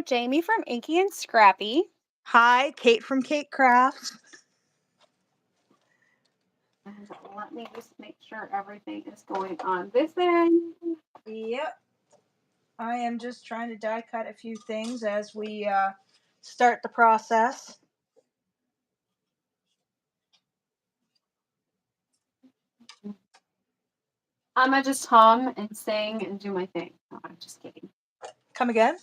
Jamie from Inky&Scrappy. Hi, Kate from Kate Crafts. And let me just make sure everything is going on this end. Yep. I am just trying to die cut a few things as we start the process. I'm going to just hum and sing and do my thing. No, I'm just kidding. Come again?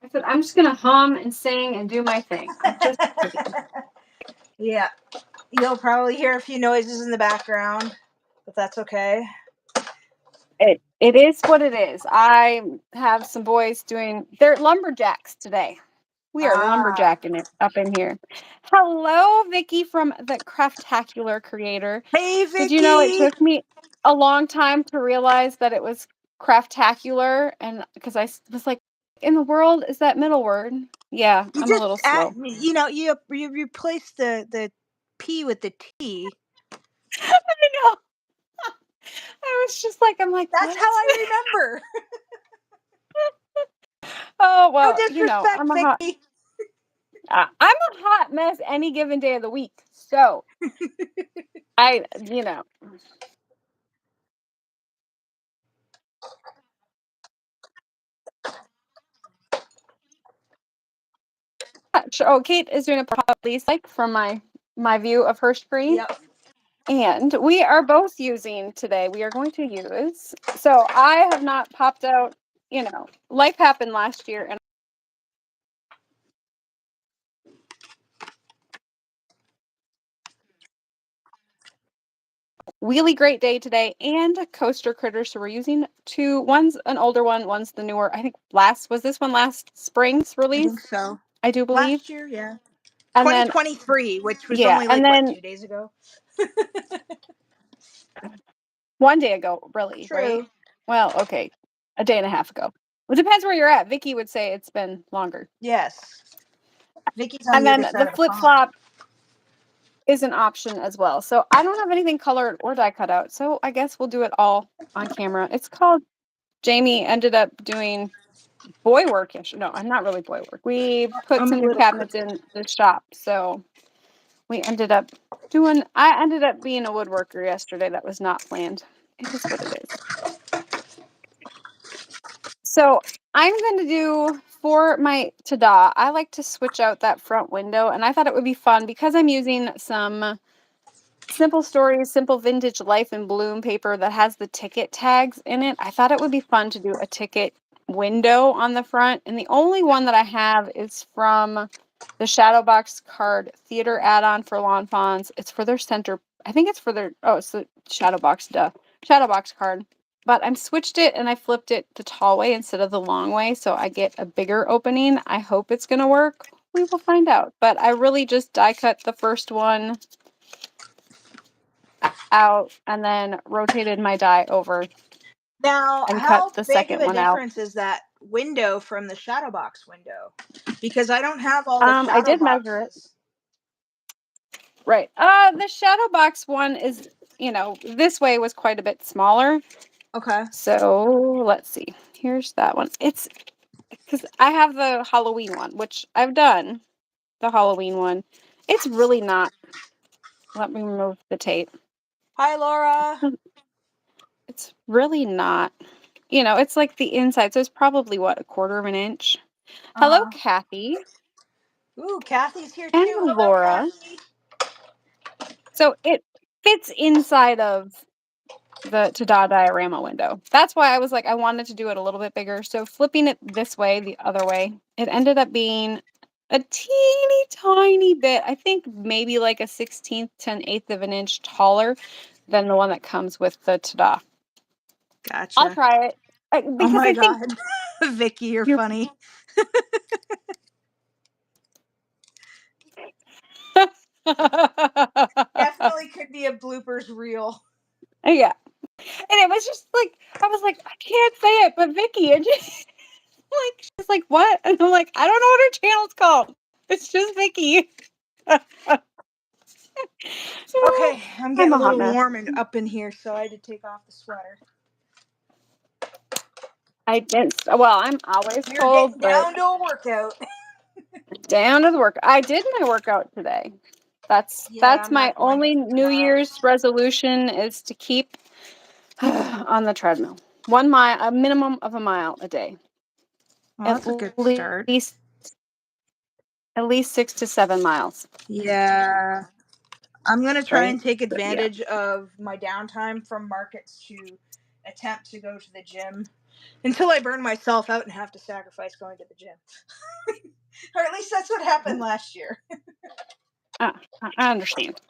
I said, I'm just going to hum and sing and do my thing. I'm just kidding. Yeah. You'll probably hear a few noises in the background, but that's okay. It is what it is. I have some boys they're lumberjacks today. We are lumberjacking it up in here. Hello, Vicky from the Craftacular Creator. Hey, Vicky! Did you know it took me a long time to realize that it was Craftacular? And because I was like, in the world, is that middle word? Yeah, I'm a little slow. You replaced the P with the T. I know. I was just like, I'm like, that's what? how I remember. Oh, well, No disrespect, Vicky. I'm a hot mess any given day of the week. So, Oh, Kate is doing a police like from my view of her screen. Yep. And we are both using today. We are going to use. So I have not popped out, life happened last year and really great day today and coaster critters. So we're using two. One's an older one, one's the newer. I think this one last spring's release? I think so. I do believe. Last year, yeah. And 2023, which was only like 2 days ago. 1 day ago, really, True. right? Well, okay. A day and a half ago. Well, it depends where you're at. Vicky would say it's been longer. Yes. Vicky's on the other side the of the flip-flop is an option as well. So I don't have anything colored or die cut out. So I guess we'll do it all on camera. It's called, Jamie ended up doing boy work. No, I'm not really boy work. We put some new cabinets in the shop. So I ended up being a woodworker yesterday. That was not planned. It is what it is. So I'm going to do, for my ta-da, I like to switch out that front window. And I thought it would be fun because I'm using some Simple Stories, Simple Vintage Life in Bloom paper that has the ticket tags in it. I thought it would be fun to do a ticket window on the front. And the only one that I have is from the Shadowbox card theater add-on for Lawn Fawns. It's for their center. I think it's for their, it's the Shadowbox, Shadowbox card. But I switched it and I flipped it the tall way instead of the long way. So I get a bigger opening. I hope it's going to work. We will find out. But I really just die cut the first one out and then rotated my die over. Now, and how cut the big second of a one out. difference is that window from the Shadowbox window? Because I don't have all the Shadowboxes. I did measure it. Right. The Shadowbox one is, this way was quite a bit smaller. Okay. So let's see. Here's that one. It's because I have the Halloween one, which I've done. The Halloween one. It's really not. Let me remove the tape. Hi, Laura. It's really not. It's like the inside. So it's probably what, 1/4 of an inch. Hello, Kathy. Ooh, Kathy's here and too. Hello, Laura. Kathy. So it fits inside of the ta-da diorama window. That's why I was like, I wanted to do it a little bit bigger. So flipping it this way, the other way, it ended up being a teeny tiny bit, I think maybe like a 1/16 to 1/8 of an inch taller than the one that comes with the ta-da. Gotcha. I'll try it. Oh my God. Vicky, you're funny. Definitely could be a bloopers reel. Yeah. And it was just like, I was like, I can't say it, but Vicky, and just like, she's like, what? And I'm like, I don't know what her channel's called. It's just Vicky. Okay, I'm getting a little warm and up in here, so I had to take off the sweater. I didn't. Well, I'm always You're cold, getting but down to a workout. down to the work. I did my workout today. That's Yeah, that's I'm my not going only to New tomorrow. Year's resolution is to keep on the treadmill. 1 mile, a minimum of a mile a day. Well, that's a good start. At least 6 to 7 miles. Yeah. I'm going to try Right? and take But yeah. advantage of my downtime from markets to attempt to go to the gym until I burn myself out and have to sacrifice going to the gym. Or at least that's what happened last year. I understand.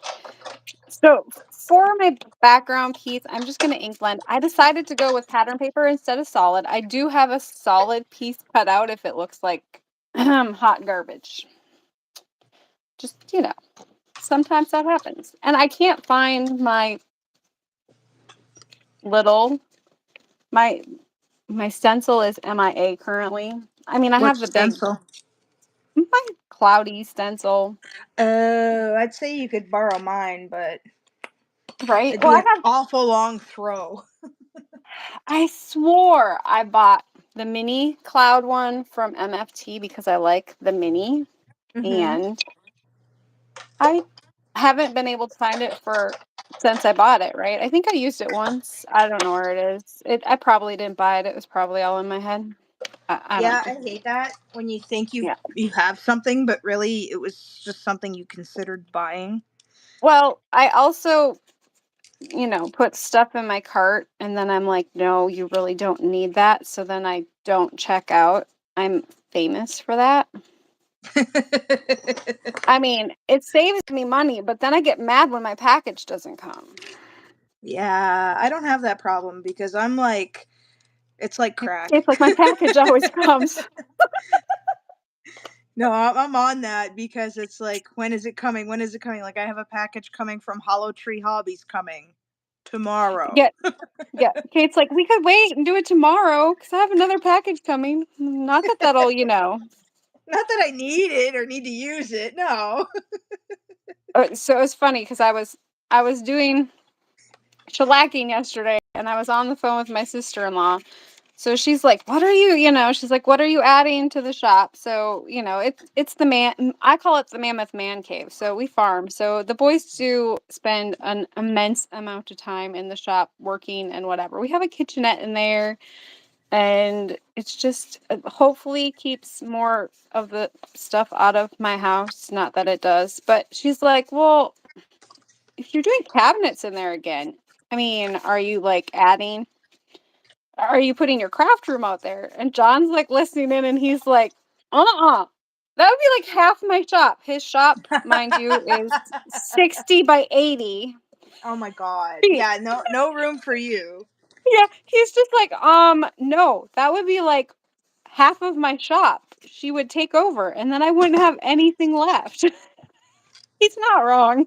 So for my background piece, I'm just going to ink blend. I decided to go with pattern paper instead of solid. I do have a solid piece cut out if it looks like hot garbage. Just, sometimes that happens. And I can't find my little, my stencil is MIA currently. I mean, I What have the big, stencil? my cloudy stencil. I'd say you could borrow mine, but Right? it'd Well, be an awful long throw. I swore I bought the mini cloud one from MFT because I like the mini, Mm-hmm. and I haven't been able to find it since I bought it, right? I think I used it once. I don't know where it is. I probably didn't buy it. It was probably all in my head. I don't Yeah, know. I hate that when you think you Yeah. you have something, but really it was just something you considered buying. Well, I also, put stuff in my cart and then I'm like, no, you really don't need that. So then I don't check out. I'm famous for that. I mean, it saves me money, but then I get mad when my package doesn't come. Yeah, I don't have that problem because I'm like, it's like crack. It's like my package always comes. No, I'm on that because it's like, when is it coming? When is it coming? Like, I have a package coming from Hollow Tree Hobbies coming tomorrow. Yeah, yeah. Kate's like, we could wait and do it tomorrow because I have another package coming. Not that that'll, Not that I need it or need to use it. No. So it was funny because I was doing shellacking yesterday and I was on the phone with my sister-in-law. So she's like, "What are you, she's like, "What are you adding to the shop?" So, it's the I call it the Mammoth Man Cave. So we farm. So the boys do spend an immense amount of time in the shop working and whatever. We have a kitchenette in there and it's just hopefully keeps more of the stuff out of my house. Not that it does, but she's like, "Well, if you're doing cabinets in there again, I mean, are you putting your craft room out there?" And John's like listening in and he's like, that would be like half my shop. His shop, mind you, is 60 by 80 Oh my god. feet. Yeah, no room for you. Yeah, he's just like, no, that would be like half of my shop. She would take over and then I wouldn't have anything left. He's not wrong.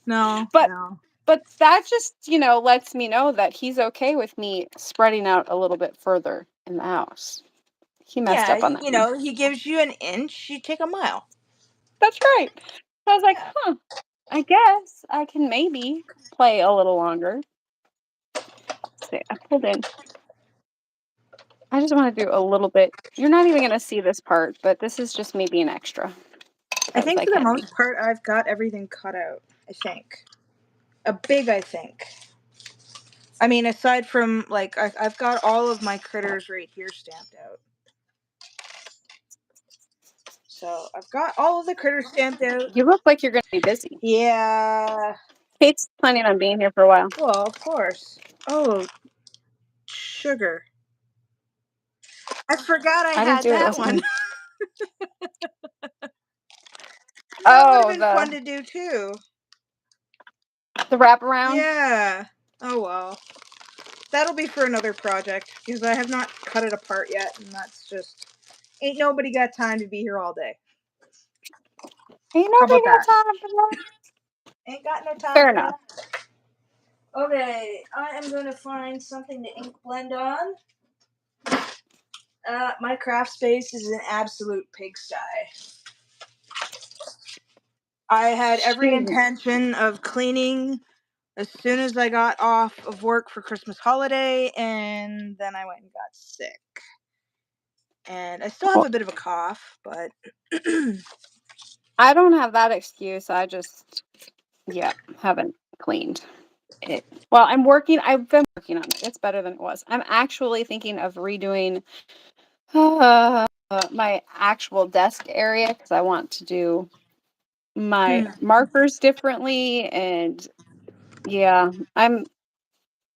No, But no. but that just, lets me know that he's okay with me spreading out a little bit further in the house. He messed Yeah, up on that you one. know, he gives you an inch, you take a mile. That's right. So I was like, Yeah. I guess I can maybe play a little longer. See, I pulled in. I just want to do a little bit. You're not even going to see this part, but this is just me being extra I because think I for the can be. most part, I've got everything cut out. I think. I think. I mean, aside from, like, I've got all of my critters right here stamped out. So, I've got all of the critters stamped out. You look like you're going to be busy. Yeah. Kate's planning on being here for a while. Well, of course. Oh, sugar. I forgot I I didn't had do it. It that wasn't one. me. That would have Oh, been fun to do, too. the wraparound. Yeah. Oh, well. That'll be for another project, because I have not cut it apart yet, and that's just... Ain't nobody got time to be here all day. Ain't How nobody about got that? time for that. Ain't got no time Fair for enough. that. Okay, I am going to find something to ink blend on. My craft space is an absolute pigsty. I had every Shoot. intention of cleaning as soon as I got off of work for Christmas holiday, and then I went and got sick. And I still have a bit of a cough, but I don't have that excuse. I just, haven't cleaned it. Well, I've been working on it. It's better than it was. I'm actually thinking of redoing my actual desk area because I want to do my markers differently. And yeah, I'm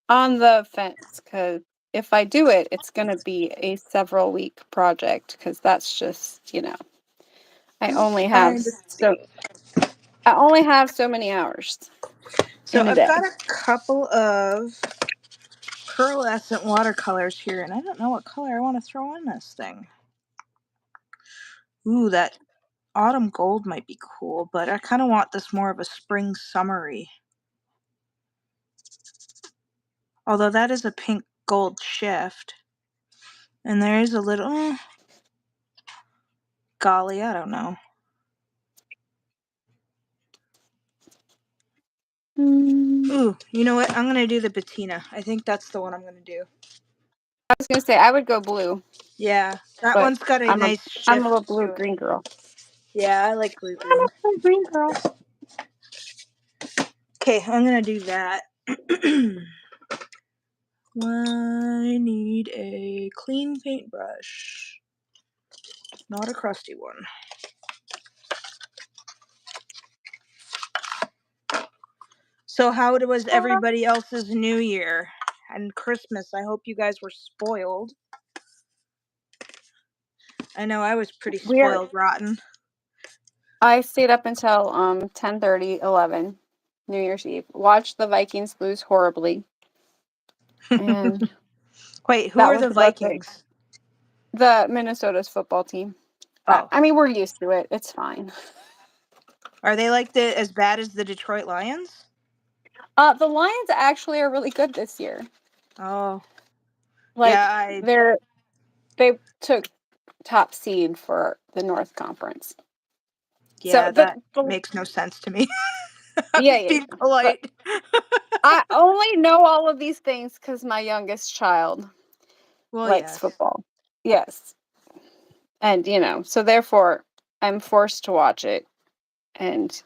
on the fence because if I do it, it's going to be a several week project because that's just, I only I have understand. so many hours So in a I've day. got a couple of pearlescent watercolors here, and I don't know what color I want to throw in this thing. Ooh, that autumn gold might be cool, but I kind of want this more of a spring summery. Although that is a pink gold shift. And there is a little... golly, I don't know. Ooh, you know what? I'm going to do the patina. I think that's the one I'm going to do. I was going to say I would go blue, Yeah, that but one's got a nice I'm a shift to it. blue-green girl. Yeah, I like I'm a blue-green. blue-green girl. Okay, I'm going to do that. I need a clean paintbrush. Not a crusty one. So how was everybody else's New Year and Christmas? I hope you guys were spoiled. I know I was pretty spoiled rotten. I stayed up until 10:30, 11, New Year's Eve. Watched the Vikings lose horribly. And Wait, who that are was the about it. Vikings? The Minnesota's football team. Oh. I mean, we're used to it. It's fine. Are they like as bad as the Detroit Lions? The Lions actually are really good this year. Oh. Like, yeah, they took top seed for the North Conference. Yeah, So that makes no sense to me. I'm yeah, being polite. I only know all of these things because my youngest child likes Yes. football. Yes. And, so therefore I'm forced to watch it. And,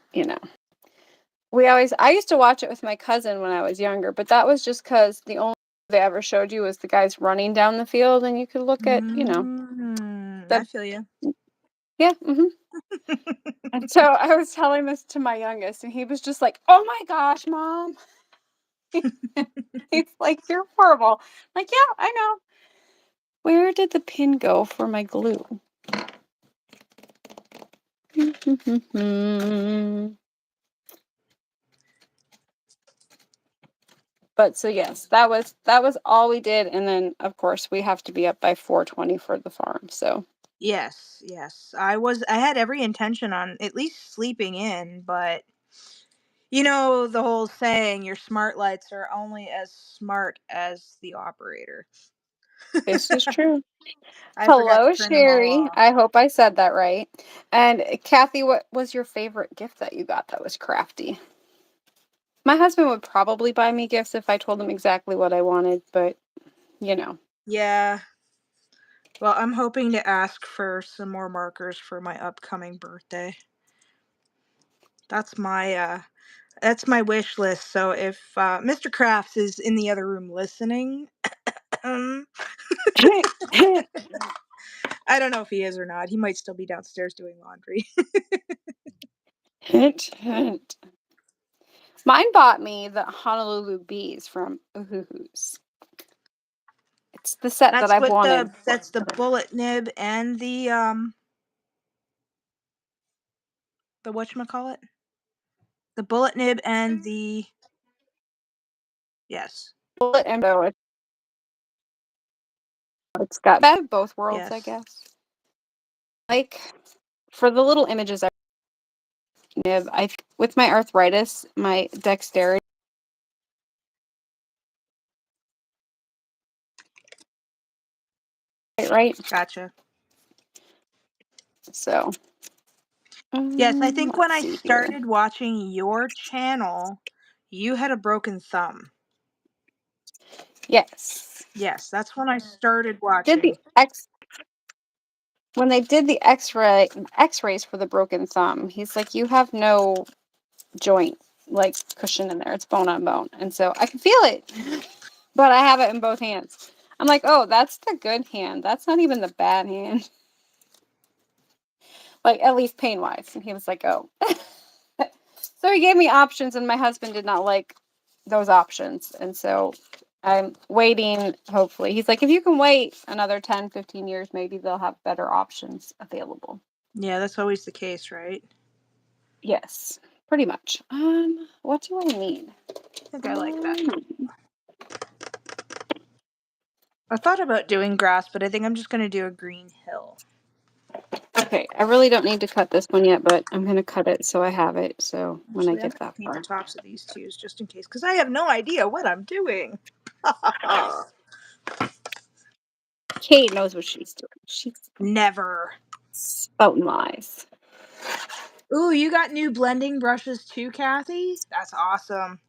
I used to watch it with my cousin when I was younger, but that was just because the only they ever showed you was the guys running down the field and you could look at, I feel you. Yeah. And so I was telling this to my youngest and he was just like, "Oh my gosh, Mom." He's like, "You're horrible." I'm like, yeah, I know. Where did the pin go for my glue? But so yes, that was all we did, and then of course we have to be up by 4:20 for the farm. So Yes. I had every intention on at least sleeping in, but you know the whole saying, your smart lights are only as smart as the operator. this is true. I forgot to Hello, turn them all Sherry. off. I hope I said that right. And Kathy, what was your favorite gift that you got that was crafty? My husband would probably buy me gifts if I told him exactly what I wanted, but Yeah. Well, I'm hoping to ask for some more markers for my upcoming birthday. That's my wish list. So if Mr. Crafts is in the other room listening, I don't know if he is or not. He might still be downstairs doing laundry. hint, hint. Mine bought me the Honolulu bees from Uhuhu's. It's the set that I've wanted. That's the bullet nib and the whatchamacallit? The bullet nib and the yes. Bullet and bow. It's got best of both worlds, I Yes. guess. Like for the little images I nib, with my arthritis, my dexterity, right? Gotcha. So Yes, I think when let's I see here. started watching your channel, You had a broken thumb. Yes. Yes, that's when I started Did the watching. X when they did the X-rays for the broken thumb, he's like, you have no joint like cushion in there. It's bone on bone. And so I can feel it, but I have it in both hands. I'm like, oh, that's the good hand. That's not even the bad hand. Like, at least pain wise. And he was like, oh. So he gave me options, and my husband did not like those options. And so I'm waiting, hopefully. He's like, if you can wait another 10, 15 years, maybe they'll have better options available. Yeah, that's always the case, right? Yes, pretty much. What do I need? I think I like that. I thought about doing grass, but I think I'm just going to do a green hill. Okay, I really don't need to cut this one yet, but I'm going to cut it so I have it. So when I Actually, I'm get going to that paint the far. tops of these two just in case, because I have no idea what I'm doing. Kate knows what she's doing. She's Never. spouting lies. Ooh, you got new blending brushes too, Kathy? That's awesome.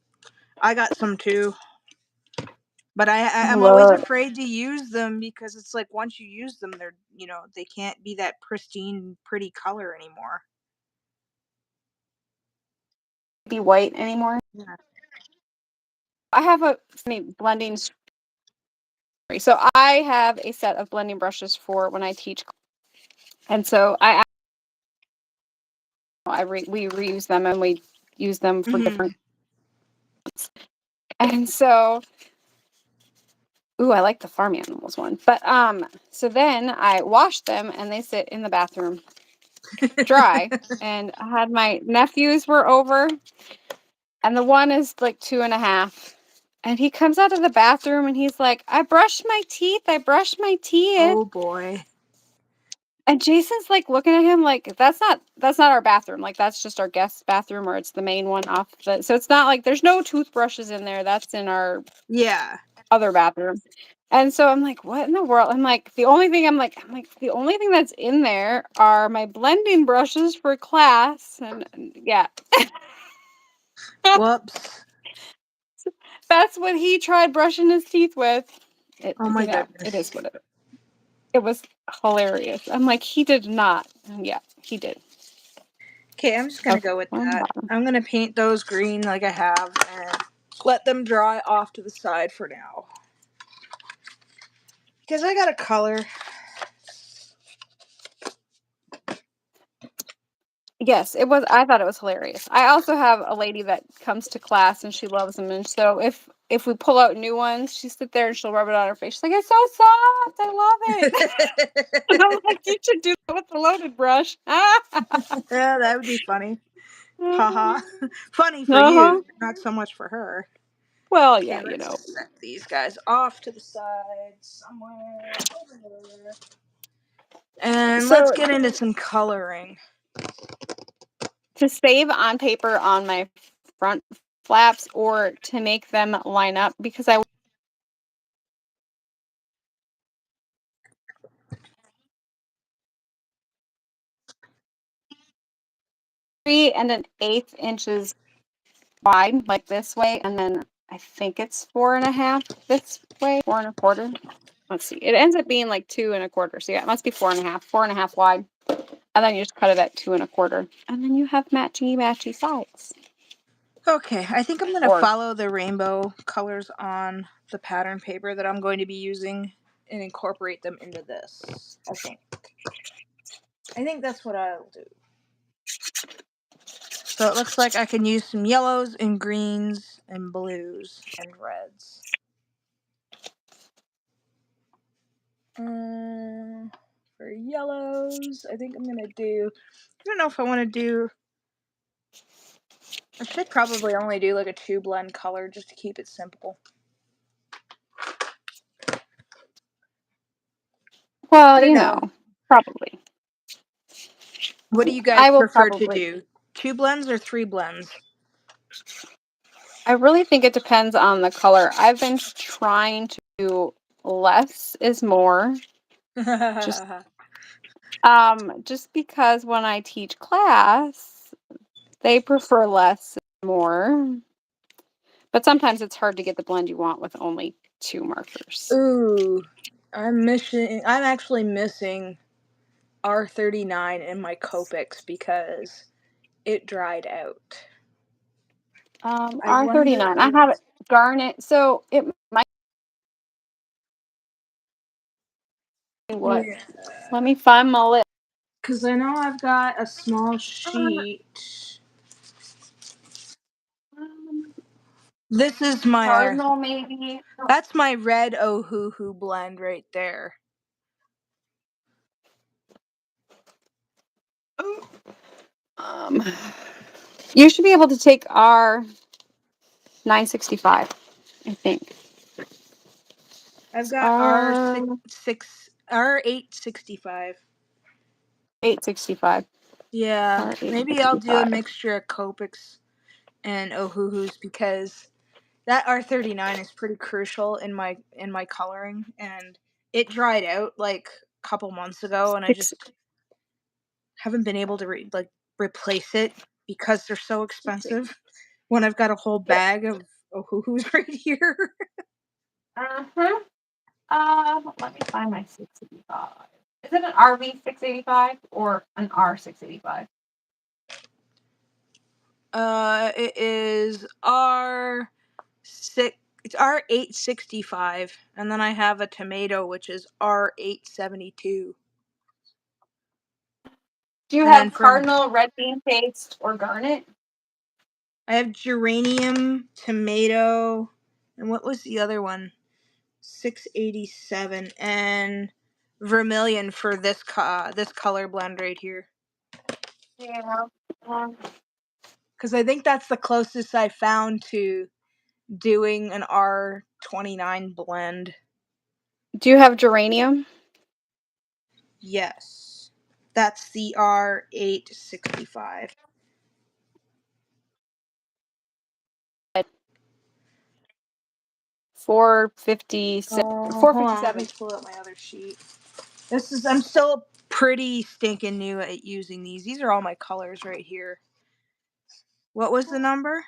I got some too. But I'm always Look, afraid to use them because it's like once you use them, they're, they can't be that pristine, pretty color anymore. be white anymore. Yeah. I have a blending. So I have a set of blending brushes for when I teach, and so we reuse them and we use them for Mm-hmm. different. And so, ooh, I like the farm animals one. But so then I wash them and they sit in the bathroom dry. And I had my nephews were over, and the one is like 2.5. And he comes out of the bathroom and he's like, I brushed my teeth. I brushed my teeth. Oh boy. And Jason's like looking at him like that's not our bathroom. Like that's just our guest bathroom, or it's the main one off the, so it's not like there's no toothbrushes in there. That's in our Yeah. other bathroom. And so I'm like, what in the world? I'm like, the only thing that's in there are my blending brushes for class. And yeah. Whoops. That's what he tried brushing his teeth with. Oh my It is goodness. what it was hilarious. I'm like, he did not. And yeah, he did. Okay, I'm just gonna Okay, go with one that. bottom. I'm gonna paint those green like I have and let them dry off to the side for now. Because I got a color. Yes, it was. I thought it was hilarious. I also have a lady that comes to class and she loves them. And so if we pull out new ones, she sit there and she'll rub it on her face. She's like, "It's so soft. I love it." And I'm like, "You should do that with the loaded brush." Yeah, that would be funny. Haha. Funny for Uh-huh. you, not so much for her. Well, Okay, yeah, let's set these guys off to the side somewhere over there. And let's So get into some coloring. to save on paper on my front flaps or to make them line up, because I three and an eighth inches wide, like this way, and then I think it's 4.5 this way, 4.25. Let's see. It ends up being like 2.25. So yeah, it must be 4.5, 4.5 wide. And then you just cut it at 2.25. And then you have matchy sides. Okay, I think I'm going to Or follow the rainbow colors on the pattern paper that I'm going to be using and incorporate them into this, I think. I think that's what I'll do. So it looks like I can use some yellows and greens and blues and reds. For yellows, I think I'm going to do, I don't know if I want to do, I should probably only do like a 2-blend color just to keep it simple. I well, don't know. probably. What do you guys I will prefer to probably. do? 2 blends or 3 blends? I really think it depends on the color. I've been trying to do less is more. Just just because when I teach class, they prefer less is more. But sometimes it's hard to get the blend you want with only 2 markers. Ooh, I'm actually missing R39 in my Copics because it dried out. I wonder R39. I if have it garnet, so it might be what. yeah, Let me find my list. because I know I've got a small sheet. Um, This is my Cardinal, maybe. that's my red Ohuhu blend right there. Um, you should be able to take our 965, I think. I've got R R865. 865. Yeah, R maybe I'll do a 865. mixture of Copics and Ohuhus because that R39 is pretty crucial in my coloring, and it dried out like a couple months ago, and I Six, just haven't been able to replace it because they're so expensive. When I've got a whole yeah. bag of Ohuhus right here. Uh-huh. Let me find my 685. Is it an RV 685 or an R 685? It is R6. It's R865, and then I have a tomato which is R872. Do you And then have for cardinal, red bean paste, or garnet? I have geranium, tomato, and what was the other one? 687 and vermilion for this color blend right here. Yeah. Um, Because I think that's the closest I found to doing an R29 blend. do you have geranium? Yes. That's the R865. 456, Oh, hold on. Let me 457. pull out my other sheet. I'm still pretty stinking new at using these. These are all my colors right here. What was the number?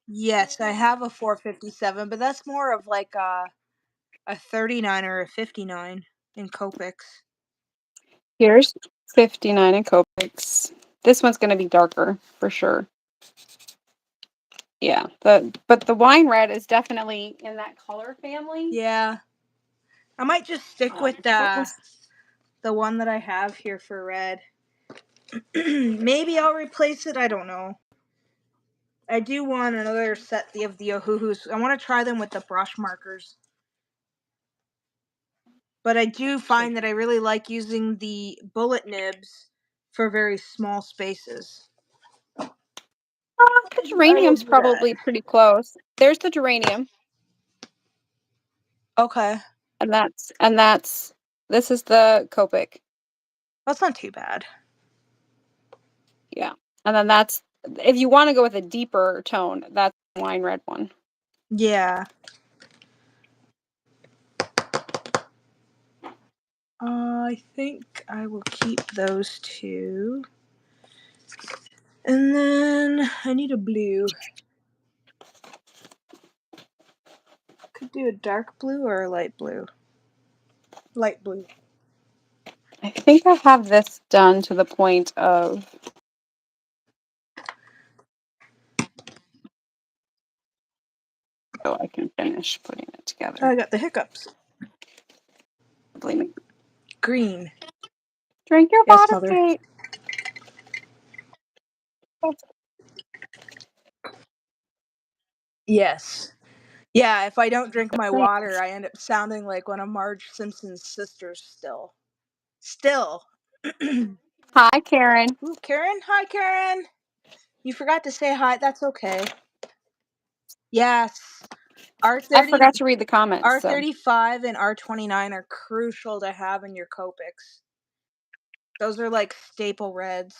Yes, I have a 457, but that's more of like a 39 or a 59 in Copics. Here's 59 in Copics. This one's going to be darker for sure. Yeah, but the wine red is definitely in that color family. Yeah. I might just stick with What was the one that I have here for red. Maybe I'll replace it, I don't know. I do want another set of the Ohuhus. I want to try them with the brush markers. But I do find that I really like using the bullet nibs for very small spaces. the I will geranium's do that. probably pretty close. There's the geranium, Okay. and that's this is the Copic. That's not too bad. Yeah, and then that's if you want to go with a deeper tone, that's the wine red one. Yeah. I think I will keep those two. And then I need a blue. Could do a dark blue or a light blue. Light blue. I think I have this done to the point of so I can finish putting it together. I got the hiccups. Believe me. Green. Drink your Yes, water, mother. Kate. Yes. Yeah, if I don't drink my Great. water, I end up sounding like one of Marge Simpson's sisters still. Still. Hi, Karen. Ooh, Karen? Hi, Karen. You forgot to say hi. That's okay. Yes. I R30, forgot to read the comments, so R35 and R29 are crucial to have in your Copics. Those are like staple reds.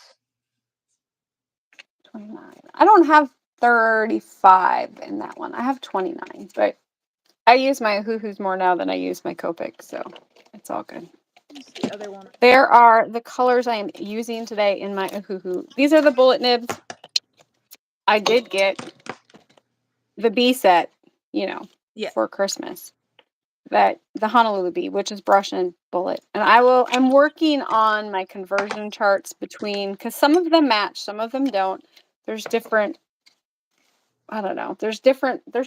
29. I don't have 35 in that one. I have 29, but I use my hoo-hoos more now than I use my Copic, so it's all good. What's the other one? There are the colors I am using today in my Ohuhu. These are the bullet nibs. I did get the bee set, Yeah. for Christmas. That the Honolulu bee, which is brush and bullet. And I'm working on my conversion charts between, because some of them match, some of them don't. There's different, I don't know. There's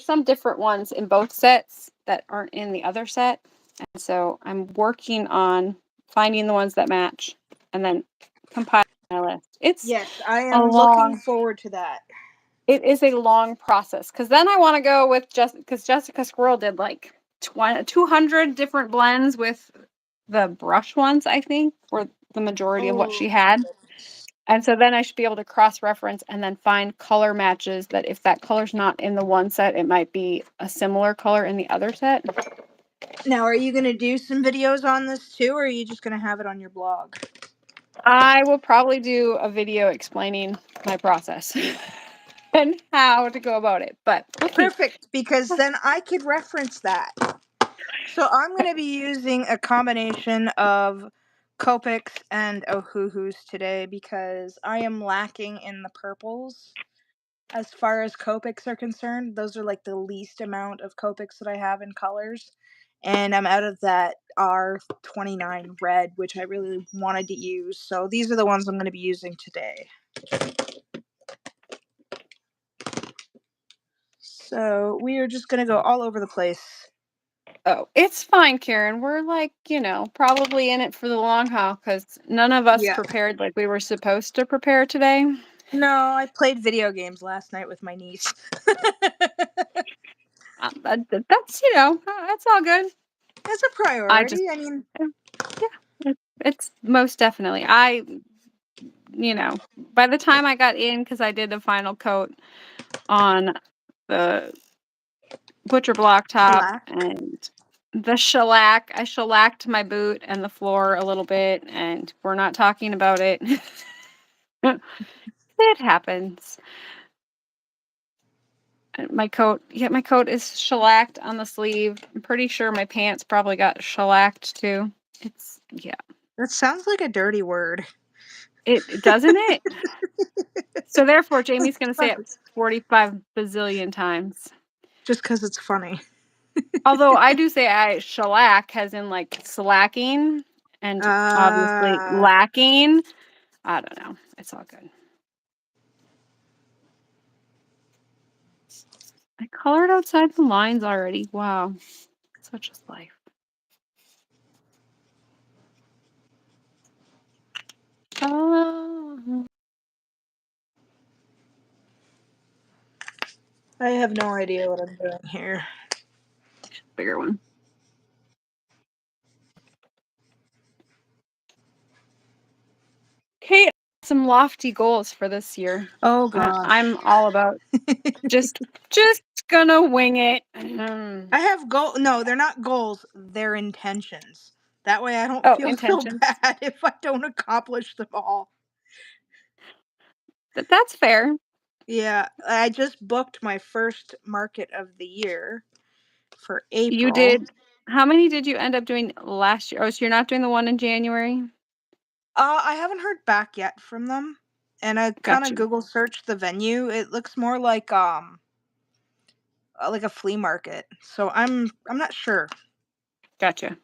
some different ones in both sets that aren't in the other set. And so I'm working on finding the ones that match and then compiling my list. Yes, I am looking forward to that. It is a long process, because then I want to go with because Jessica Squirrel did like 200 different blends with the brush ones, I think, were the majority of what she Oh, had. And so then I should be able to cross-reference and then find color matches that if that color's not in the one set, it might be a similar color in the other set. now, are you going to do some videos on this too, or are you just going to have it on your blog? I will probably do a video explaining my process and how to go about it. But Perfect, because then I could reference that. So I'm going to be using a combination of Copics and Ohuhus today because I am lacking in the purples. As far as Copics are concerned, those are like the least amount of Copics that I have in colors. And I'm out of that R29 red, which I really wanted to use. So these are the ones I'm going to be using today. So we are just going to go all over the place. Oh, it's fine, Karen. We're like, probably in it for the long haul because none of us prepared like we were supposed to prepare today. No, I played video games last night with my niece. That's, that's all good. That's a priority. I mean, Yeah, it's most definitely. By the time I got in, because I did a final coat on the butcher block top shellac. and the shellac. I shellacked my boot and the floor a little bit, and we're not talking about it. It happens. My coat is shellacked on the sleeve. I'm pretty sure my pants probably got shellacked too. Yeah. That sounds like a dirty word. It doesn't it? So therefore, Jamie's going to say it 45 bazillion times. Just because it's funny. Although I do say I shellac, as in like slacking, and obviously lacking. I don't know. It's all good. I colored outside the lines already. Wow. Such is life. Oh. I have no idea what I'm doing here. Bigger one. Okay, some lofty goals for this year. Oh gosh. I'm all about just gonna wing it. I have No, they're not goals. They're intentions. That way I don't Oh, feel so intentions. bad if I don't accomplish them all. That's fair. Yeah, I just booked my first market of the year for April. You did. How many did you end up doing last year? Oh, so you're not doing the one in January? I haven't heard back yet from them. And I kind Gotcha. of Google searched the venue. It looks more like a flea market. So I'm not sure. Gotcha.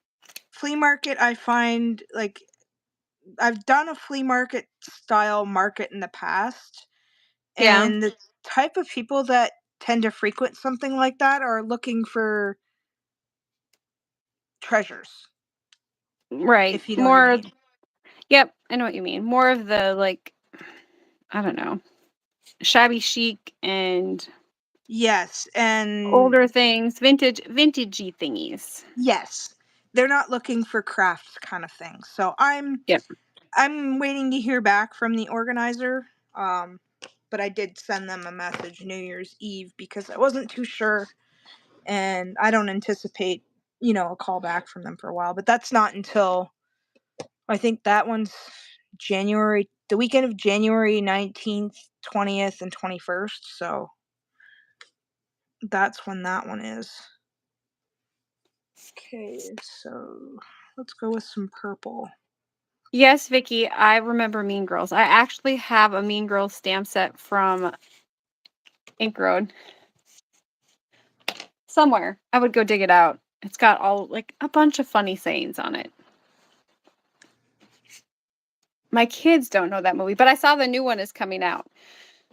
Flea market, I find like I've done a flea market style market in the past, Yeah. and the type of people that tend to frequent something like that are looking for treasures, Right. if you know what I mean. Yep, I know what you mean. More of the like, I don't know, shabby chic and Yes, and older things, vintagey thingies. yes, they're not looking for crafts kind of things. So Yep. I'm waiting to hear back from the organizer. But I did send them a message New Year's Eve because I wasn't too sure, and I don't anticipate, a call back from them for a while. But that's not until I think that one's the weekend of January 19th, 20th, and 21st. So that's when that one is. Okay, so Let's go with some purple. Yes, Vicky, I remember Mean Girls. I actually have a Mean Girls stamp set from Ink Road somewhere. I would go dig it out. It's got all like a bunch of funny sayings on it. My kids don't know that movie, but I saw the new one is coming out.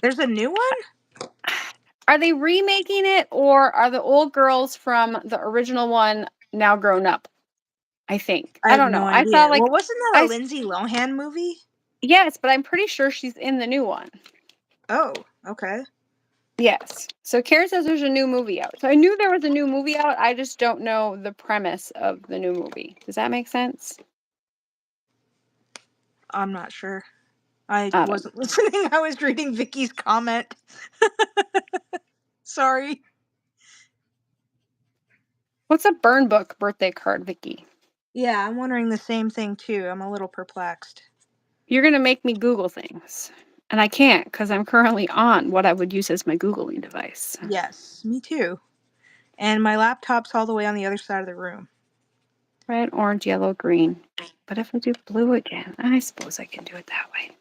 There's a new one? Are they remaking it or are the old girls from the original one now grown up? I think. I I have don't no know. I saw idea. like Well, wasn't that a I Lindsay Lohan movie? yes, but I'm pretty sure she's in the new one. Oh, okay. Yes. So Karen says there's a new movie out. So I knew there was a new movie out. I just don't know the premise of the new movie. Does that make sense? I'm not sure. I I don't know. wasn't listening. I was reading Vicky's comment. Sorry. What's a burn book birthday card, Vicky? Yeah, I'm wondering the same thing too. I'm a little perplexed. You're gonna make me Google things. And I can't because I'm currently on what I would use as my Googling device. Yes, me too. And my laptop's all the way on the other side of the room. Red, orange, yellow, green. But if I do blue again, I suppose I can do it that way.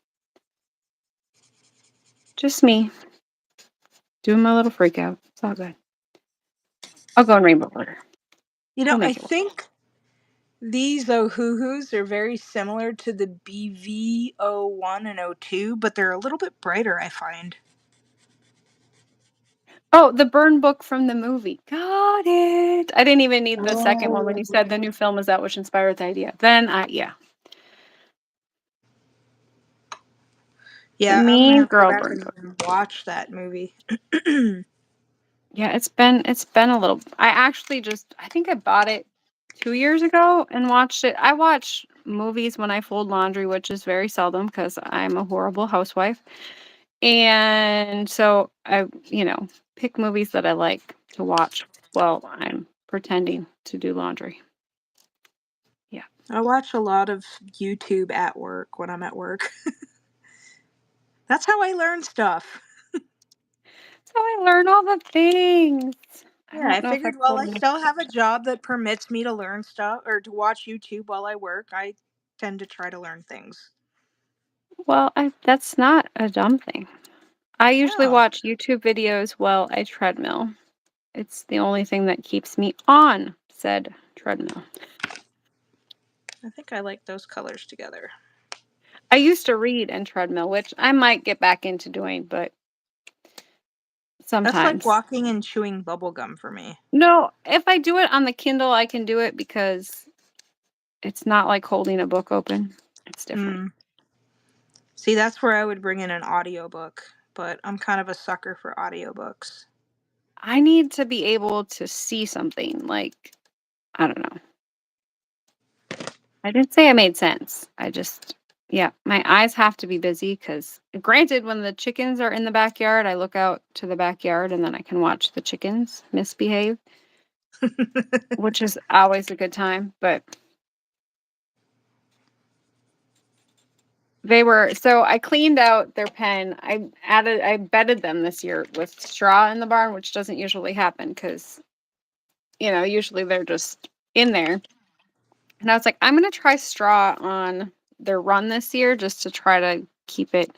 Just me. Doing my little freak out. It's all good. I'll go in rainbow order. You know, We'll I make it work. think these Ohuhus are very similar to the BV01 and O2, but they're a little bit brighter, I find. Oh, the burn book from the movie. Got it. I didn't even need the second one when you said the new film is that which inspired the idea. Then yeah. The Yeah, I'm gonna Mean have to go Girl back burn book. and watch that movie. Yeah, it's been a little. I actually I think I bought it 2 years ago and watched it. I watch movies when I fold laundry, which is very seldom because I'm a horrible housewife. And so I, pick movies that I like to watch while I'm pretending to do laundry. Yeah. I watch a lot of YouTube at work when I'm at work. That's how I learn stuff. So I learn all the things. I Yeah, I don't know if figured I've while told I you. still have a job that permits me to learn stuff or to watch YouTube while I work, I tend to try to learn things. Well, that's not a dumb thing. I usually No, watch YouTube videos while I treadmill. It's the only thing that keeps me on said treadmill. I think I like those colors together. I used to read and treadmill, which I might get back into doing, but That's like sometimes. walking and chewing bubble gum for me. No, if I do it on the Kindle, I can do it because it's not like holding a book open. It's different. Hmm. See, that's where I would bring in an audiobook, but I'm kind of a sucker for audiobooks. I need to be able to see something. Like, I don't know. I didn't say I made sense. Yeah, my eyes have to be busy because, granted, when the chickens are in the backyard, I look out to the backyard and then I can watch the chickens misbehave, which is always a good time. But so I cleaned out their pen. I bedded them this year with straw in the barn, which doesn't usually happen because, usually they're just in there. And I was like, I'm going to try straw on their run this year just to try to keep it.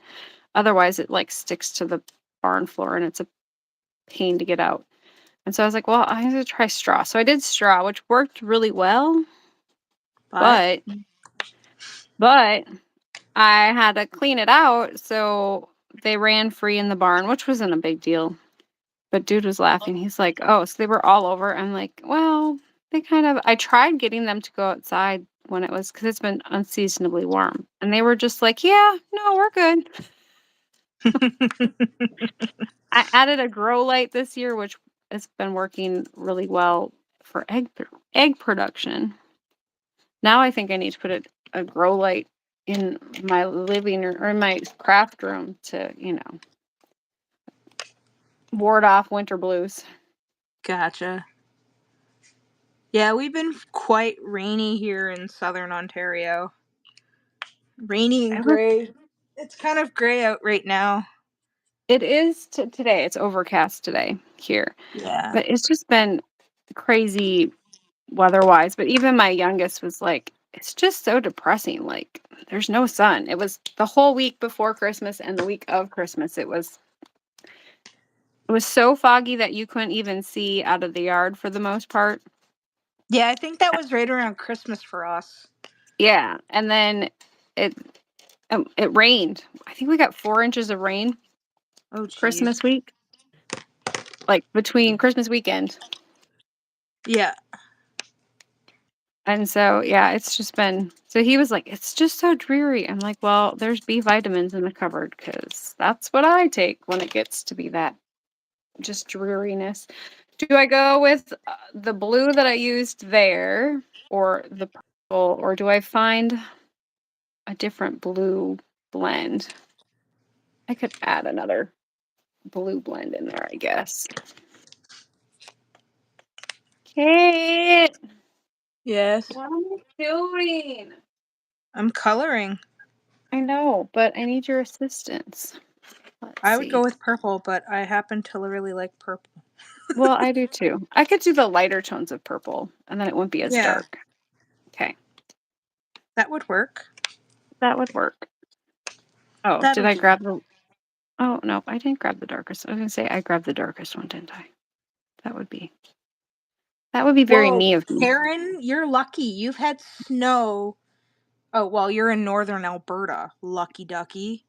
Otherwise, it like sticks to the barn floor and it's a pain to get out. And so I was like, well, I'm going to try straw. So I did straw, which worked really well. But But I had to clean it out. So they ran free in the barn, which wasn't a big deal. But dude was laughing. He's like, oh, so they were all over. I'm like, well, I tried getting them to go outside when because it's been unseasonably warm. And they were just like, yeah, no, we're good. I added a grow light this year, which has been working really well for egg production. Now I think I need to put a grow light in my living room or in my craft room to, ward off winter blues. gotcha. Yeah, we've been quite rainy here in southern Ontario. Rainy and gray. It's kind of gray out right now. It is today. It's overcast today here, Yeah. but it's just been crazy weather-wise, but even my youngest was like, "It's just so depressing, like, there's no sun." It was the whole week before Christmas and the week of Christmas. It was so foggy that you couldn't even see out of the yard for the most part. Yeah, I think that was right around Christmas for us. Yeah, and then it it rained. I think we got 4 inches of rain Oh, jeez. Christmas week. Like, between Christmas weekend. Yeah. And so, yeah, it's just been so he was like, "It's just so dreary." I'm like, "Well, there's B vitamins in the cupboard because that's what I take when it gets to be that just dreariness." Do I go with the blue that I used there or the purple, or do I find a different blue blend? I could add another blue blend in there, I guess. Kate, Yes. what am I doing? I'm coloring. I know, but I need your assistance. Let's I would see. go with purple, but I happen to really like purple. Well, I do too. I could do the lighter tones of purple, and then it wouldn't be as Yeah, dark. Okay, that would work. that would work. Oh, did That'll I do. grab the... Oh, no, I didn't grab the darkest. I was gonna say I grabbed the darkest one, didn't I? That would be very Whoa, me of me. Karen, you're lucky. You've had snow. Oh, well, you're in northern Alberta. Lucky ducky.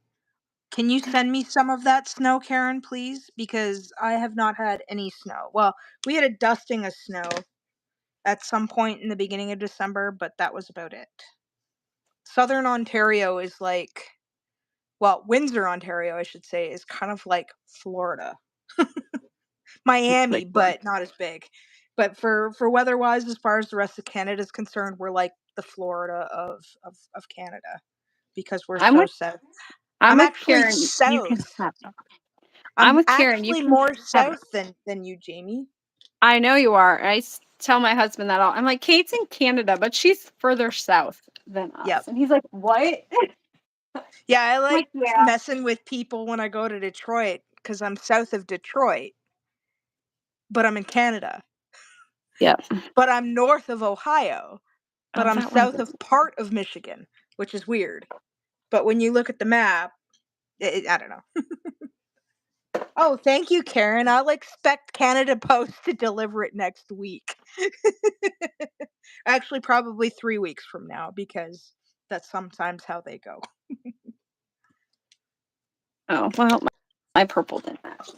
Can you send me some of that snow, Karen, please? Because I have not had any snow. Well, we had a dusting of snow at some point in the beginning of December, but that was about it. Southern Ontario is like, well, Windsor, Ontario, I should say, is kind of like Florida. Miami, Like what? but not as big. But for weather-wise, as far as the rest of Canada is concerned, we're like the Florida of Canada because we're I'm so with south. I'm I'm with actually Karen. You can south. have. I'm I'm with Karen. You actually can more have it. south than you, Jamie. I know you are. Tell my husband that all. I'm like, Kate's in Canada, but she's further south than Yep. us, and he's like, "What?" Yeah, I I'm like, like "Yeah." messing with people when I go to Detroit because I'm south of Detroit, but I'm in Canada. Yep. But I'm north of Ohio, but Oh, I'm that one. south of part of Michigan, which is weird. But when you look at the map, I don't know. Oh, thank you, Karen. I'll expect Canada Post to deliver it next week. Actually, probably 3 weeks from now because that's sometimes how they go. Oh well, my purple didn't match.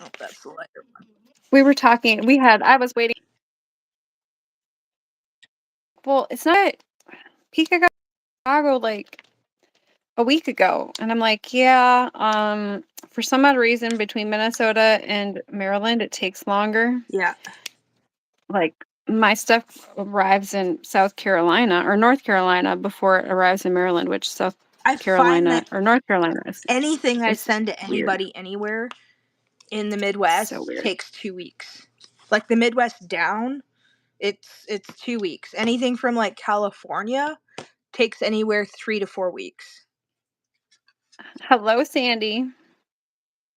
Oh, that's the lighter one. We were talking. I was waiting. Well, it's not peak. I got Chicago like a week ago, and I'm like, yeah. For some odd reason, between Minnesota and Maryland, it takes longer. Yeah. Like my stuff arrives in South Carolina or North Carolina before it arrives in Maryland, which South I find Carolina that or North Carolina anything I is send to weird. anybody anywhere in the So Midwest weird. takes 2 weeks. Like the Midwest down, it's 2 weeks. Anything from like California takes anywhere 3 to 4 weeks. Hello, Sandy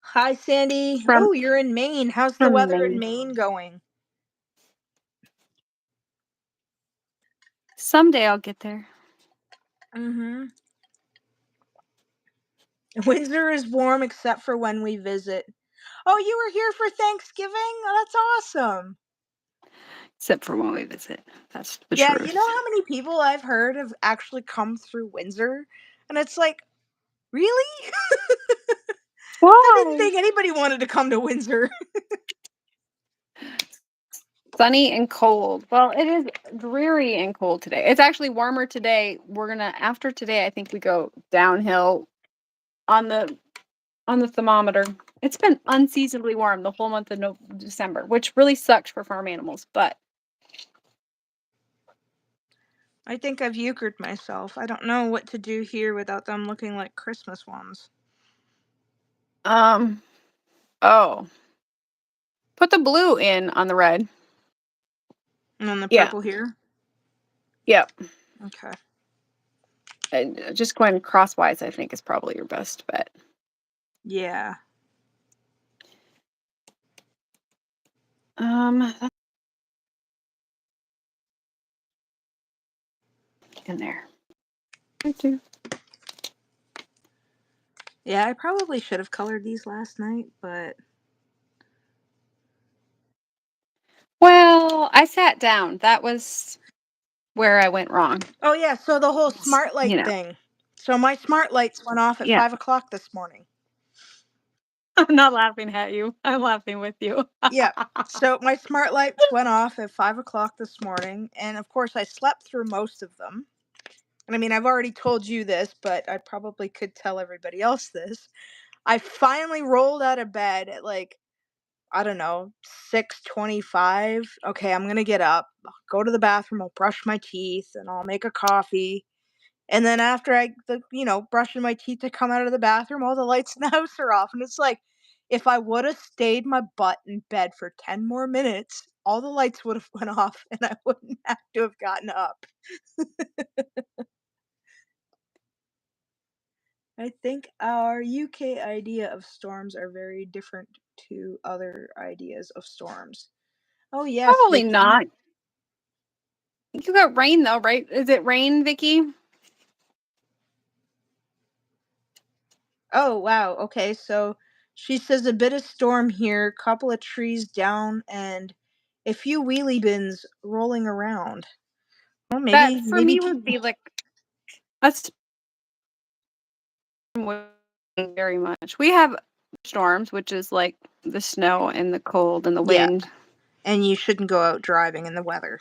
Hi, Sandy. from Oh, you're in Maine. How's the from weather in Maine. Maine going? Someday I'll get there. Mm-hmm. Windsor is warm except for when we visit. Oh, you were here for Thanksgiving? Oh, that's awesome. Except for when we visit. That's the Yeah, you know truth. how many people I've heard have actually come through Windsor? And it's like, really? I didn't Why? think anybody wanted to come to Windsor. Sunny and cold. Well, it is dreary and cold today. It's actually warmer today. After today, I think we go downhill on the thermometer. It's been unseasonably warm the whole month of December, which really sucks for farm animals. But I think I've euchred myself. I don't know what to do here without them looking like Christmas ones. um, oh, put the blue in on the red. And then the Yeah, purple here. yep. Okay. And just going crosswise, I think, is probably your best bet. Yeah. That's in there. Yeah, I probably should have colored these last night, but Well, I sat down. That was where I went wrong. oh yeah, so the whole It's, smart light you know, thing. So my smart lights went off at yeah. 5 o'clock this morning. I'm not laughing at you. I'm laughing with you. Yeah. So my smart lights went off at 5 o'clock this morning, and of course I slept through most of them. And I mean, I've already told you this, but I probably could tell everybody else this. I finally rolled out of bed at like, I don't know, 6:25. Okay, I'm gonna get up, I'll go to the bathroom, I'll brush my teeth, and I'll make a coffee. And then after brushing my teeth, I come out of the bathroom, all the lights in the house are off. And it's like, if I would have stayed my butt in bed for 10 more minutes, all the lights would have went off and I wouldn't have to have gotten up. I think our UK idea of storms are very different to other ideas of storms. Oh, yes, Probably Vicky. not. You got rain though, right? Is it rain, Vicky? Oh, wow. Okay, so she says a bit of storm here, couple of trees down, and a few wheelie bins rolling around. Well, That maybe for maybe me would people. be like a storm very much. We have storms, which is like the snow and the cold and the Yeah, wind. and you shouldn't go out driving in the weather.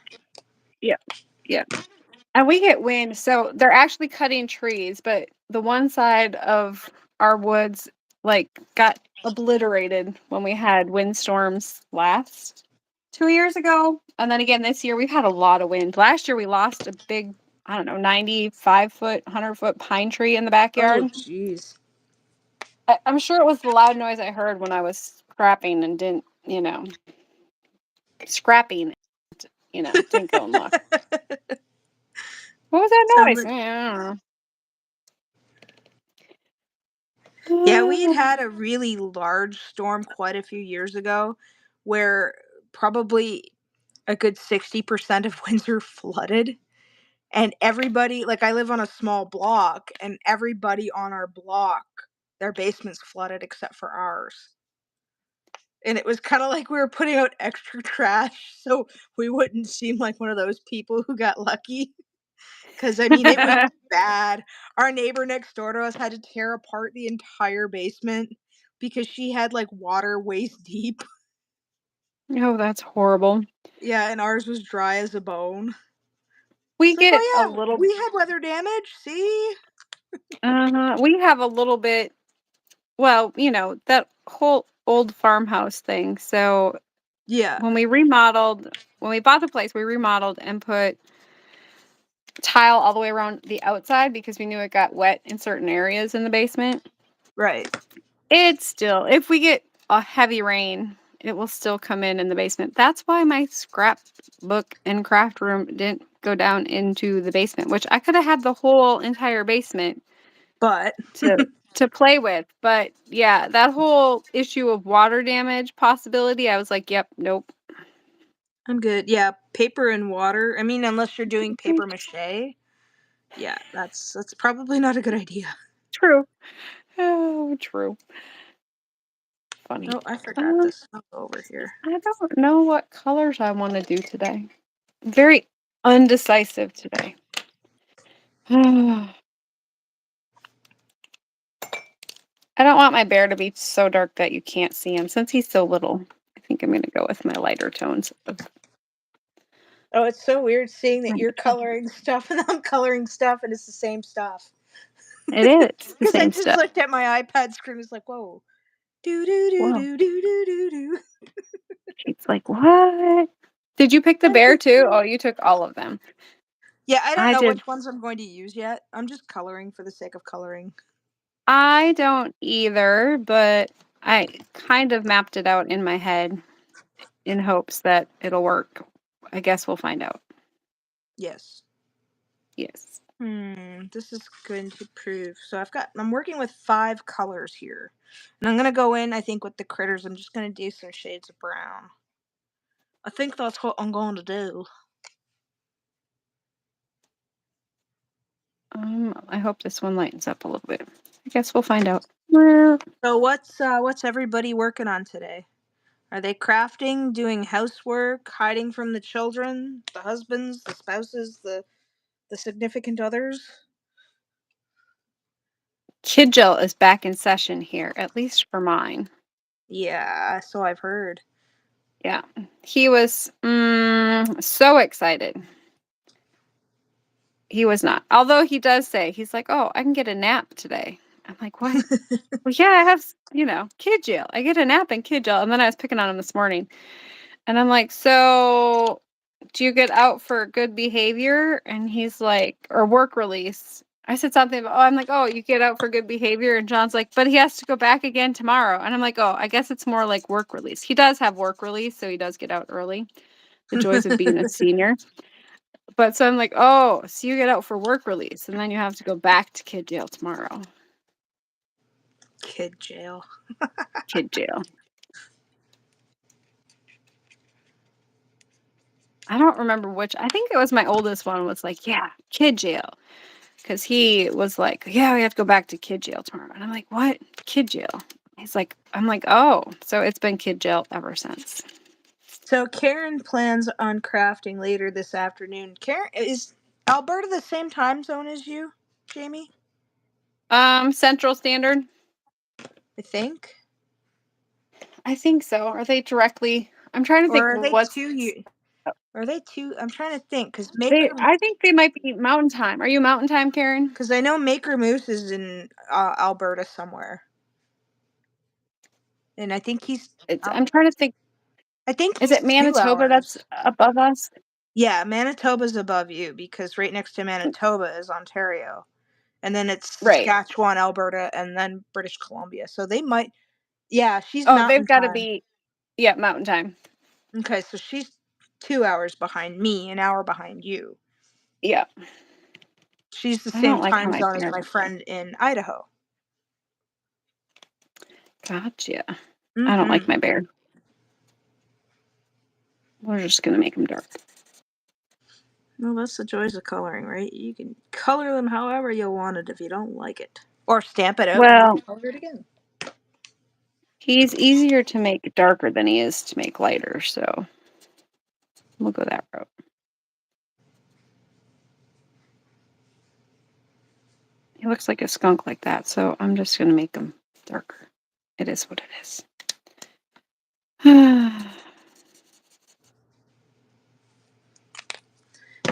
Yeah. Yeah. And we get wind, so they're actually cutting trees, but the one side of our woods like got obliterated when we had windstorms last 2 years ago. And then again this year we've had a lot of wind. Last year we lost a big, I don't know, 95-foot, 100-foot pine tree in the Oh, backyard. jeez. I'm sure it was the loud noise I heard when I was scrapping and didn't, scrapping, didn't go and look. What was that Sounds noise? like. I Yeah, don't we had know. had a really large storm quite a few years ago where probably a good 60% of Windsor flooded. And everybody, like, I live on a small block, and everybody on our block, their basements flooded except for ours. And it was kinda like we were putting out extra trash so we wouldn't seem like one of those people who got lucky. Because I mean, it was bad. Our neighbor next door to us had to tear apart the entire basement because she had, like, water waist deep. Oh, that's horrible. Yeah, and ours was dry as a bone. We It's like, get a "Oh, yeah, little we had weather damage, see?" we have a little bit, well, that whole old farmhouse thing. So Yeah, when we bought the place, we remodeled and put tile all the way around the outside because we knew it got wet in certain areas in the basement. right. It's still, if we get a heavy rain, it will still come in the basement. That's why my scrapbook and craft room didn't go down into the basement, which I could have had the whole entire basement But to play with. But yeah, that whole issue of water damage possibility, I was like, yep, nope. I'm good. Yeah, paper and water. I mean, unless you're doing paper mache. Yeah, that's probably not a good idea. True. Oh, true. Funny. Oh, I forgot Um, this over here. I don't know what colors I want to do today. Very undecisive today. I don't want my bear to be so dark that you can't see him. Since he's so little, I think I'm going to go with my lighter tones. Oh, it's so weird seeing that you're coloring stuff and I'm coloring stuff and it's the same stuff. It is the Because I same just stuff. looked at my iPad screen. It's like, whoa, do do do Whoa. do do do do do. She's like, what? Did you pick the bear too? Oh, you took all of them. Yeah, I don't I know did. which ones I'm going to use yet. I'm just coloring for the sake of coloring. I don't either, but I kind of mapped it out in my head in hopes that it'll work. I guess we'll find out. Yes. Yes. This is going to prove. So I'm working with 5 colors here. And I'm going to go in, I think, with the critters. I'm just going to do some shades of brown. I think that's what I'm going to do. I hope this one lightens up a little bit. I guess we'll find out. Well, So what's everybody working on today? Are they crafting, doing housework, hiding from the children, the husbands, the spouses, the significant others? Kid Jill is back in session here, at least for mine. Yeah, so I've heard. Yeah. He was so excited. He was not. Although he does say, he's like, "Oh, I can get a nap today." I'm like, "What?" Well, yeah, I have, kid jail. I get a nap in kid jail. And then I was picking on him this morning. And I'm like, "So do you get out for good behavior?" And he's like, or work release. I said something about, I'm like, "Oh, you get out for good behavior." And John's like, "But he has to go back again tomorrow." And I'm like, "Oh, I guess it's more like work release." He does have work release, so he does get out early. The joys of being a senior. But so I'm like, "Oh, so you get out for work release and then you have to go back to kid jail tomorrow." Kid jail. Kid jail. I don't remember which. I think it was my oldest one was like, "Yeah, kid jail." Because he was like, "Yeah, we have to go back to kid jail tomorrow." And I'm like, "What? Kid jail?" He's like, I'm like, "Oh, so it's been kid jail ever since." So Karen plans on crafting later this afternoon. Karen, is Alberta the same time zone as you, Jamie? Central Standard? I think. I think so. Are they directly? I'm trying to think Or are they what's two? Are they two? I'm trying to think because I think they might be Mountain Time. Are you Mountain Time, Karen? because I know Maker Moose is in Alberta somewhere, and I think he's. I'm trying to think. I think Is he's it 2 Manitoba that's hours. above us? Yeah, Manitoba's above you because right next to Manitoba is Ontario, and then it's Right. Saskatchewan, Alberta, and then British Columbia. So they might. Yeah, she's Oh, they've Mountain got to Time. be, yeah, Mountain Time. Okay, so she's 2 hours behind me, an hour behind you. Yeah. She's the I don't same like how time my zone as bear my looks like. friend in Idaho. Gotcha. I don't Mm-hmm. like my bear. We're just going to make him dark. Well, that's the joys of coloring, right? You can color them however you want it if you don't like it. Or stamp it out and then Well, color it again. he's easier to make darker than he is to make lighter, so we'll go that route. He looks like a skunk like that, so I'm just going to make him darker. It is what it is.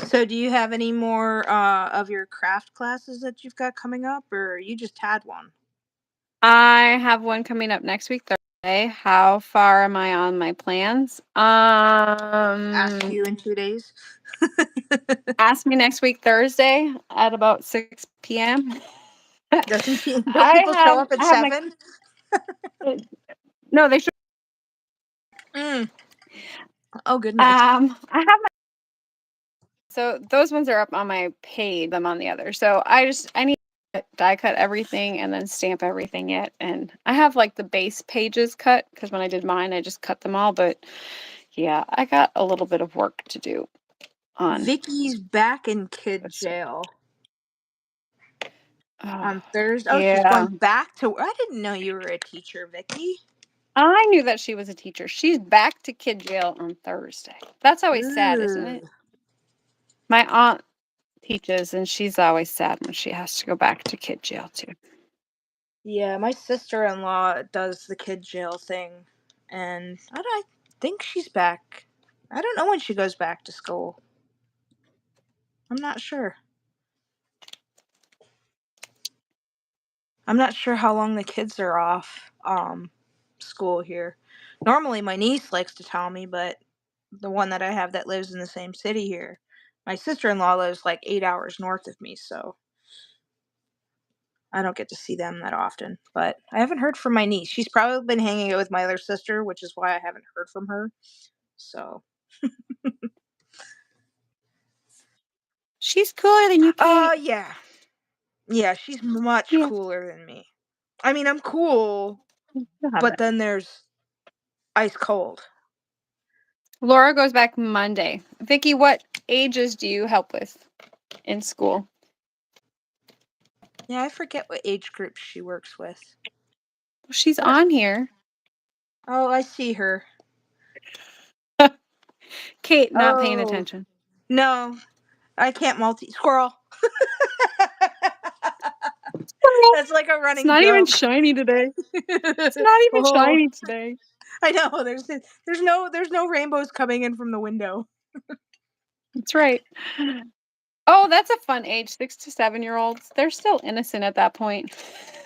So, do you have any more of your craft classes that you've got coming up, or you just had one? I have one coming up next week, Thursday. How far am I on my plans? Ask you in 2 days. Ask me next week, Thursday at about 6 p.m. Don't people show up at I have my 7? no, they should. Mm. Oh goodness. I have my so those ones are up on my page. Them on the other. So I need to die cut everything and then stamp everything yet. And I have like the base pages cut because when I did mine, I just cut them all. But yeah, I got a little bit of work to do on Vicky's back in kid this stuff. jail Oh, on Thursday. Oh, she's yeah. going back to. I didn't know you were a teacher, Vicky. I knew that she was a teacher. She's back to kid jail on Thursday. That's always sad, isn't Ooh. it? My aunt teaches, and she's always sad when she has to go back to kid jail too. Yeah, my sister-in-law does the kid jail thing, and I think she's back. I don't know when she goes back to school. I'm not sure. I'm not sure how long the kids are off school here. Normally my niece likes to tell me, but the one that I have that lives in the same city here, my sister-in-law lives like 8 hours north of me, so I don't get to see them that often. But I haven't heard from my niece. She's probably been hanging out with my other sister, which is why I haven't heard from her. So, She's cooler than you, Kate. yeah. Yeah, she's much Yeah, cooler than me. I mean, I'm cool, you'll have but that. then there's ice cold. Laura goes back Monday. Vicky, what ages do you help with in school? Yeah, I forget what age group she works with. She's But on here. oh, I see her. Kate, not paying Oh, attention. no. I can't squirrel. That's like a It's running not even joke. shiny today. It's not even Oh, shiny today. I know. There's no rainbows coming in from the window. That's right. Oh, that's a fun age. 6 to 7-year-olds. They're still innocent at that point.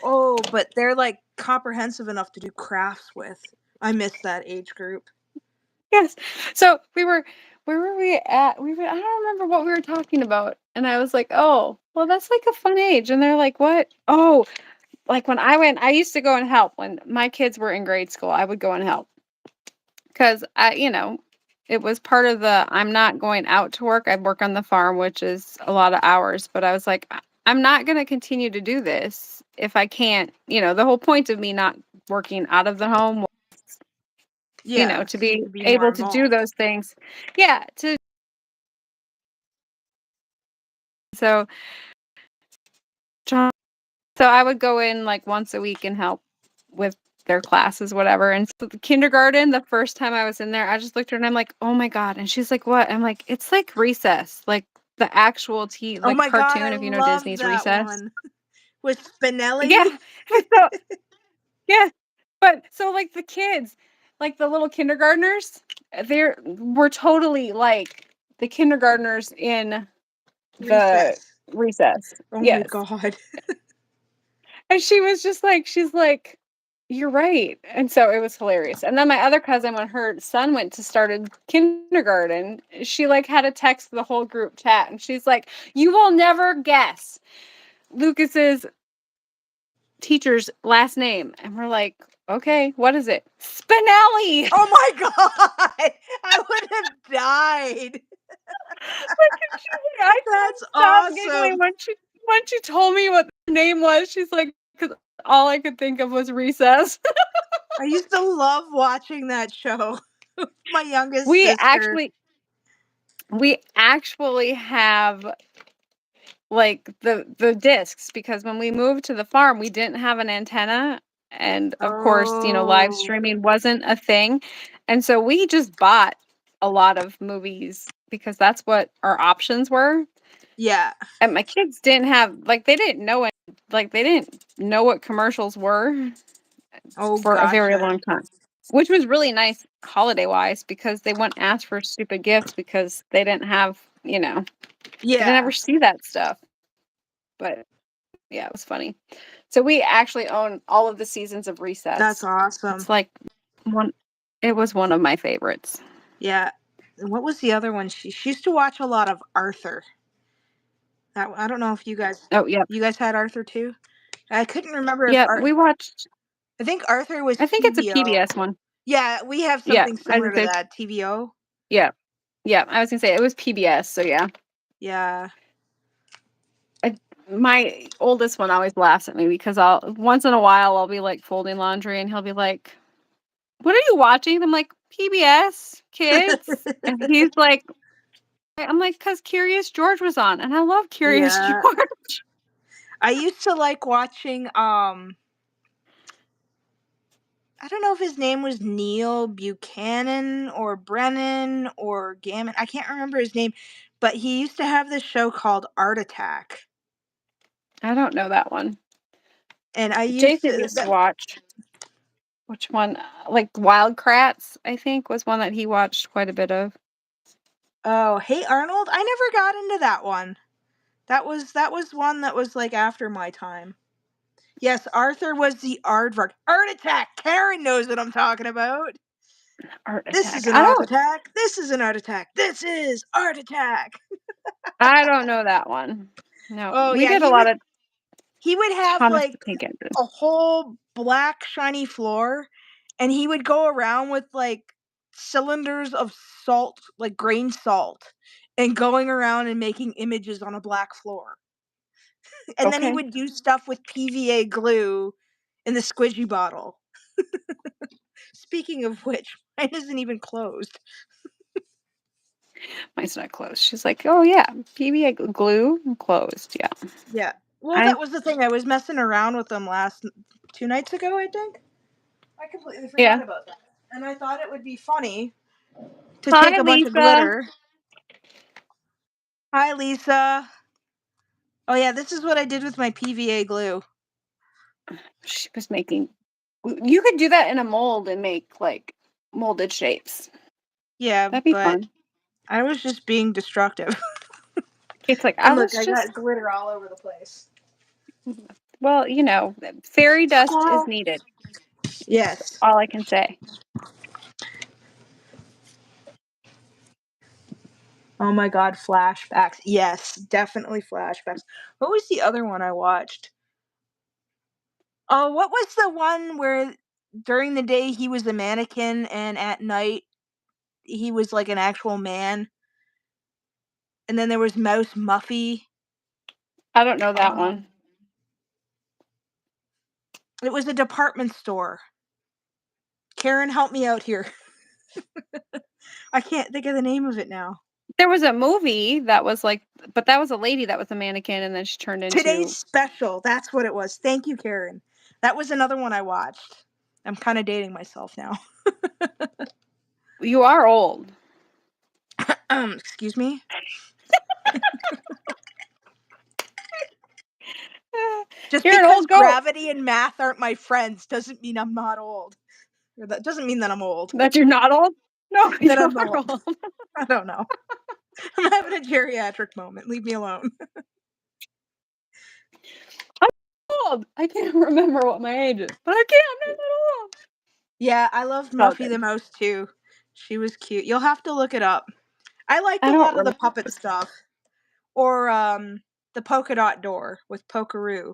Oh, but they're like comprehensive enough to do crafts with. I miss that age group. Yes. So where were we at? I don't remember what we were talking about. And I was like, oh, well, that's like a fun age. And they're like, what? Oh, like when I used to go and help when my kids were in grade school. I would go and help because it was part of I'm not going out to work. I work on the farm, which is a lot of hours. But I was like, I'm not going to continue to do this if I can't. The whole point of me not working out of the home was, Yeah, to so you be could be more able to do involved. those things. Yeah. So, John, so I would go in like once a week and help with their classes, whatever. And so the kindergarten, the first time I was in there, I just looked at her and I'm like, oh my God. And she's like, what? I'm like, it's like Recess, like the actual Oh like my god, cartoon, I if you know love Disney's that Recess. one with Spinelli. Yeah. So, yeah. But so like the kids, like the little kindergartners, we're totally like the kindergartners in the Recess. Recess. Oh my Yes. god. And she was just like, she's like, you're right. And so it was hilarious. And then my other cousin, when her son went to started kindergarten, she like had a text the whole group chat and she's like, you will never guess Lucas's teacher's last name. And we're like, okay, what is it? Spinelli. Oh my god. I would have died. I That's couldn't stop giggling awesome. when she told me what the name was. She's like, because all I could think of was Recess. I used to love watching that show. My youngest we sister. actually we actually have like the discs because when we moved to the farm we didn't have an antenna, and of course live Oh. streaming wasn't a thing, and so we just bought a lot of movies because that's what our options were. Yeah. And my kids didn't have like they didn't know what commercials were Oh, for a very gotcha. long time, which was really nice holiday wise because they wouldn't ask for stupid gifts because they didn't have they didn't ever Yeah. see that stuff. But yeah, it was funny. So we actually own all of the seasons of That's Recess. awesome. It's like one it was one of my favorites. Yeah. What was the other one? She used to watch a lot of Arthur. That I don't know if Oh, yep. you guys had Arthur too. I couldn't remember if Yep, we watched I think Arthur was I think it's a TVO. PBS one. Yeah, we have Yeah, something I was similar to gonna say that, TVO. yeah. Yeah, I was gonna say it was PBS, so yeah. Yeah. I, my oldest one always laughs at me because I'll once in a while I'll be like folding laundry and he'll be like, "What are you watching?" I'm like, "PBS Kids," and he's like, "I'm like, cause Curious George was on, and I love Curious Yeah. George." I used to like watching I don't know if his name was Neil Buchanan or Brennan or Gammon. I can't remember his name, but he used to have this show called Art Attack. I don't know that one. And I used Jason to used to watch which one? Like Wild Kratts, I think, was one that he watched quite a bit of. oh, Hey Arnold. I never got into that one. That was one that was like after my time. Yes, Arthur was the aardvark. Art Attack. Karen knows what I'm talking about. Art This Attack. is an art attack. This is an art attack. This is art attack. I don't know that one. No, Oh we yeah, did a lot of he would have Thomas the like Tank Engine. a whole black shiny floor, and he would go around with like cylinders of salt, like grain salt, and going around and making images on a black floor. And then he Okay. would do stuff with PVA glue in the squishy bottle. Speaking of which, mine isn't even closed. Mine's not closed. She's like, oh yeah, PVA glue closed. Yeah. Yeah. Well, that was the thing. I was messing around with them 2 nights ago, I think. I completely forgot about that. And I thought it would be funny to take Hi, a bunch of Lisa. glitter. Hi, Lisa. Oh, yeah, this is what I did with my PVA glue. She was making. You could do that in a mold and make like molded shapes. Yeah, That'd be but fun. I was just being destructive. It's like I And look, was I just. got glitter all over the place. Well, fairy dust is Squirrel. needed. Yes. All I can say. Oh my god, flashbacks. Yes, definitely flashbacks. What was the other one I watched? Oh, what was the one where during the day he was a mannequin and at night he was like an actual man? And then there was Mouse Muffy. I don't know that one. It was a department store. Karen, help me out here. I can't think of the name of it now. There was a movie that was like, but that was a lady that was a mannequin, and then she turned Today's into. Special. That's what it was. Thank you, Karen. That was another one I watched. I'm kind of dating myself now. You are old. Excuse me? Just You're an because old goat. gravity and math aren't my friends doesn't mean I'm not old. Or that doesn't mean that I'm old. That you're not old? No, That you I'm are old. old. I don't know. I'm having a geriatric moment. Leave me alone. I'm old. I can't remember what my age is, but I can't. I'm not that old. Yeah, I loved It's all Muffy the good. most too. She was cute. You'll have to look it up. I liked I a don't lot of the remember. puppet stuff. Or the polka dot door with Pokeroo.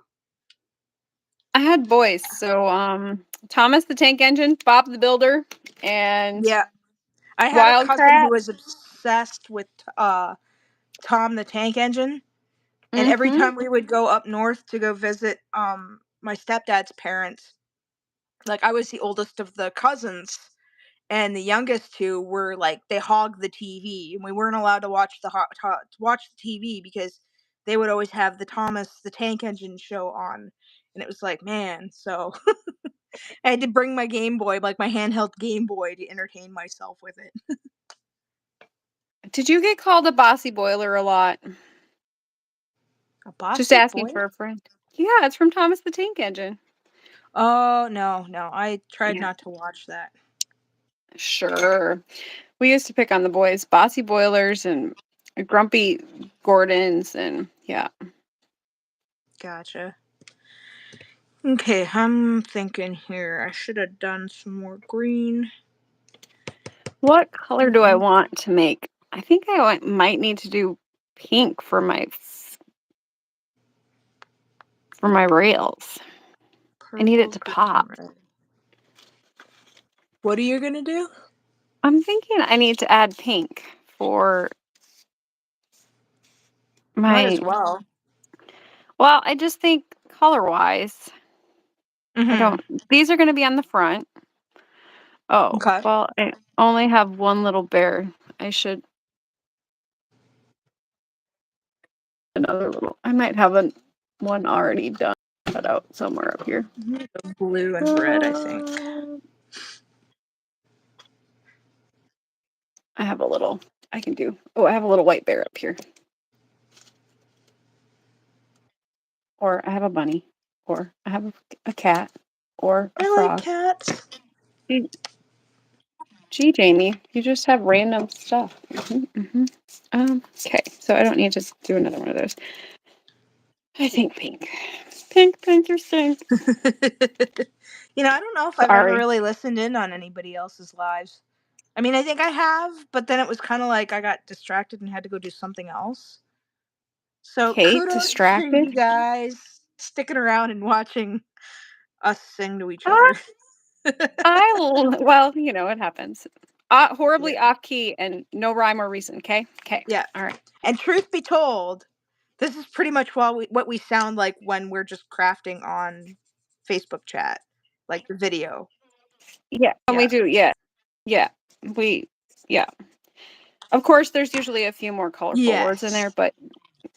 I had boys, so Thomas the Tank Engine, Bob the Builder, and Yeah. I had a cousin who Wildcat. was obsessed with Tom the Tank Engine. And every Mm-hmm. time we would go up north to go visit my stepdad's parents, like I was the oldest of the cousins, and the youngest two were like they hogged the TV, and we weren't allowed to watch watch the TV because they would always have the Thomas the Tank Engine show on, and it was like, man, so I had to bring my Game Boy, like my handheld Game Boy, to entertain myself with it. Did you get called a bossy boiler a lot? A Just bossy asking boy? for a friend. Yeah, it's from Thomas the Tank Engine. Oh no, I tried Yeah, not to watch that. sure. We used to pick on the boys, bossy boilers and grumpy Gordons, and yeah. Gotcha. Okay, I'm thinking here. I should have done some more green. What color do I want to make? I think might need to do pink for my rails. I need it Purple, to green, pop. red. What are you gonna do? I'm thinking I need to add pink for Might as my. well. Well, I just think color-wise, I Mm-hmm. don't. These are going to be on the front. Oh, Okay. well, I only have one little bear. I should another little. I might have one already done cut out somewhere up here. Blue and red, I think. I have a little. I can do. Oh, I have a little white bear up here. Or I have a bunny. Or I have a cat. Or a I like frog. cats. Gee, Jamie, you just have random stuff. Okay, so I don't need to do another one of those. I think pink. Pink, your stink. I don't know if I've ever Sorry. really listened in on anybody else's lives. I mean, I think I have, but then it was kind of like I got distracted and had to go do something else. So Kate, kudos to distracted. you guys sticking around and watching us sing to each I, other. well, it happens. Yeah. Horribly off key and no rhyme or reason. Okay. Yeah. All right. And truth be told, this is pretty much what we sound like when we're just crafting on Facebook chat, like the video. Yeah, and we Yeah. do. Yeah, yeah. We. Yeah. Of course, there's usually a few more colorful words in Yes. there, but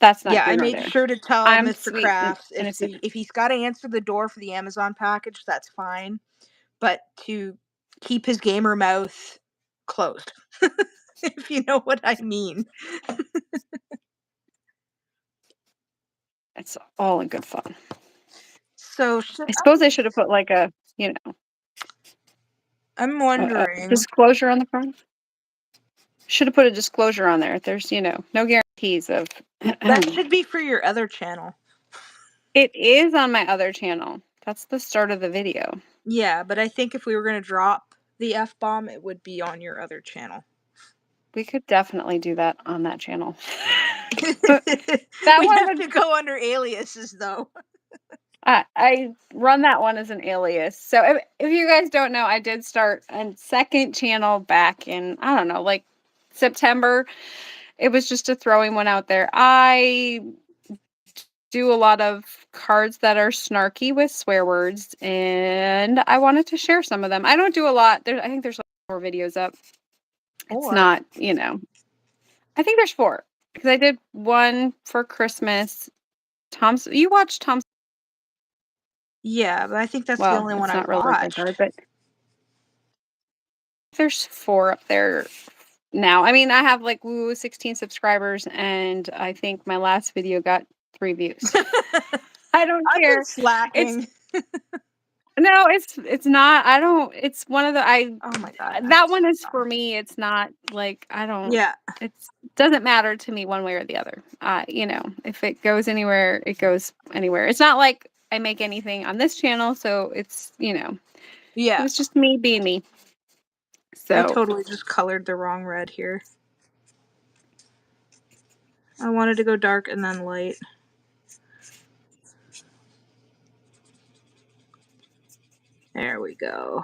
that's not Yeah, here I nor made there. sure to tell I'm Mr. sweet and Crafts innocent. if he's got to answer the door for the Amazon package, that's fine, but to keep his gamer mouth closed, if you know what I mean. It's all in good fun. So should I suppose I should have put like a, I'm a wondering. disclosure on the front. Should have put a disclosure on there. There's, no guarantees of. That should be for your other channel. It is on my other channel. That's the start of the video. Yeah, but I think if we were going to drop the F-bomb, it would be on your other channel. We could definitely do that on that channel. That We'd one have would. to go under aliases, though. I run that one as an alias. So if you guys don't know, I did start a second channel back in, I don't know, like September. It was just a throwing one out there. I do a lot of cards that are snarky with swear words, and I wanted to share some of them. I don't do a lot. I think there's like 4 videos up. It's Or not, I think there's 4 because I did one for Christmas. You watched Tom's. yeah, but I think that's the Well, only one it's I not really a card, watched. but there's 4 up there now. I mean, I have like 16 subscribers, and I think my last video got 3 views. I don't I've been care. It's slacking. no, it's not. I don't. It's one of the. Oh my god. That one is for me. It's not like I don't. Yeah. It's doesn't matter to me one way or the other. If it goes anywhere, it goes anywhere. It's not like I make anything on this channel, so it Yeah. was just me being me. I So totally just colored the wrong red here. I wanted to go dark and then light. There we go.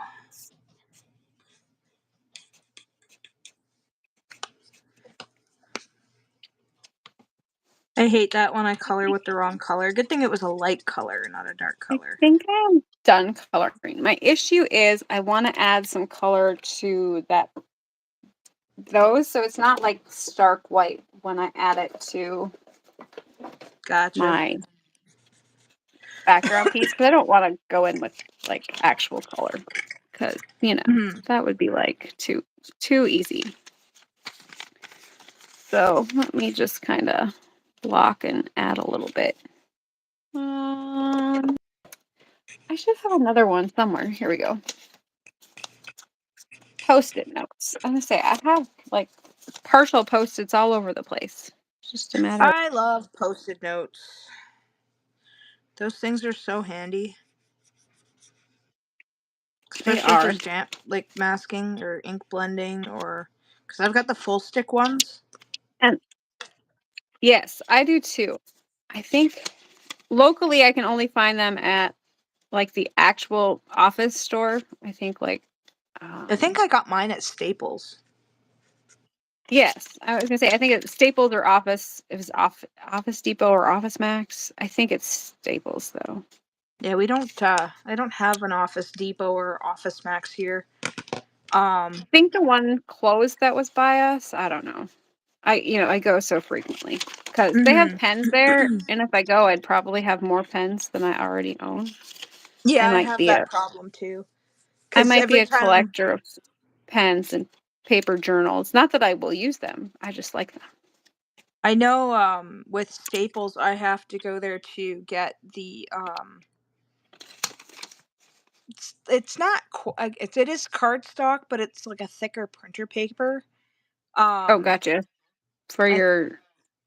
I hate that when I color with the wrong color. Good thing it was a light color, not a dark I color. think I'm done coloring. My issue is I want to add some color to those, so it's not like stark white when I add it to Gotcha. my background piece, because I don't want to go in with like actual color, because Mhm. that would be like too easy. So let me just kind of block and add a little bit. I should have another one somewhere. Here we go. Post-it notes. I'm gonna say I have like partial post-its all over the place. It's just a matter of. I love post-it notes. Those things are so handy. They Especially for are. stamp, like masking or ink blending, or because I've got the full stick ones. And yes, I do too. I think locally I can only find them at like the actual office store. I think like I think I got mine at Staples. yes, I was gonna say I think it's Staples or Office. It was Office Depot or Office Max. I think it's Staples though. Yeah, we don't. I don't have an Office Depot or Office Max here. I think the one closed that was by us. I don't know. I go so frequently because they have Mhm. pens there, and if I go, I'd probably have more pens than I already own. Yeah, I I might have be a that problem too. I Because might be every a time, collector of pens and paper journals. Not that I will use them. I just like them. I know, with Staples, I have to go there to get the It's not it is cardstock, but it's like a thicker printer paper. Oh, Um, gotcha. For I your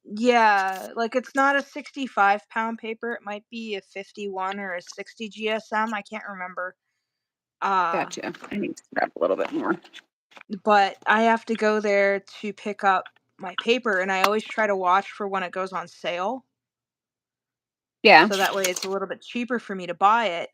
Yeah, like it's not a 65-pound paper. It might be a 51 or a 60 GSM. I can't remember. Uh, gotcha. I need to grab a little bit more. but I have to go there to pick up my paper, and I always try to watch for when it goes on sale, Yeah. so that way it's a little bit cheaper for me to buy it.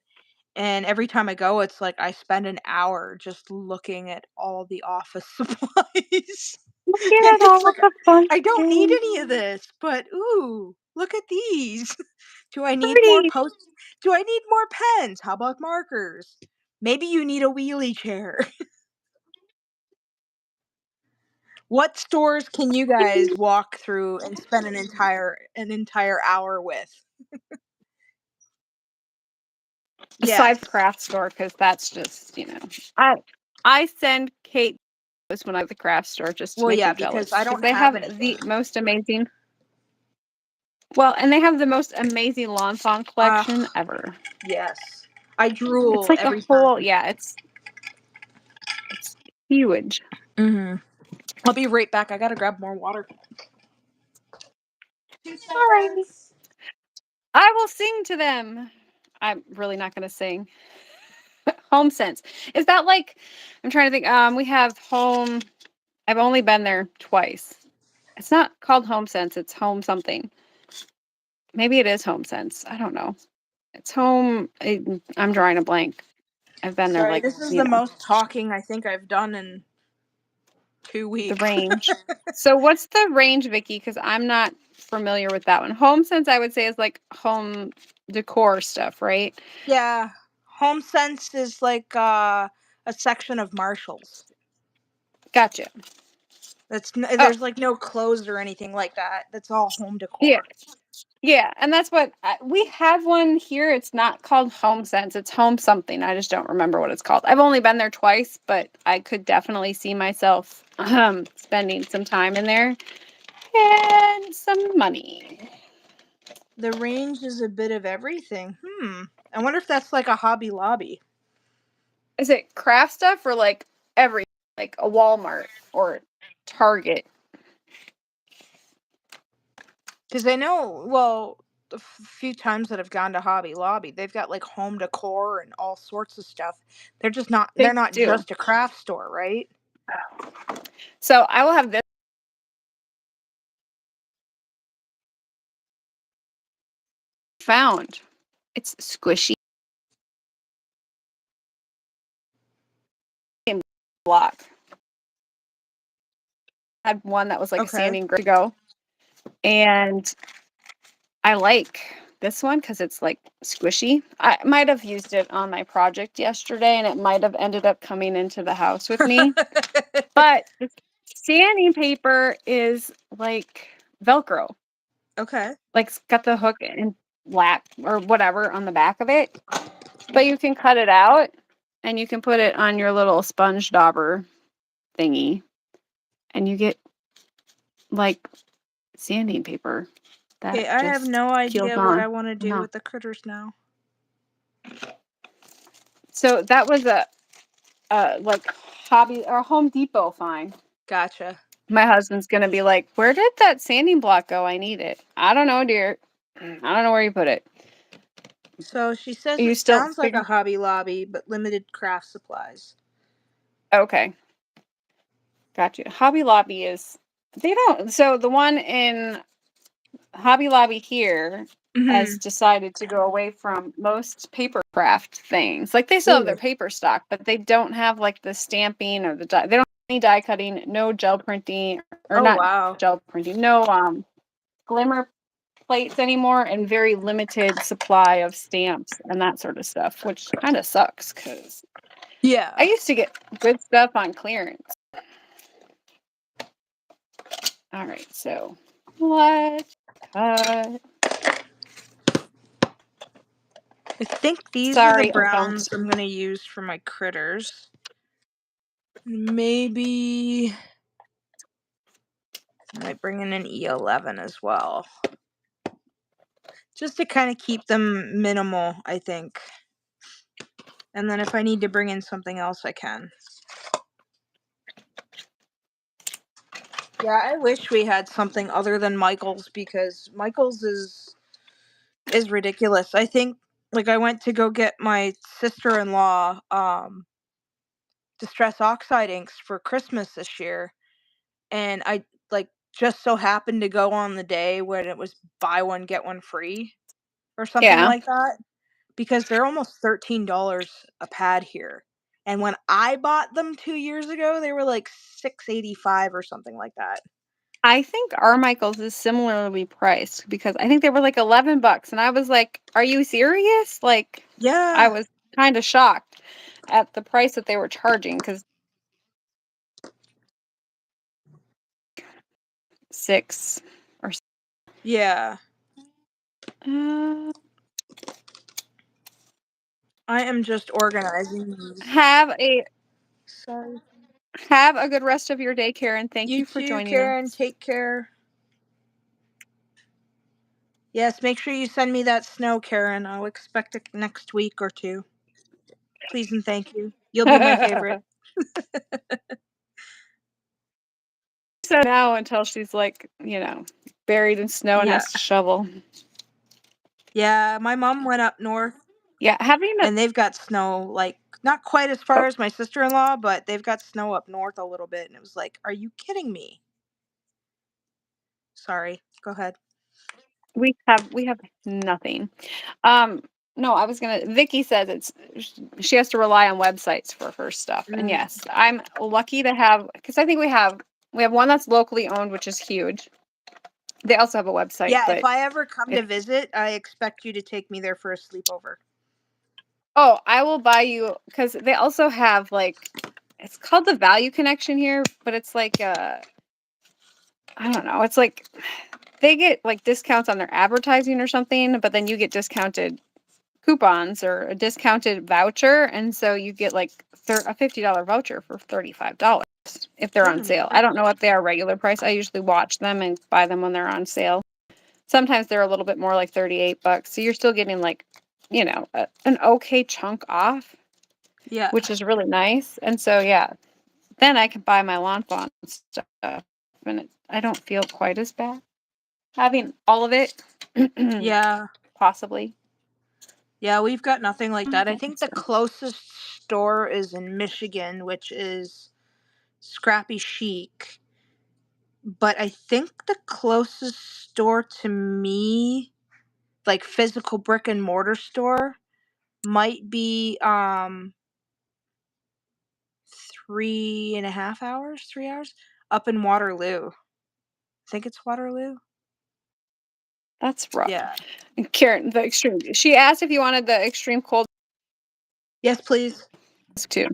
And every time I go, it's like I spend an hour just looking at all the office supplies. Look And at it's all like, of the fun I don't need things. any of this, but ooh, look at these. Do I need more Pretty. post? Do I need more pens? How about markers? Maybe you need a wheelie chair. What stores can you guys walk through and spend an entire hour with? Aside Yes. from craft store, because that's just, I send Kate when I go to the craft store just to Well, make her yeah, because jealous I because don't they have have the anything. most amazing. Well, and they have the most amazing lawn fawn collection Ah, ever. yes. I It's drool like a every whole, time. yeah, it's huge. Mhm. I'll be right back. I gotta grab more water. 2 Alrighty. seconds. I will sing to them. I'm really not going to sing. Home Sense. Is that like, I'm trying to think. We have Home. I've only been there twice. It's not called Home Sense. It's Home something. Maybe it is Home Sense. I don't know. It's Home. I'm drawing a blank. I've been there Sorry, like, this is the most talking I think I've done in 2 the weeks. range. So what's the range, Vicky? Because I'm not familiar with that one. Home Sense, I would say, is like home decor stuff, right? Yeah. Home Sense is like a section of Marshalls. Gotcha. Oh, There's like no clothes or anything like that. That's all home yeah. decor. Yeah, and that's what we have one here. It's not called Home Sense. It's Home something. I just don't remember what it's called. I've only been there twice, but I could definitely see myself spending some time in there and some money. The range is a bit of everything. I wonder if that's like a Hobby Lobby. Is it craft stuff or like every like a Walmart or Target? Because I know, well, the few times that I've gone to Hobby Lobby, they've got like home decor and all sorts of stuff. They're They not do. just a craft store, right? So I will have this found. It's squishy and block. I had one that was like a Okay. sanding to go, and I like this one because it's like squishy. I might have used it on my project yesterday and it might have ended up coming into the house with me. But the sanding paper is like Velcro. Okay. Like it's got the hook and lap or whatever on the back of it. But you can cut it out and you can put it on your little sponge dauber thingy. And you get like sanding paper that Okay, I have just no peels idea what on I want to and do off. with the critters now. So that was a like Hobby or Home Depot find. Gotcha. My husband's gonna be like, "Where did that sanding block go? I need it." I don't know, dear. I don't know where you put it. So she Are says you it still sounds like a figuring? Hobby Lobby, but limited craft supplies. Okay, got you. Hobby Lobby is they don't. So the one in Hobby Lobby here has Mm-hmm. decided to go away from most paper craft things. Like they still have their Ooh. paper stock, but they don't have like the stamping or the die. They don't have any die cutting, no gel printing, or Oh not wow. gel printing, no glimmer plates anymore, and very limited supply of stamps and that sort of stuff, which kind of sucks because I Yeah. used to get good stuff on clearance. All right, so let's cut. I think these are the Sorry, I don't. browns I'm gonna use for my critters. Maybe I might bring in an E11 as well. Just to kind of keep them minimal, I think. And then if I need to bring in something else, I can. Yeah, I wish we had something other than Michael's because Michael's is ridiculous. I think like I went to go get my sister-in-law Distress Oxide inks for Christmas this year, and I like just so happened to go on the day when it was buy one get one free or something Yeah, like that because they're almost $13 a pad here. And when I bought them 2 years ago, they were like $6.85 or something like that. I think Armichael's is similarly priced because I think they were like $11, and I was like, "Are you serious?" Like, I Yeah. was kind of shocked at the price that they were charging because 6 or Yeah. uh, I am just organizing these. have a Sorry. have a good rest of your day, Karen. Thank You you for too, joining Karen. us. Take care. Yes, make sure you send me that snow, Karen. I'll expect it next week or two. Please and thank you. You'll be my favorite. So now until she's like, buried in snow and Yeah. has to shovel. Yeah, my mom went up north Yeah, having a and they've got snow, like, not quite as far oh, as my sister-in-law, but they've got snow up north a little bit. And it was like, are you kidding me? Sorry. Go ahead. we have nothing. Um, no, I was gonna. Vicky says she has to rely on websites for her stuff, and Mm. yes, I'm lucky to have because I think we have one that's locally owned, which is huge. They also have a website, Yeah, if but I ever come to it's visit, I expect you to take me there for a sleepover. oh, I will buy you because they also have like it's called the Value Connection here, but it's like I don't know, it's like they get like discounts on their advertising or something, but then you get discounted coupons or a discounted voucher, and so you get like a $50 voucher for $35 if they're on sale. I don't know what they are regular price. I usually watch them and buy them when they're on sale. Sometimes they're a little bit more like $38, so you're still getting like an okay chunk off, Yeah. which is really nice. And so yeah, then I can buy my lawn fawn stuff, and I don't feel quite as bad having all of it. Yeah. Possibly. Yeah, we've got nothing like that. I think the So, closest store is in Michigan, which is Scrappy Chic. But I think the closest store to me, like physical brick and mortar store, might be 3.5 hours, 3 hours up in Waterloo. I think it's Waterloo. that's rough. Yeah. And Karen, the extreme. She asked if you wanted the extreme cold Yes, please. too.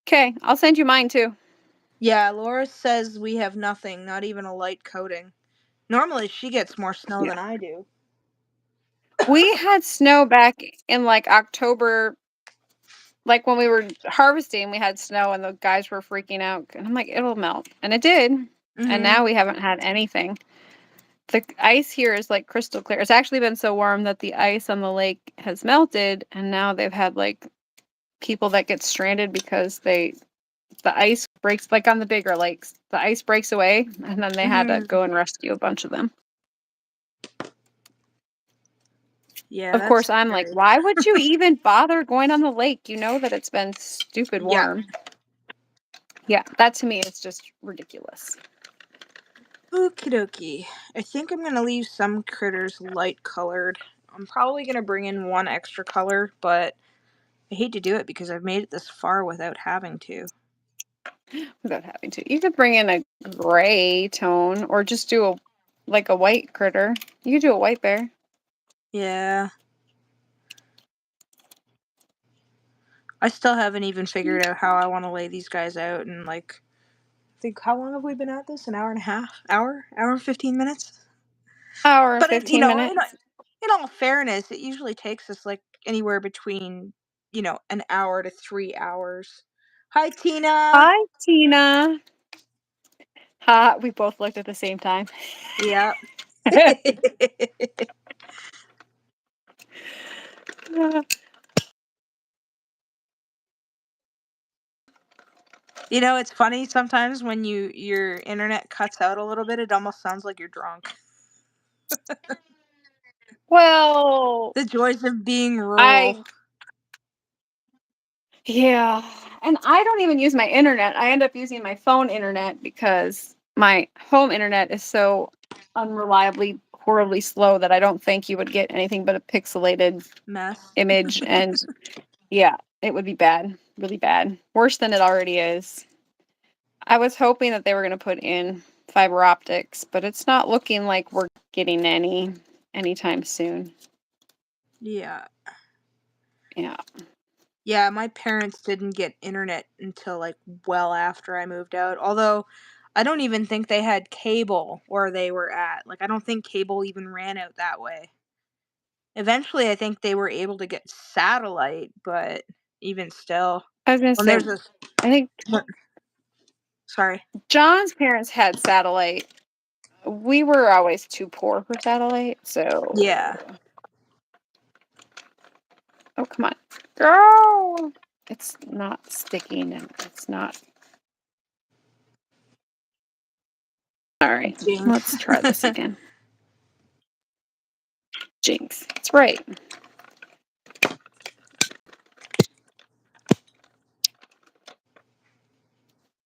Okay, I'll send you mine too. Yeah, Laura says we have nothing, not even a light coating. Normally she gets more snow Yeah. than I do. We had snow back in like October, like when we were harvesting, we had snow and the guys were freaking out. And I'm like, it'll melt. And it did. And Mhm. now we haven't had anything. The ice here is like crystal clear. It's actually been so warm that the ice on the lake has melted. And now they've had like people that get stranded because the ice breaks, like on the bigger lakes, the ice breaks away, and then they had to Mhm. go and rescue a bunch of them. Yeah, Of that's course, I'm like, scary. why would you even bother going on the lake? You know that it's been stupid Yeah. warm. Yeah, that to me is just ridiculous. Okie dokie. I think I'm gonna leave some critters light colored. I'm probably gonna bring in one extra color, but I hate to do it because I've made it this far without having to. Without having to. You could bring in a gray tone or just do a white critter. You could do a white bear. Yeah. I still haven't even figured out how I want to lay these guys out and like think how long have we been at this? An hour and a half? Hour and 15 minutes? Hour and But 15 minutes. in all fairness, it usually takes us like anywhere between, an hour to 3 hours. Hi, Tina. Hi, Tina. Ha, we both looked at the same time. Yeah. It's funny sometimes when your internet cuts out a little bit, it almost sounds like you're drunk. Well, The joys of being rural. I yeah, and I don't even use my internet. I end up using my phone internet because my home internet is so unreliably, horribly slow that I don't think you would get anything but a pixelated Mess. image, and yeah, it would be bad, really bad, worse than it already is. I was hoping that they were going to put in fiber optics, but it's not looking like we're getting anytime soon. Yeah. Yeah. Yeah, my parents didn't get internet until like well after I moved out. Although I don't even think they had cable where they were at. Like, I don't think cable even ran out that way. Eventually, I think they were able to get satellite, but even still, I was gonna when say, there's a I think sorry. John's parents had satellite. We were always too poor for satellite, so Yeah. oh come on, girl! It's not sticking, and it's not. All right, Jinx. let's try this again. Jinx, it's right.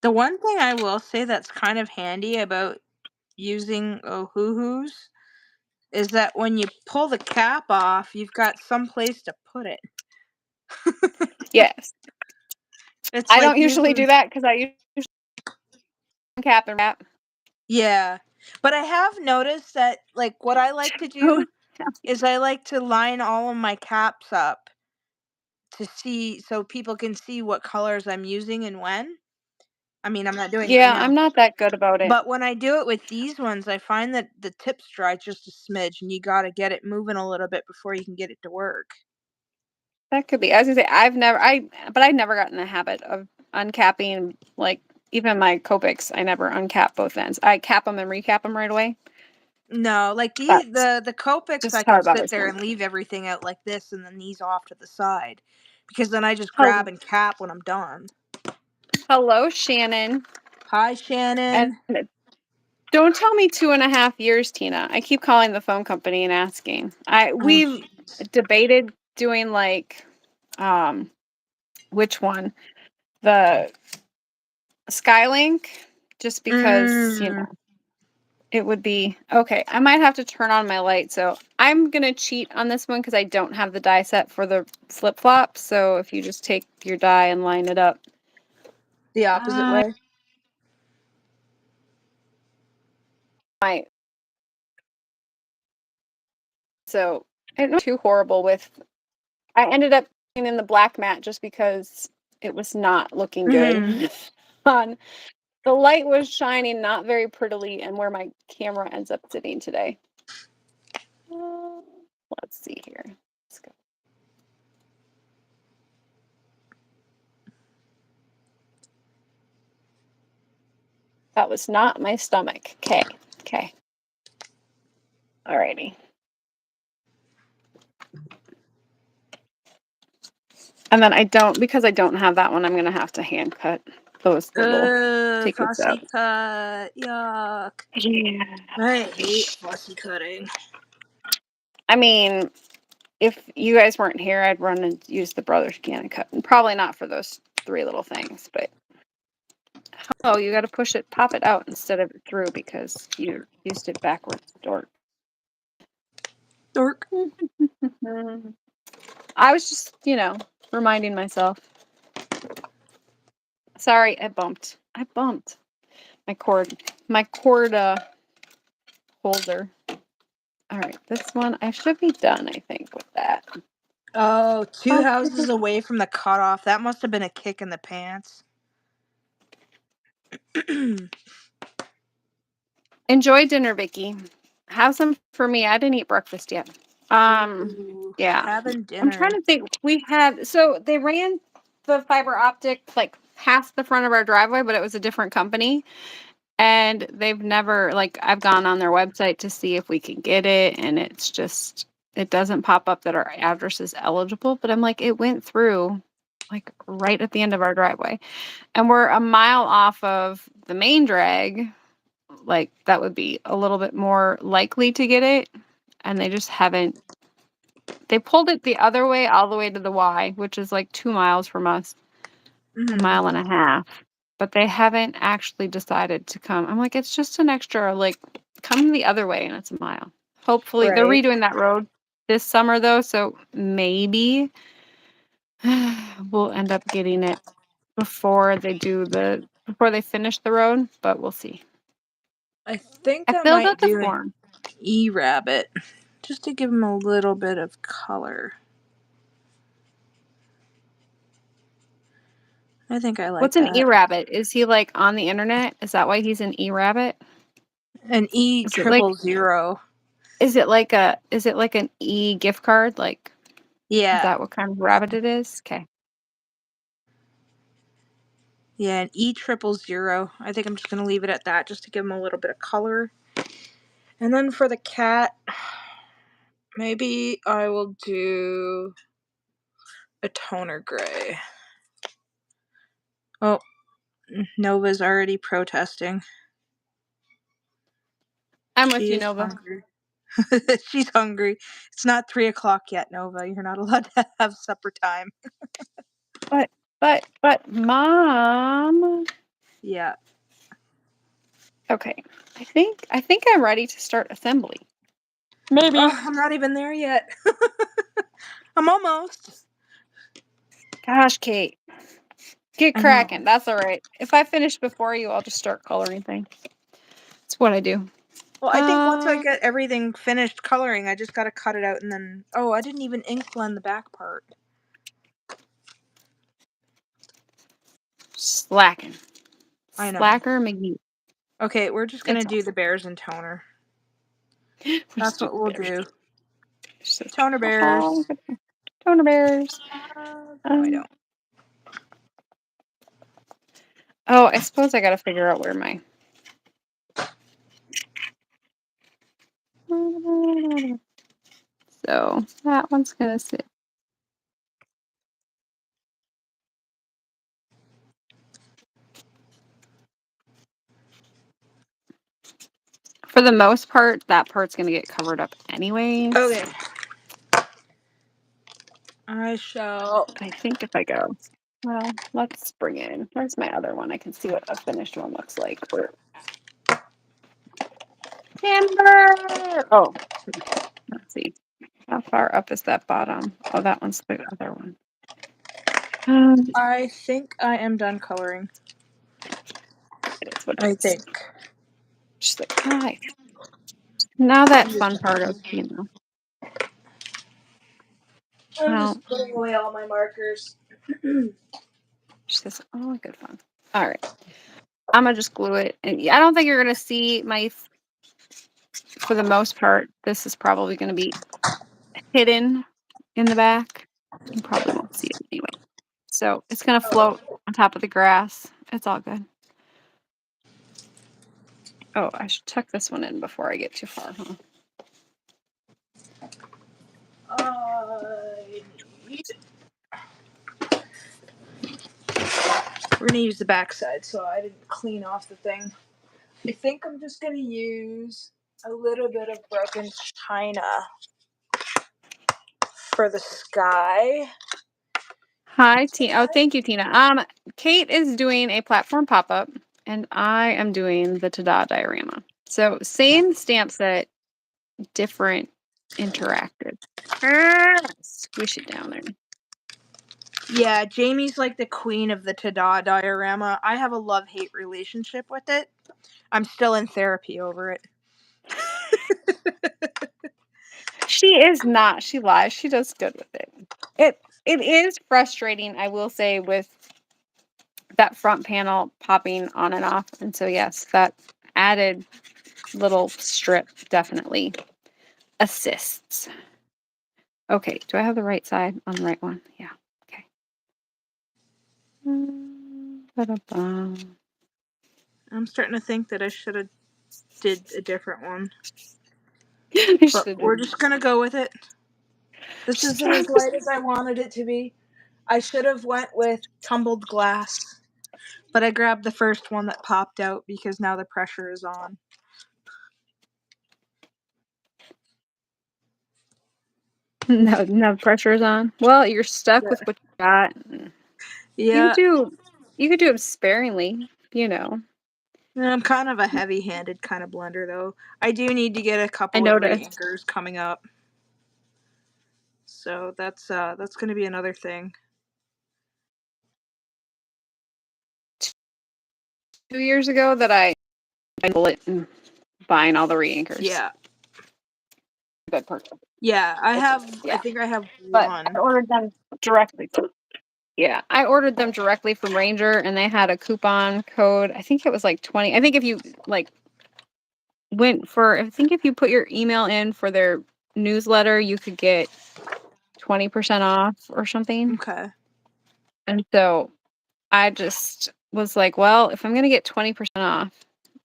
The one thing I will say that's kind of handy about using Ohuhus is that when you pull the cap off, you've got some place to put it. Yes, It's I like don't usually do using that because I usually cap and wrap. yeah. But I have noticed that like what I like to Oh, do is I like to line all of my caps up to see so people can see what colors I'm using and when. I mean, I'm not doing it right yeah, now. I'm not that good about it. But when I do it with these ones, I find that the tips dry just a smidge and you got to get it moving a little bit before you can get it to work. That could be. I was gonna say I've never gotten in the habit of uncapping like even my Copics. I never uncap both ends. I cap them and recap them right away. No, like That's the Copics I just how can I've sit always there done and it. leave everything out like this and then these off to the side. Because then I just grab Hello, and cap when I'm done. hello, Shannon. Hi And Shannon. don't tell me 2.5 years, Tina. I keep calling the phone company and asking. Oh We've jeez. debated doing like um which one? The Skylink, just because, Mm. it would be okay. I might have to turn on my light. So I'm going to cheat on this one because I don't have the die set for the flip flop. So if you just take your die and line it up. The opposite Uh, way. my, so it's not too horrible with, I ended up in the black mat just because it was not looking Mhm. good. on The light was shining not very prettily and where my camera ends up sitting today. Let's see here. Let's go. That was not my stomach. Okay. Okay. Alrighty. And then because I don't have that one, I'm gonna have to hand cut those little tickets Fussy out. cut. Yuck. Yeah. I hate fussy cutting. I mean, if you guys weren't here, I'd run and use the brother scan cut. And probably not for those 3 little things, but oh, you gotta push it, pop it out instead of through because you used it backwards, dork. Dork. I was just, reminding myself. Sorry, I bumped. My cord holder. All right, this one I should be done, I think, with that. Oh, 2 houses away from the cutoff. That must have been a kick in the pants. Enjoy dinner, Vicky. Have some for me. I didn't eat breakfast yet. Ooh, Yeah. having I'm trying dinner. to think. So they ran the fiber optic like past the front of our driveway, but it was a different company. And they've never I've gone on their website to see if we can get it, and it doesn't pop up that our address is eligible, but I'm like, it went through like right at the end of our driveway. And we're a mile off of the main drag. Like that would be a little bit more likely to get it. And they just haven't they pulled it the other way all the way to the Y, which is like 2 miles from us, a Mhm. mile and a half. But they haven't actually decided to come. I'm like, it's just an extra, come the other way and it's a mile. Hopefully, they're Right. redoing that road this summer though, so maybe we'll end up getting it before they finish the road, but we'll see. I think I I filled might out the do an form. E-rabbit just to give him a little bit of color. I think I like What's an that. e-rabbit? Is he like on the internet? Is that why he's an e-rabbit? An E Is it like triple zero. is it like an e-gift card? Like, is Yeah. that what kind of rabbit it is? Okay. Yeah, an E triple zero. I think I'm just gonna leave it at that just to give him a little bit of color. And then for the cat, maybe I will do a toner gray. Oh, Nova's already protesting. I'm with She you, is Nova. hungry. She's hungry. It's not 3 o'clock yet, Nova. You're not allowed to have supper time. But Mom. Yeah. Okay. I think I'm ready to start assembly. Maybe. Oh, I'm not even there yet. I'm almost. Gosh, Kate. Get I know. cracking. That's all right. If I finish before you, I'll just start coloring things. That's what I do. Well, I think once I get everything finished coloring, I just gotta cut it out and then... Oh, I didn't even ink blend the back part. Slacking. I know. Slacker McGee. Okay, we're just gonna It's do the bears and toner. we'll That's just do what we'll bears. do. Just, Toner oh, bears. toner bears. No, I don't. Oh, I suppose I gotta figure out where my. So that one's gonna sit. For the most part, that part's gonna get covered up anyways. Okay. I shall. I think if I go, well, let's bring in. Where's my other one? I can see what a finished one looks like. Timber. Oh, let's see. How far up is that bottom? Oh, that one's the other one. I think I am done coloring. It is what I it is. think. Just like, hi. Now that fun part of, I'm well, just putting away all my markers. she says, oh, good fun. All right. I'm going to just glue it. And I don't think you're going to see my, for the most part, this is probably going to be hidden in the back. You probably won't see it anyway. So it's going to float on top of the grass. It's all good. Oh, I should tuck this one in before I get too far, huh? We're gonna use the backside, so I didn't clean off the thing. I think I'm just gonna use a little bit of broken china for the sky. Hi, Tina. Oh, thank you, Tina. Kate is doing a platform pop-up, and I am doing the Ta-Da diorama. So same stamp set, different interactive. Squish it down there. Yeah, Jamie's like the queen of the Ta-Da diorama. I have a love-hate relationship with it. I'm still in therapy over it. She is not. She lies. She does good with it. It is frustrating, I will say, with that front panel popping on and off. And so yes, that added little strip definitely assists. Okay, do I have the right side on the right one? Yeah. Okay. Ba-da-ba. I'm starting to think that I should have did a different one. But we're just gonna go with it. This isn't as light as I wanted it to be. I should have went with tumbled glass. But I grabbed the first one that popped out because now the pressure is on. No pressure's on. Well, you're stuck with what you got. Yeah. You could do it sparingly, you know. I'm kind of a heavy-handed kind of blender, though. I do need to get a I couple of noticed. re-inkers coming up. So that's going to be another thing. 2 years ago that I bullet and buying all the re-inkers. Yeah. Good purchase. Yeah, I have. Yeah. I think I have But one. I ordered them directly. Yeah, I ordered them directly from Ranger, and they had a coupon code. I think it was like 20. I think if you like I think if you put your email in for their newsletter, you could get 20% off or something. Okay. And so I just was like, well, if I'm going to get 20% off,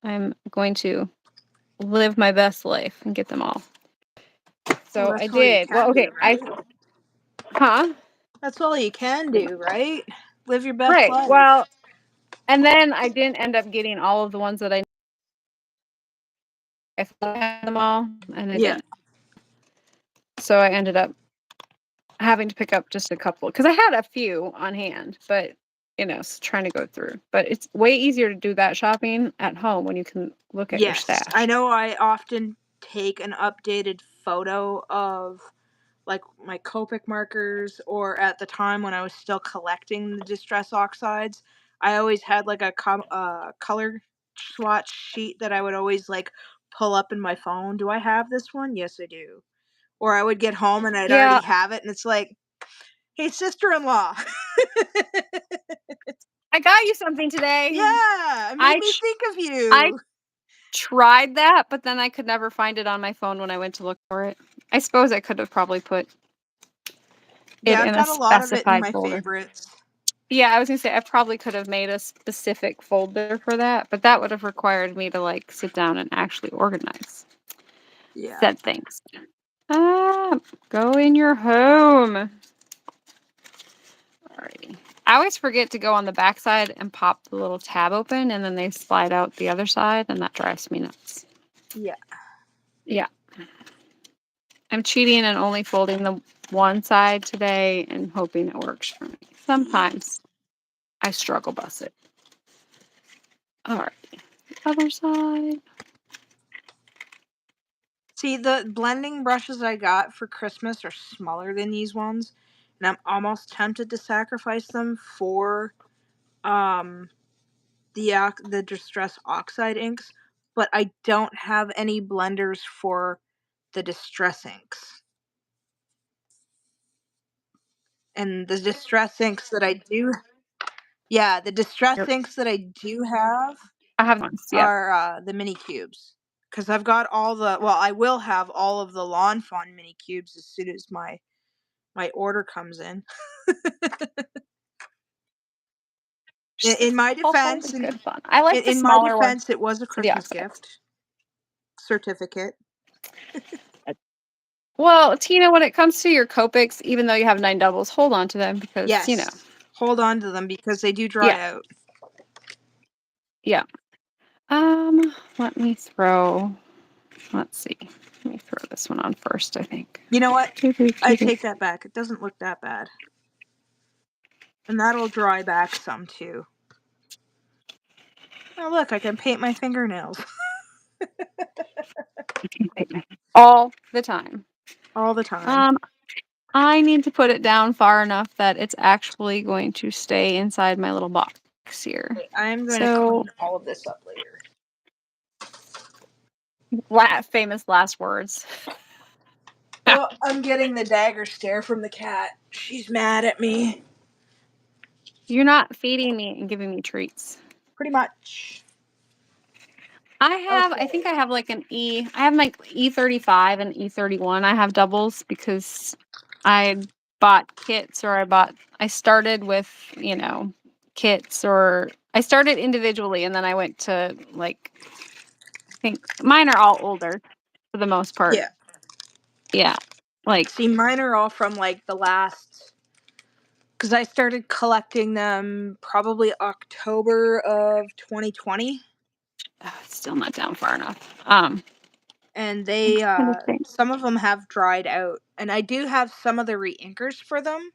I'm going to live my best life and get them all. Well, So I that's all you did. Well, can do, okay, right? huh? That's all you can do, right? Live your best Right. life. Well, and then I didn't end up getting all of the ones that I thought I had them all, and I Yeah. didn't. So I ended up having to pick up just a couple because I had a few on hand, but trying to go through. But it's way easier to do that shopping at home when you can look at your Yes. I stash. know I often take an updated photo of like my Copic markers, or at the time when I was still collecting the Distress Oxides, I always had like a color swatch sheet that I would always like pull up in my phone. Do I have this one? Yes, I do. Or I would get home and I'd already Yeah, have it, and it's like, hey, sister-in-law. I got you something today. Yeah, it made I me tr- think of I you. tried that, but then I could never find it on my phone when I went to look for it. I suppose I could have probably put it Yeah, I've in a got a lot of it in specified my folder. favorites. Yeah, I was gonna say I probably could have made a specific folder for that, but that would have required me to like sit down and actually organize Yeah. said things. Go in your home. Alrighty. I always forget to go on the back side and pop the little tab open, and then they slide out the other side, and that drives me nuts. Yeah. Yeah. I'm cheating and only folding the one side today and hoping it works for me. Sometimes I struggle bus it. Alright. Other side. See, the blending brushes I got for Christmas are smaller than these ones, and I'm almost tempted to sacrifice them for um the Distress Oxide inks, but I don't have any blenders for the Distress inks. And the Distress inks that I do, yeah, the Distress Yep. inks that I do have I have ones. Yep. are the mini cubes. Because I've got I will have all of the Lawn Fawn mini cubes as soon as my order comes in. In my Also, defense, good fun. I like the in my smaller ones defense, it was a for the Christmas oxides. gift certificate. Well, Tina, when it comes to your Copics, even though you have 9 doubles, hold on to them because, Yes, hold on to them because they do yeah, dry out. yeah. Let me let's see. Let me throw this one on first, I think. You know what? Two, three, I two, three. take that back. It doesn't look that bad. And that'll dry back some too. Oh, look, I can paint my fingernails All the time. all the time. Um, I need to put it down far enough that it's actually going to stay inside my little box here. Okay, I'm going to So, clean all of this up later. famous last words. Oh, I'm getting the dagger stare from the cat. She's mad at me. You're not feeding me and giving me treats. Pretty much. I think Okay. I have like I have like E35 and E31. I have doubles because I bought kits or I started with, kits, or I started individually and then I went to like, I think mine are all older for the most part. Yeah. Yeah. Like, See, mine are all from like the last, because I started collecting them probably October of 2020, it's still not down far enough. and I'm they trying to think. some of them have dried out, and I do have some of the reinkers for them,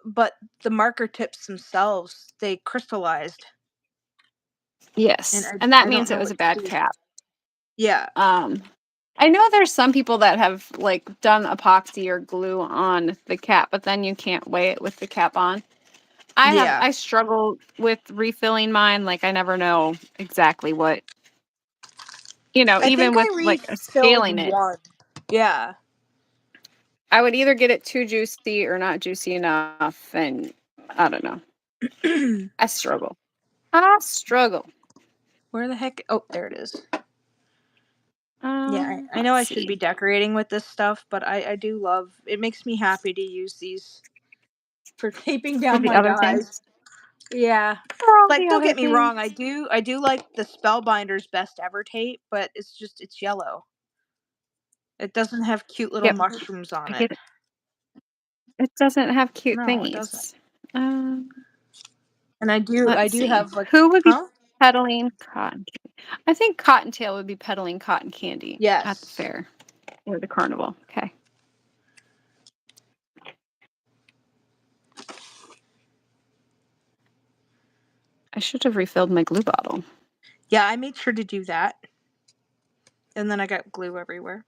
but the marker tips themselves, they crystallized, and Yes. And that I don't means it know was what a to bad do. cap. Yeah. Um, I know there's some people that have like done epoxy or glue on the cap, but then you can't weigh it with the cap on. Yeah. I struggle with refilling mine. Like I never know exactly what, I even think with I like refilled scaling it, one. Yeah. I would either get it too juicy or not juicy enough. And I don't know. I struggle. I struggle. Where the heck? Oh, there it is. Yeah, I know I should be decorating with this stuff, but I do love. It makes me happy to use these for taping down the my other dies. things. Yeah. For all Like, the don't other get me wrong, things. I do like the Spellbinder's Best Ever tape, but it's yellow. It doesn't have cute little Yep. mushrooms on I it. get it. It doesn't have cute No, it doesn't. thingies. Um, And I do let's see. have like, Who would be huh? peddling cotton candy? I think Cottontail would be peddling cotton candy at the Yes. fair or the carnival. Okay. I should have refilled my glue bottle. Yeah, I made sure to do that. And then I got glue everywhere.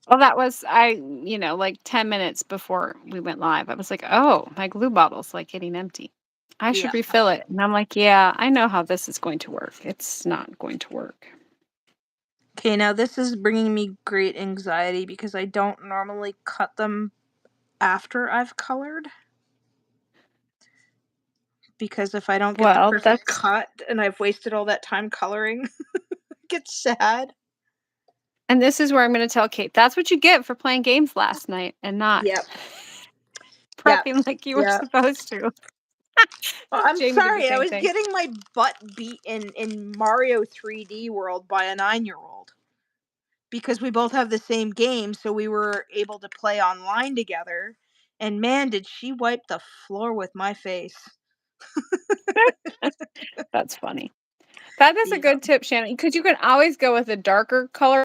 Well, that was like 10 minutes before we went live. I was like, "Oh, my glue bottle's like getting empty. I should Yeah. refill it." And I'm like, "Yeah, I know how this is going to work. It's not going to work." Okay, now this is bringing me great anxiety because I don't normally cut them after I've colored. Because if I don't get the Well, perfect cut and I've wasted all that time coloring, I get sad. and this is where I'm going to tell Kate, that's what you get for playing games last night and not Yep. prepping like you were Yep. supposed to. Well, I'm Jamie did the sorry, I same was thing. getting my butt beat in Mario 3D World by a 9-year-old. Because we both have the same game, so we were able to play online together. And man, did she wipe the floor with my face. That's funny. That is a Yeah. good tip, Shannon, because you can always go with a darker color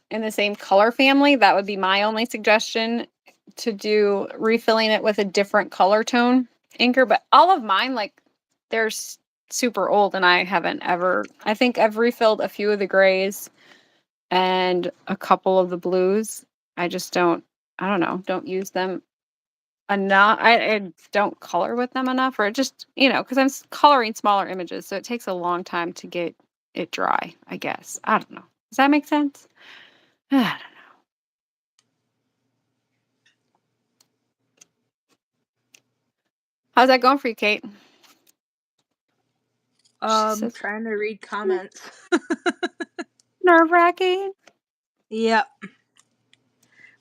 in the same color family. That would be my only suggestion, to do refilling it with a different color tone inker. But all of mine, like, they're super old and I think I've refilled a few of the grays and a couple of the blues. I just don't use them enough. I don't color with them enough, or just, because I'm coloring smaller images, so it takes a long time to get it dry, I guess. I don't know. Does that make sense? I don't know. How's that going for you, Kate? Trying to read comments. Nerve-wracking. Yep.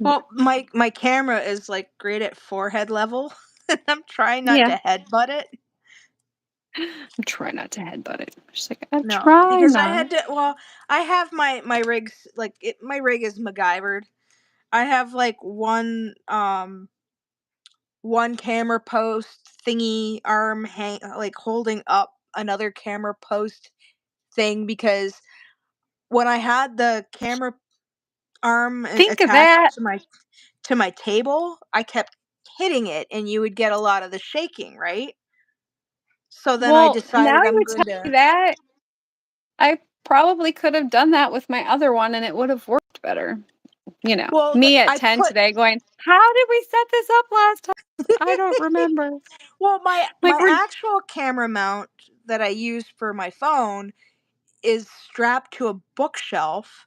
Well, my camera is like great at forehead level. I'm trying not Yeah. to headbutt it. I'm trying not to headbutt it. She's like, I'm No, trying because I not. had to. Well, I have my rigs like my rig is MacGyvered. I have like one camera post thingy arm like holding up another camera post thing, because when I had the camera arm Think of attached that. to my table, I kept hitting it and you would get a lot of the shaking, right? So then I Well, now decided I'm you going tell to. me that, I probably could have done that with my other one and it would have worked better. Well, Me at I 10 put. today going, how did we set this up last time? I don't remember. Well, Like, my actual camera mount that I use for my phone is strapped to a bookshelf,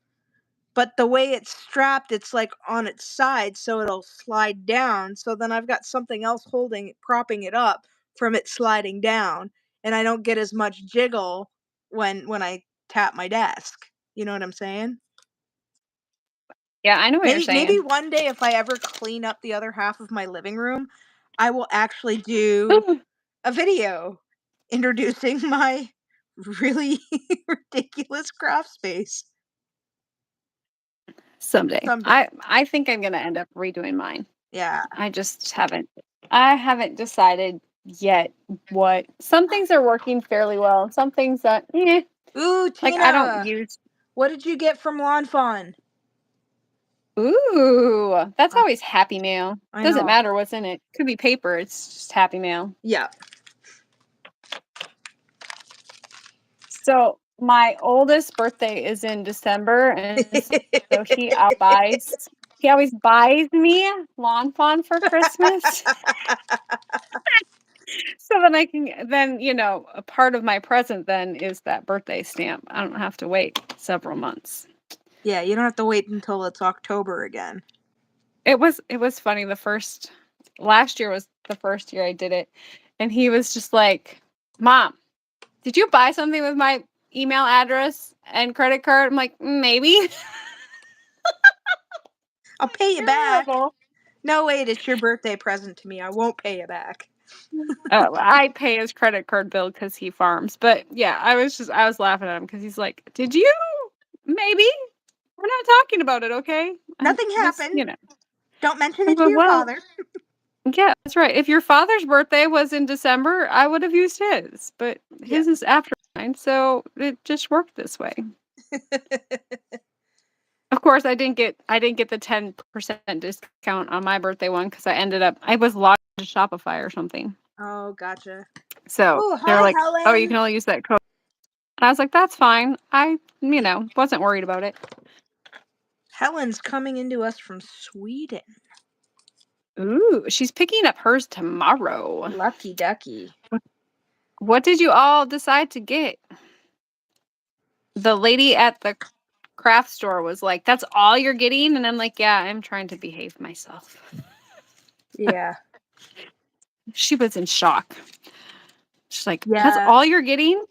but the way it's strapped, it's like on its side, so it'll slide down. So then I've got something else propping it up from it sliding down, and I don't get as much jiggle when I tap my desk. You know what I'm saying? yeah, I know what you're Maybe saying. one day, if I ever clean up the other half of my living room, I will actually do a video introducing my really ridiculous craft space. Someday. Someday. I think I'm going to end up redoing mine. Yeah. I haven't decided yet what. Some things are working fairly well. Some things that, Ooh, like, I don't Tina, use. what did you get from Lawn Fawn? Ooh, that's always Happy Mail. I Doesn't know. matter what's in it. Could be paper. It's just Happy Mail. Yeah. So my oldest birthday is in December, and so he always buys me Lawn Fawn for Christmas. So then a part of my present then is that birthday stamp. I don't have to wait several months. Yeah, you don't have to wait until it's October again. It was funny. The first last year was the first year I did it, and he was just like, "Mom, did you buy something with my email address and credit card?" I'm like, "Maybe." I'll pay you back. Terrible. No, wait, it's your birthday present to me. I won't pay you back. Oh, I pay his credit card bill because he farms. But yeah, I was laughing at him because he's like, "Did you? Maybe we're not talking about it, okay?" I Nothing was, happened. Don't mention I it to go, your well, father. yeah, that's right. If your father's birthday was in December, I would have used his, but Yeah. his is after mine, so it just worked this way. Of course, I didn't get the 10% discount on my birthday one because I was logged into Shopify or something. Oh, gotcha. So Oh, they were hi, like, "Oh, you Helen. can only use that code." And I was like, "That's fine." I, wasn't worried about it. Helen's coming into us from Sweden. Ooh, she's picking up hers tomorrow. Lucky ducky. What did you all decide to get? The lady at the craft store was like, "That's all you're getting?" And I'm like, "Yeah, I'm trying to behave myself." Yeah. She was in shock. She's like, "That's Yeah. all you're getting?"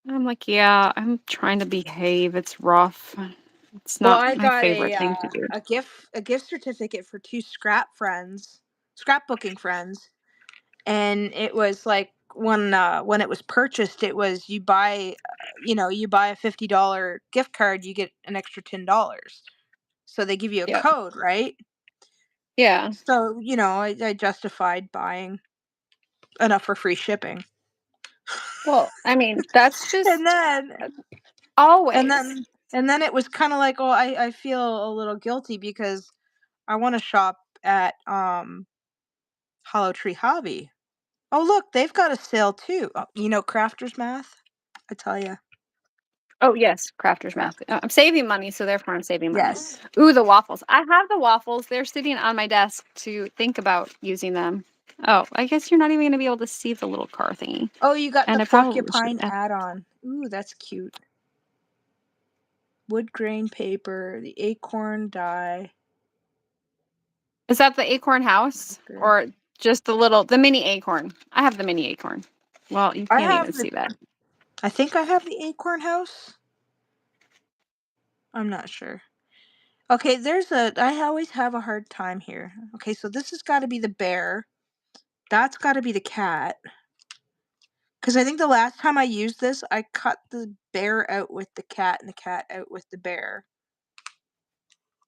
I'm like, "Yeah, I'm trying to behave. It's rough. It's Well, not I my got favorite thing to do." a gift certificate for two scrapbooking friends, and it was like when it was purchased, it was you buy a $50 gift card, you get an extra $10. So they give you a Yeah. code, right? Yeah. So I justified buying enough for free shipping, Well, I mean, that's and just then and always. then and then it was kind of like, oh, I feel a little guilty because I want to shop at Hollow Tree Hobby. Oh, look, they've got a sale too. Crafter's Math. I tell you. Oh, yes, crafter's Yeah. math. I'm saving money, so therefore I'm saving money. Yes. Ooh, the waffles. I have the waffles. They're sitting on my desk to think about using them. Oh, I guess you're not even going to be able to see the little car thingy. Oh, you got the And I probably should porcupine add. add-on. Ooh, that's cute. Wood grain paper, the acorn die. Is that the acorn house or just the mini acorn? I have the mini acorn. Well, you I can't have even see that. I think I have the acorn house. I'm not sure. Okay, I always have a hard time here. Okay, so this has got to be the bear. That's got to be the cat. Because I think the last time I used this, I cut the bear out with the cat and the cat out with the bear.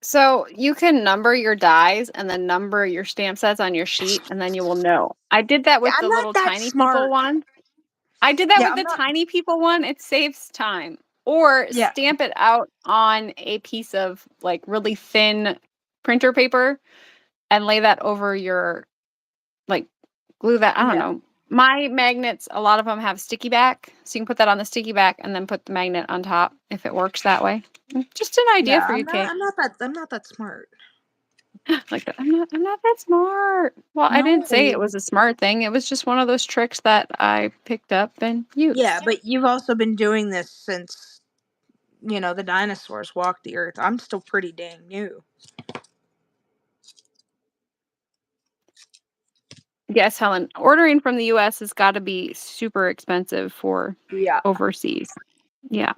So you can number your dies and then number your stamp sets on your sheet, and then you will know. I did that Yeah, with I'm the not little that tiny people smart. one. I did that Yeah, with I'm the not. tiny people one. It saves time. Or Yeah, stamp it out on a piece of like really thin printer paper and lay that over your like glue that. I don't yeah, know. My magnets, a lot of them have sticky back, so you can put that on the sticky back and then put the magnet on top if it works that way. Just an idea yeah. for you, Kate. I'm not that smart. Like I'm not that smart. Well, I didn't say it No. was a smart thing. It was just one of those tricks that I picked up and Yeah, used. but you've also been doing this since the dinosaurs walked the earth. I'm still pretty dang new. Yes, Helen. Ordering from the US has got to be super expensive for Yeah. overseas. Yeah,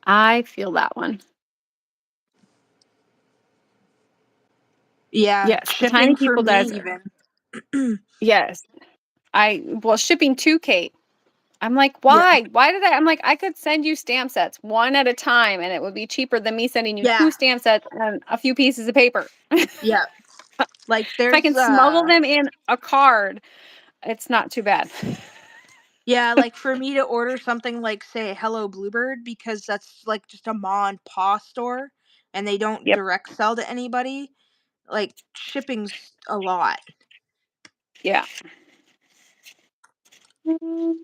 I feel that one. Yeah, Yes, the tiny shipping for people me does. even. Yes, shipping to Kate. I'm like, Yeah. why? Why did I? I'm like, I could send you stamp sets one at a time, and it would be cheaper than me sending you Yeah. two stamp sets and a few pieces of paper. Yeah. Like If I can smuggle them in a card, it's not too bad. yeah, like for me to order something like say Hello Bluebird, because that's like just a ma and pa store and they don't Yep. direct sell to anybody, like shipping's a lot. Yeah. Mm,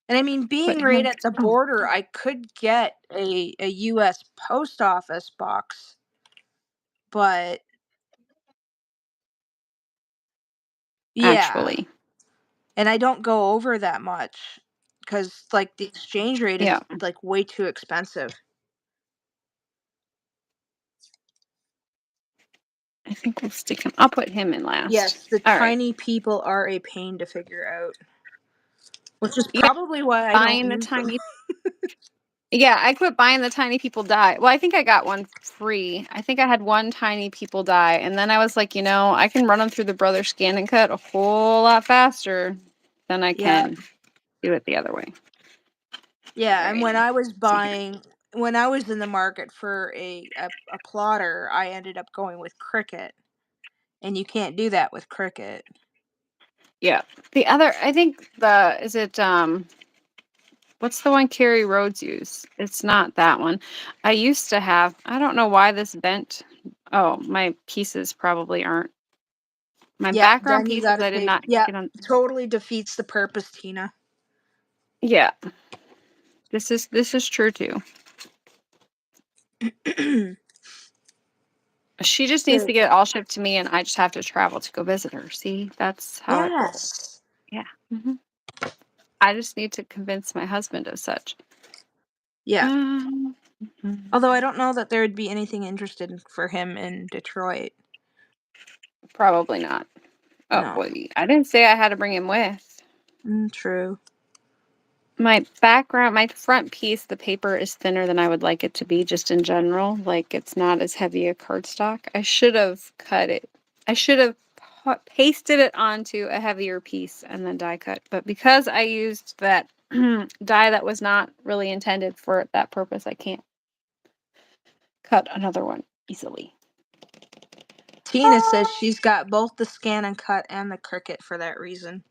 And I mean, But being right at the border, I could get a US post office box, but yeah, actually, and I don't go over that much because like the exchange rate yeah. is like way too expensive. I think we'll stick him. I'll put him in last. Yes, the All right. tiny people are a pain to figure out, which is Yeah, probably why I don't buying the use them. tiny. Yeah, I quit buying the tiny people die. Well, I think I got one free. I think I had one tiny people die, and then I was like, I can run them through the brother scan and cut a whole lot faster than I Yeah. can do it the other way. Yeah, All and right. when I was See here. when I was in the market for a plotter, I ended up going with Cricut, and you can't do that with Cricut. Yeah. The other, I think is it what's the one Carrie Rhodes used? It's not that one. I used to have. I don't know why this bent. Oh, my pieces probably aren't. My Yeah, background then you pieces got to I did pay. not Yeah, get on. totally defeats the purpose, Tina. Yeah. This is true too. She just needs So, to get it all shipped to me, and I just have to travel to go visit her. See, that's how it works. yes. Yeah. I just need to convince my husband of such. Yeah. Mhm. Although I don't know that there would be anything interested for him in Detroit. Probably not. Oh, No. boy. I didn't say I had to bring him with. True. My background, my front piece, the paper is thinner than I would like it to be, just in general. Like, it's not as heavy a cardstock. I should have cut it. I should have pasted it onto a heavier piece and then die cut. But because I used that die that was not really intended for that purpose, I can't cut another one easily. Tina says she's got both the scan and cut and the Cricut for that reason.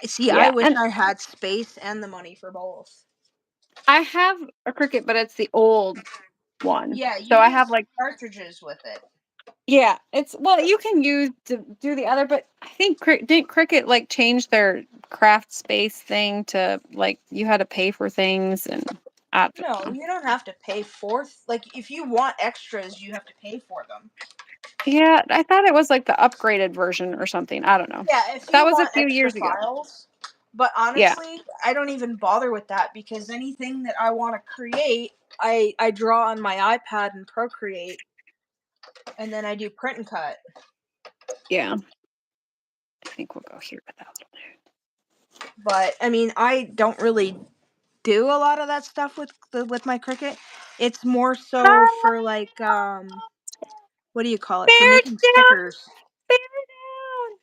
See, I Yeah, wish and I had space and the money for both. I have a Cricut, but it's the old one. Yeah, So you I use have like cartridges with it. yeah, it's well, you can use to do the other, but I think didn't Cricut like change their craft space thing to like you had to pay for things and I don't No, know. you don't have to pay for like if you want extras, you have to pay for them. Yeah, I thought it was like the upgraded version or something. I don't know. Yeah, if That you was a want few extra years ago. files. But Yeah, honestly, I don't even bother with that because anything that I want to create, I draw on my iPad and Procreate, and then I do print and cut. yeah. I think we'll go here with that little dude. But I mean, I don't really do a lot of that stuff with my Cricut. It's more so Ah, for like what do you call it? For bear making down, stickers. bear down,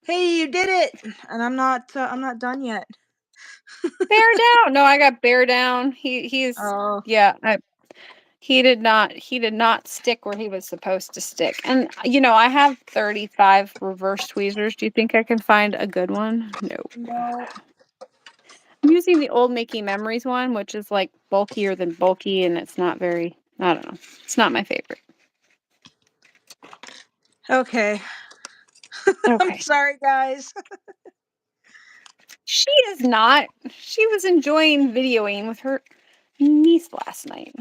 Hey, you did it, and I'm not done yet. bear down. No, I got bear down. He's Oh yeah. He did not stick where he was supposed to stick. And I have 35 reverse tweezers. Do you think I can find a good one? No. no. I'm using the old Making Memories one, which is like bulkier than bulky, and it's not very, I don't know. It's not my favorite. Okay. I'm Okay. sorry, guys. She is not. She was enjoying videoing with her niece last night.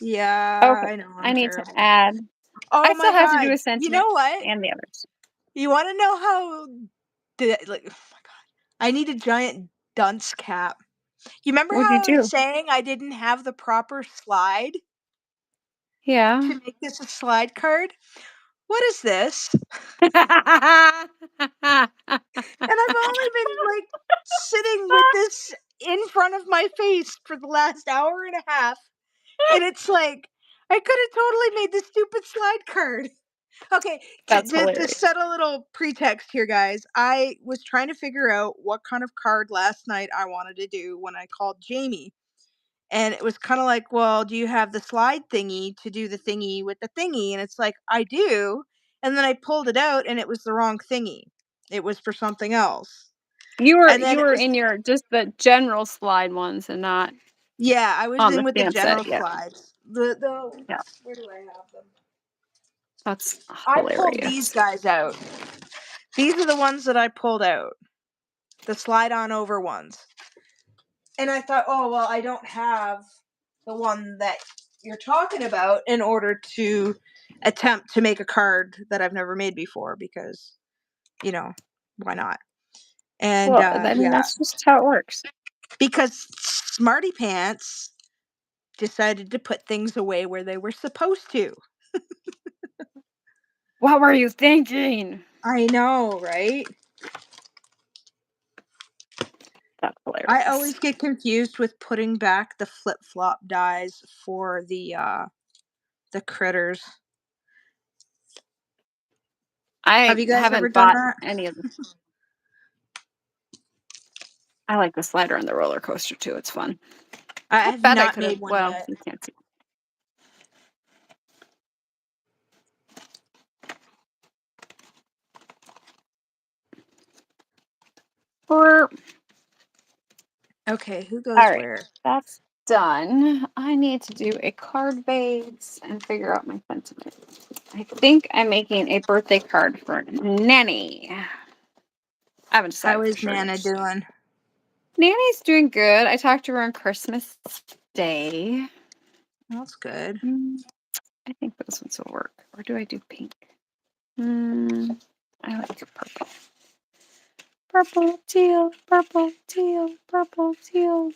Yeah, Okay. I know I I'm need to terrible. add. Oh I my still have to do god. a You know sentiment what? and the others. You want to know how like oh my god. I need a giant dunce cap. You remember What'd you how I was do? saying I didn't have the proper slide Yeah. to make this a slide card? What is this? And I've only been like sitting with this in front of my face for the last hour and a half. And it's like I could have totally made this stupid slide card. Okay, That's to hilarious. set a little pretext here, guys, I was trying to figure out what kind of card last night I wanted to do when I called Jamie. And it was kind of like, well, do you have the slide thingy to do the thingy with the thingy? And it's like, I do. And then I pulled it out and it was the wrong thingy. It was for something else. You were And then you it were was, in your just the general slide ones and not yeah, I was on in the with the stand set general yet. slides. Yeah, Where do I have them? that's I pulled these hilarious. guys out. These are the ones that I pulled out. The slide on over ones. And I thought, oh, well, I don't have the one that you're talking about in order to attempt to make a card that I've never made before because, why not? And Well, I mean yeah, that's just how it works. because Smarty Pants decided to put things away where they were supposed to. What were you thinking? I know, right? That's I hilarious. always get confused with putting back the flip-flop dies for the critters. I Have you guys ever haven't done bought that? any of them. I like the slider and the roller coaster too. It's fun. I I have bet I not could have. made one Well, yet. you can't see. Or Okay, who all goes right, where? that's done. I need to do a card base and figure out my sentiment. I think I'm making a birthday card for Nanny. I haven't How decided for is sure Nana yet. doing? Nanny's doing good. I talked to her on Christmas Day. That's good. I think those ones will work. Or do I do pink? I like purple. Purple, teal, purple, teal, purple, teal.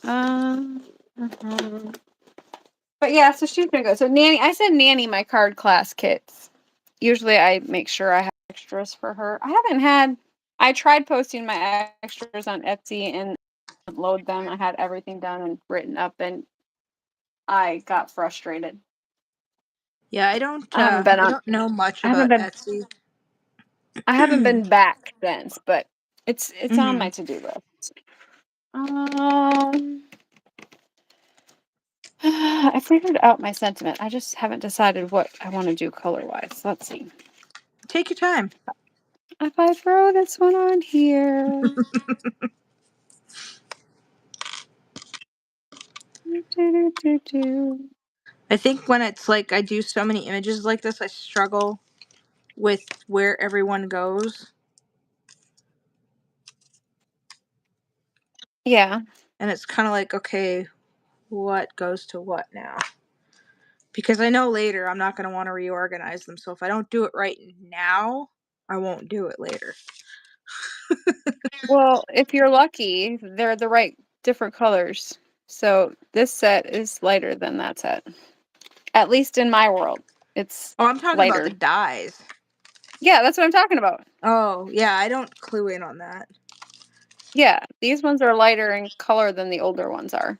Mhm. But yeah, so she's gonna go. So Nanny, I said Nanny my card class kits. Usually I make sure I have extras for her. I tried posting my extras on Etsy and load them. I had everything done and written up and I got frustrated. Yeah, I haven't been I on don't know much I haven't about been Etsy. I haven't been back since, but it's on Hmm. my to-do list. Um I figured out my sentiment. I just haven't decided what I want to do color-wise. Let's see. Take your time. If I throw this one on here. Do. I think when it's like I do so many images like this, I struggle with where everyone goes. Yeah. And it's kind of like, okay, what goes to what now? Because I know later I'm not going to want to reorganize them. So if I don't do it right now, I won't do it later. Well, if you're lucky, they're the right different colors. So this set is lighter than that set. At least in my world, it's Oh, I'm talking about the lighter. dyes. Yeah, that's what I'm talking about. Oh, yeah, I don't clue in on that. Yeah, these ones are lighter in color than the older ones are.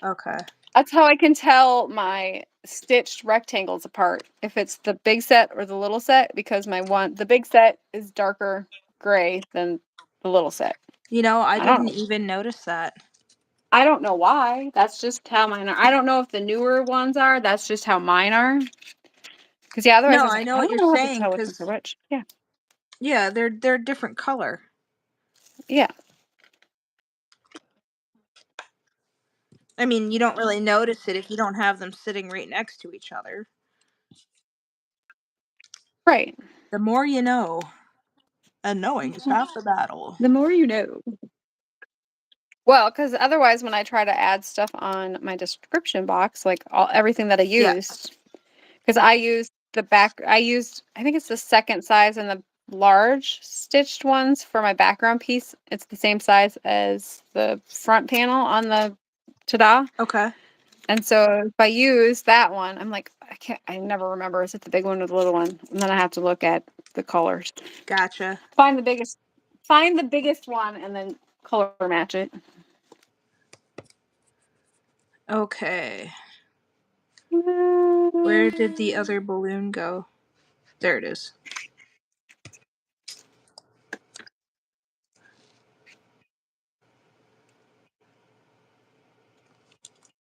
Okay. That's how I can tell my stitched rectangles apart, if it's the big set or the little set, because the big set is darker gray than the little set. You know, I I don't didn't know. even notice that. I don't know why. That's just how mine are. I don't know if the newer ones are. That's just how mine are. Because yeah, otherwise I No, was I like, know I what don't you're know how to saying tell which ones are because, which. Yeah, yeah, they're different color. yeah, I mean, you don't really notice it if you don't have them sitting right next to each other. right. The more you know, and knowing is half the battle. The more you know. Well, because otherwise, when I try to add stuff on my description box, like everything that I Yeah. used, because I used, I think it's the second size and the large stitched ones for my background piece. It's the same size as the front panel on the ta-da. Okay. And so if I use that one, I'm like, I never remember, is it the big one or the little one? And then I have to look at the colors. Gotcha. Find the biggest one and then color match it. Okay. Where did the other balloon go? There it is.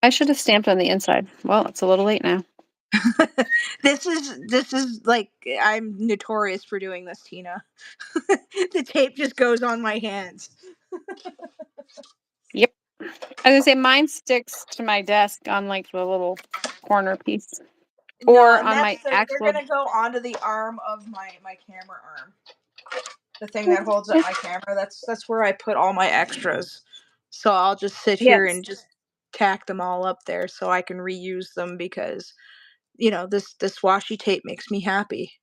I should have stamped on the inside. Well, it's a little late now. This is like I'm notorious for doing this, Tina. The tape just goes on my hands. Yep. I was gonna say mine sticks to my desk on like the little corner piece. No, Or and on my they're actual gonna go onto the arm of my camera arm. The thing that holds up my camera. That's where I put all my extras. So I'll just sit here yes. and just tack them all up there so I can reuse them because this washi tape makes me happy.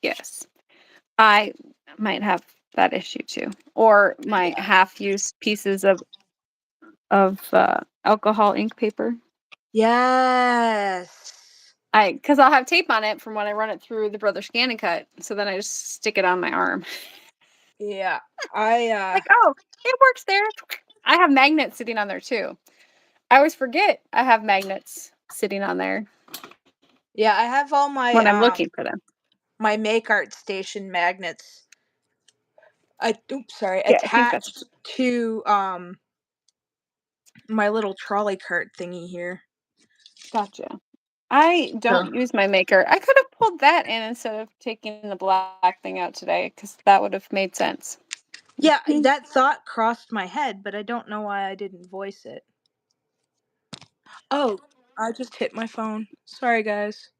Yes. I might have that issue too. Or my Yeah. half-used pieces of alcohol ink paper. Yes. Because I'll have tape on it from when I run it through the Brother Scan and Cut. So then I just stick it on my arm. Yeah, I Like, oh, it works there. I have magnets sitting on there too. I always forget I have magnets sitting on there yeah, I have all when I'm my looking for them. my Make Art Station magnets. Yeah, I think that's Attached to my little trolley cart thingy here. gotcha. I So don't use my maker. I could have pulled that in instead of taking the black thing out today because that would have made sense. yeah, that thought crossed my head, but I don't know why I didn't voice it. Oh, I just hit my phone. Sorry, guys.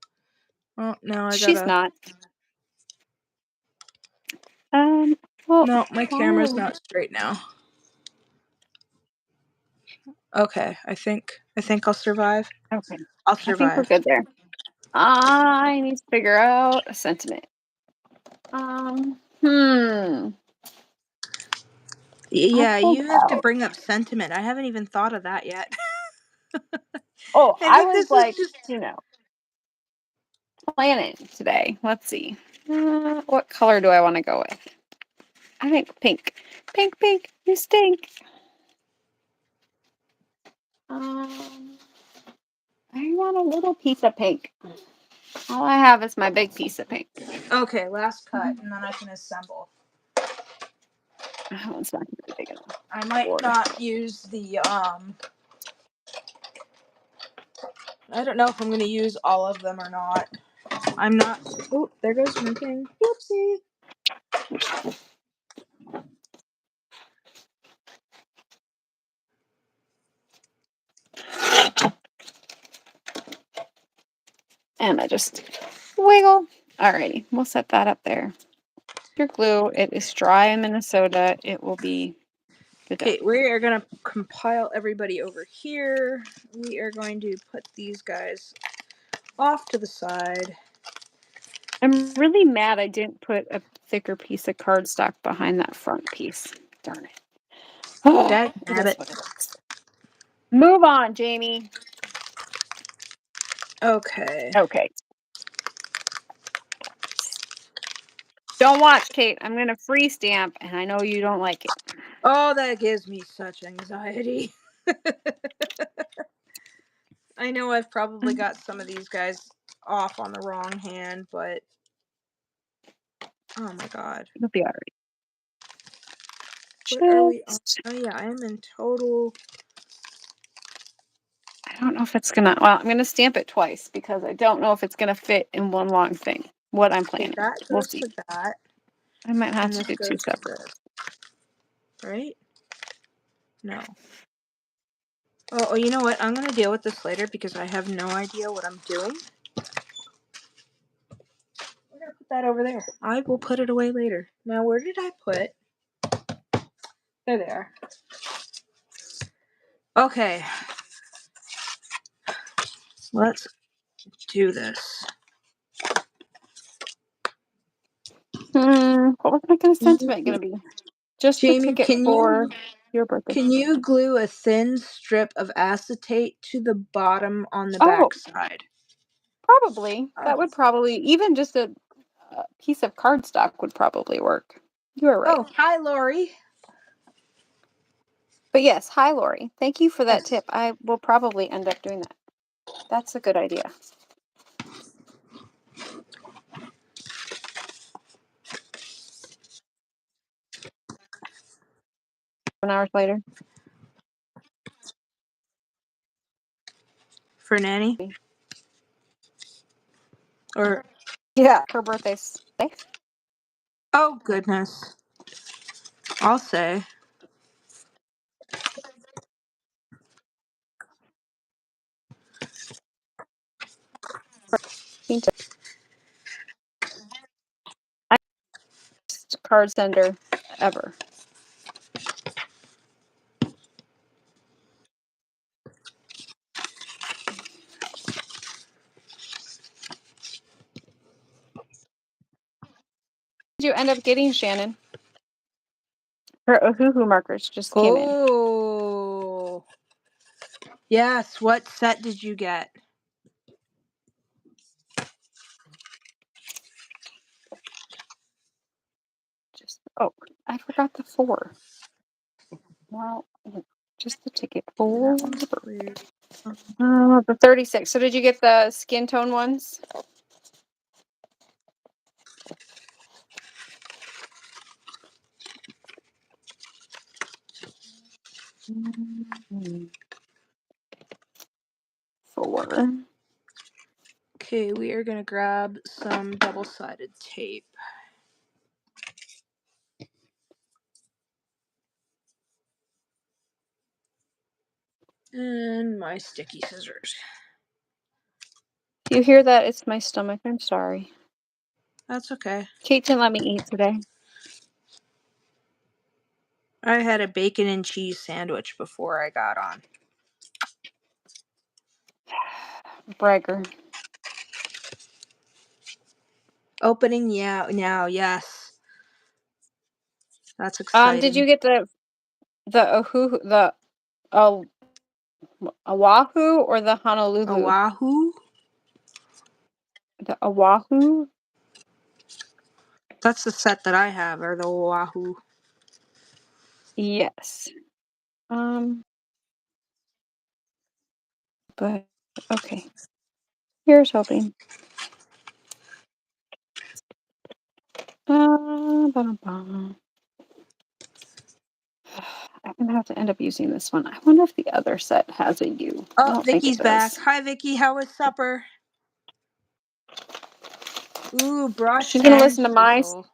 Oh, now I She's gotta. not. Well, No, my camera's oh, not straight now. Okay, I think I'll survive. okay. I'll I think we're survive. good there. I need to figure out a sentiment. I Yeah, pulled you have to out. bring up sentiment. I haven't even thought of that yet. Oh, I I think was this is like, just planning today. Let's see. What color do I want to go with? I think pink. Pink, pink, you stink. I want a little piece of pink. All I have is my big piece of pink. okay. Last cut, and then I can assemble. That one's not going to be big enough. I might Lord. not use the I don't know if I'm gonna use all of them or not. I'm not. Oh, there goes my thing. Whoopsie. And I just wiggle. Alrighty, we'll set that up there. Your glue, it is dry in Minnesota. It will be good. Okay, we are gonna compile everybody over here. We are going to put these guys off to the side. I'm really mad I didn't put a thicker piece of cardstock behind that front piece. Darn it. Dag It is nabbit. what it is. Move on, Jamie. Okay. Okay. Don't watch, Kate. I'm going to free stamp, and I know you don't like it. Oh, that gives me such anxiety. I know I've probably got some of these guys off on the wrong hand, but oh my god. It'll be all right. What are we on? Just, Oh yeah, I am in total. I don't know if it's going to, well, I'm going to stamp it twice because I don't know if it's going to fit in one long thing. What I'm Okay, planning. that We'll goes see. to that, I might have and to this do two goes to separate. this. Right? No. Oh, you know what? I'm gonna deal with this later because I have no idea what I'm doing. We're gonna put that over there. I will put it away later. Now, where did I put? There they are. Okay. Let's do this. What was my kind of sentiment going to be? Just the Jamie, ticket for your birthday. can you glue a thin strip of acetate to the bottom on the Oh, back side? probably. That would probably, even just a piece of cardstock would probably work. You are right. Oh, hi, Lori. But yes, hi, Lori. Thank you for that Yes. tip. I will probably end up doing that. That's a good idea. 7 hours later. For Nanny? Or Yeah, her birthday's today. oh goodness. I'll say. Best card sender ever. Did you end up getting, Shannon? Her Ohuhu markers just came in. Oh. Yes, what set did you get? I forgot the 4. Well, just the ticket That 4. one's cleared. The 36. So did you get the skin tone ones? Mm, 4. Okay, we are gonna grab some double-sided tape. And my sticky scissors. If you hear that, it's my stomach. I'm sorry. That's okay. Kate didn't let me eat today. I had a bacon and cheese sandwich before I got on. Bragger. Opening now, yes. That's exciting. Did you get the Oahu or the Honolulu? Oahu? The Oahu? That's the set that I have, or the Oahu. Yes. But okay. Here's hoping. Ba-da-ba. I'm gonna have to end up using this one. I wonder if the other set has a U. I Oh, don't think it Vicky's back. does. Hi, Vicky. How was supper? Ooh, brush She's gonna and listen to my. chisel.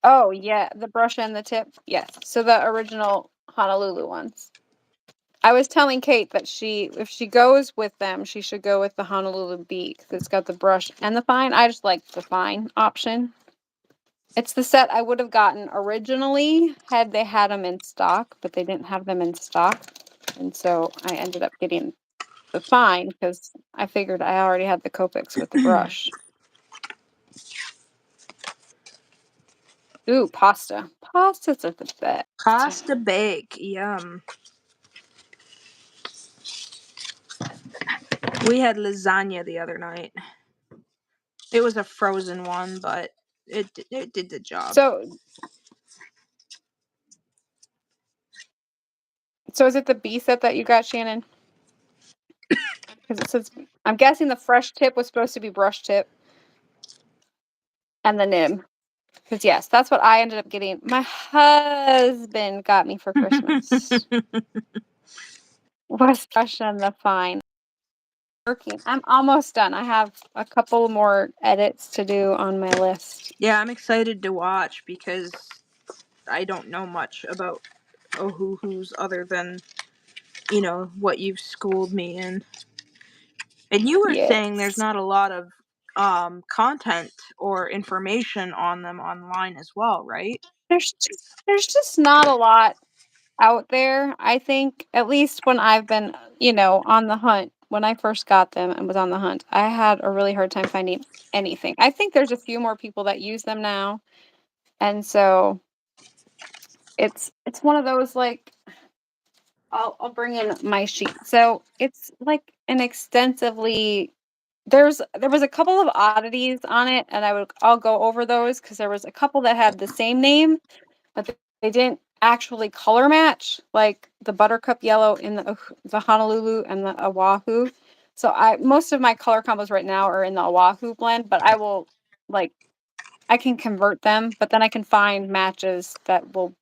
Oh yeah, the brush and the tip. Yes. So the original Honolulu ones. I was telling Kate that if she goes with them, she should go with the Honolulu beak because it's got the brush and the fine. I just like the fine option. It's the set I would have gotten originally had they had them in stock, but they didn't have them in stock. And so I ended up getting the fine because I figured I already had the Copics with the brush. Ooh, pasta. Pastas are the best. Pasta bake. Yum. We had lasagna the other night. It was a frozen one, but it did the job. So is it the B set that you got, Shannon? Because it says, I'm guessing the fresh tip was supposed to be brush tip and the nib. Because yes, that's what I ended up getting. My husband got me for Christmas. Was brush and the fine. Working. I'm almost done. I have a couple more edits to do on my list. Yeah, I'm excited to watch because I don't know much about Ohuhus other than, what you've schooled me in. And you were saying there's not a lot of content or information on them online as well, right? There's just not a lot out there. I think at least when I've been, on the hunt, when I first got them and was on the hunt, I had a really hard time finding anything. I think there's a few more people that use them now. And so it's one of those like I'll bring in my sheet. So it's like an extensively there was a couple of oddities on it and I'll go over those because there was a couple that had the same name, but they didn't actually color match, like the buttercup yellow in the Honolulu and the Oahu. So most of my color combos right now are in the Oahu blend, but I can convert them, but then I can find matches that will,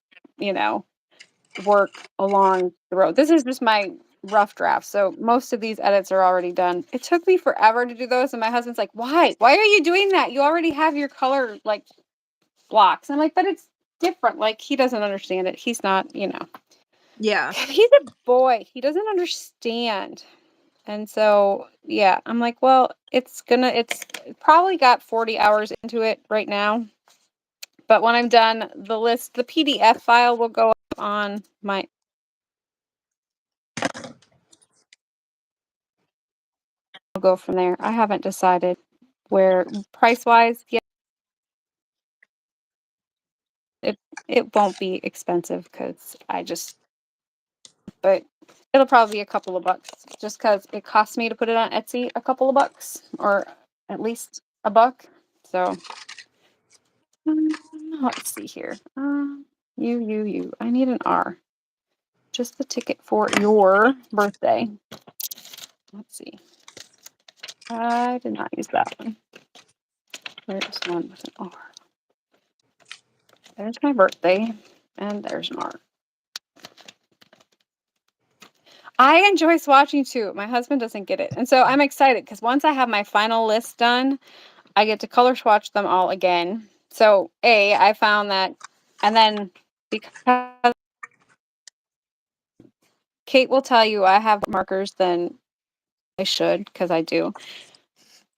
work along the road. This is just my rough draft. So most of these edits are already done. It took me forever to do those. And my husband's like, why? Why are you doing that? You already have your color blocks. I'm like, but it's different. Like he doesn't understand it. He's not, Yeah. he's a boy. He doesn't understand. And so, yeah, I'm like, well, it's probably got 40 hours into it right now. But when I'm done, the PDF file will go up on my. I'll go from there. I haven't decided where price wise yet. It won't be expensive because but it'll probably be a couple of bucks just because it costs me to put it on Etsy a couple of bucks or at least $1. So Let's see here. You. I need an R. Just the ticket for your birthday. Let's see. I did not use that one. There's one with an R. There's my birthday, and there's an R. I enjoy swatching too. My husband doesn't get it. And so I'm excited because once I have my final list done, I get to color swatch them all again. So I found that, and then because Kate will tell you I have markers than I should, because I do.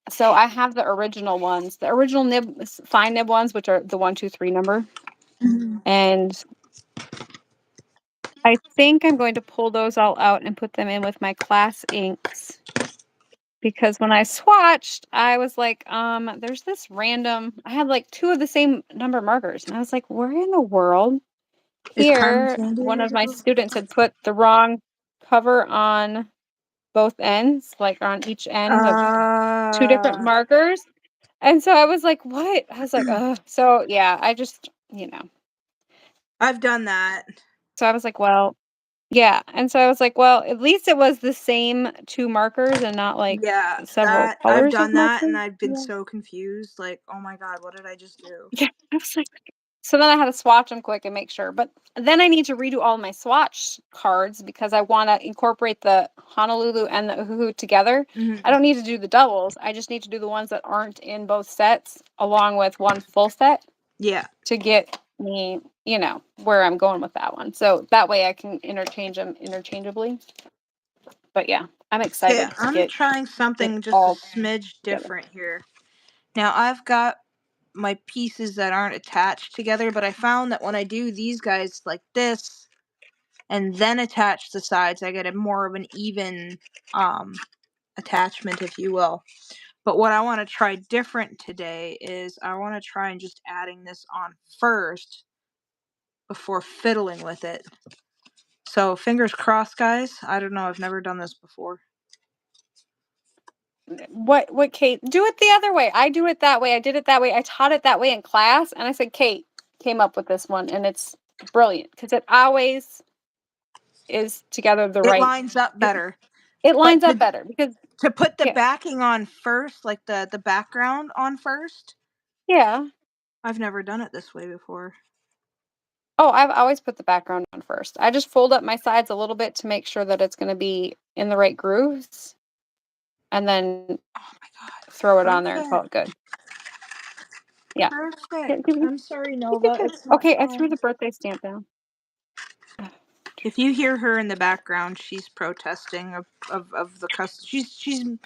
So I have the original ones, the original nib, fine nib ones, which are the 1, 2, 3 number. Mhm. And I think I'm going to pull those all out and put them in with my class inks. Because when I swatched, I was like, there's this random, I had like 2 of the same number markers. And I was like, where in the world? Is Carmen Here, one Sandier of my though? students had put the wrong cover on both ends, like on each end of 2 different Uh, markers. And so I was like, what? I was like, ugh. So yeah, I just, I've done that. so I was like, well, yeah. And so I was like, well, at least it was the same 2 markers and not like Yeah, several that I've colors of done that, markers. and I've been Yeah. so confused. Like, oh my god, what did I just do? Yeah. I was like, so then I had to swatch them quick and make sure. But then I need to redo all my swatch cards because I want to incorporate the Honolulu and the Uhu together. I Mhm. don't need to do the doubles. I just need to do the ones that aren't in both sets along with one full set Yeah. to get me, where I'm going with that one. So that way I can interchange them interchangeably. But yeah, I'm Okay, excited to I'm get trying it something just a all smidge together. different here. Now, I've got my pieces that aren't attached together, but I found that when I do these guys like this and then attach the sides, I get a more of an even attachment, if you will. But what I want to try different today is I want to try and just adding this on first before fiddling with it. So fingers crossed, guys. I don't know. I've never done this before. What Kate, do it the other way. I do it that way. I did it that way. I taught it that way in class, and I said Kate came up with this one, and it's brilliant because it always is together the It right. lines up It, better. it But lines up better because to put the yeah, backing on first, like the background on first, yeah. I've never done it this way before. Oh, I've always put the background on first. I just fold up my sides a little bit to make sure that it's going to be in the right grooves, and then Oh my throw it god. on there and call it good. Yeah. Yeah, Perfect. I'm sorry, look at Nova. this. It's not Okay, I threw fun. the birthday stamp down. If you hear her in the background, she's protesting of the she's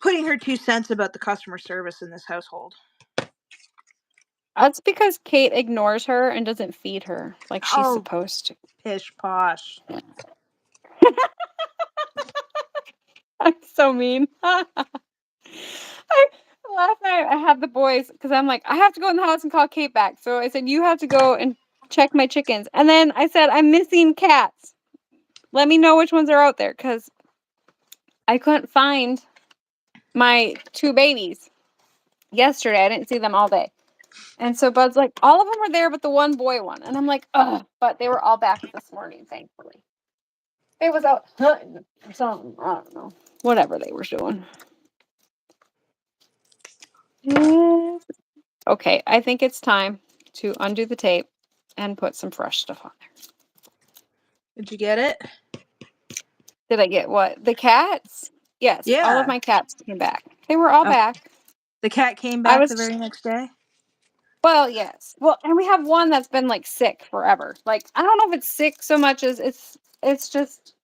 putting her 2 cents about the customer service in this household. That's because Kate ignores her and doesn't feed her like she's Oh, supposed to. pish posh. I'm so mean. Last night I had the boys because I'm like, I have to go in the house and call Kate back. So I said, you have to go and check my chickens. And then I said, I'm missing cats. Let me know which ones are out there because I couldn't find my 2 babies yesterday. I didn't see them all day. And so Bud's like, all of them were there, but the one boy one. And I'm like, ugh. But they were all back this morning, thankfully. They was out hunting or something. I don't know. Whatever they were doing. Yes. Okay, I think it's time to undo the tape and put some fresh stuff on there. Did you get it? Did I get what? The cats? Yes, all of Yeah. my cats came back. They were all Oh, back. the cat came I back the was, very next day. well, yes. Well, and we have one that's been like sick forever. Like, I don't know if it's sick so much as it's just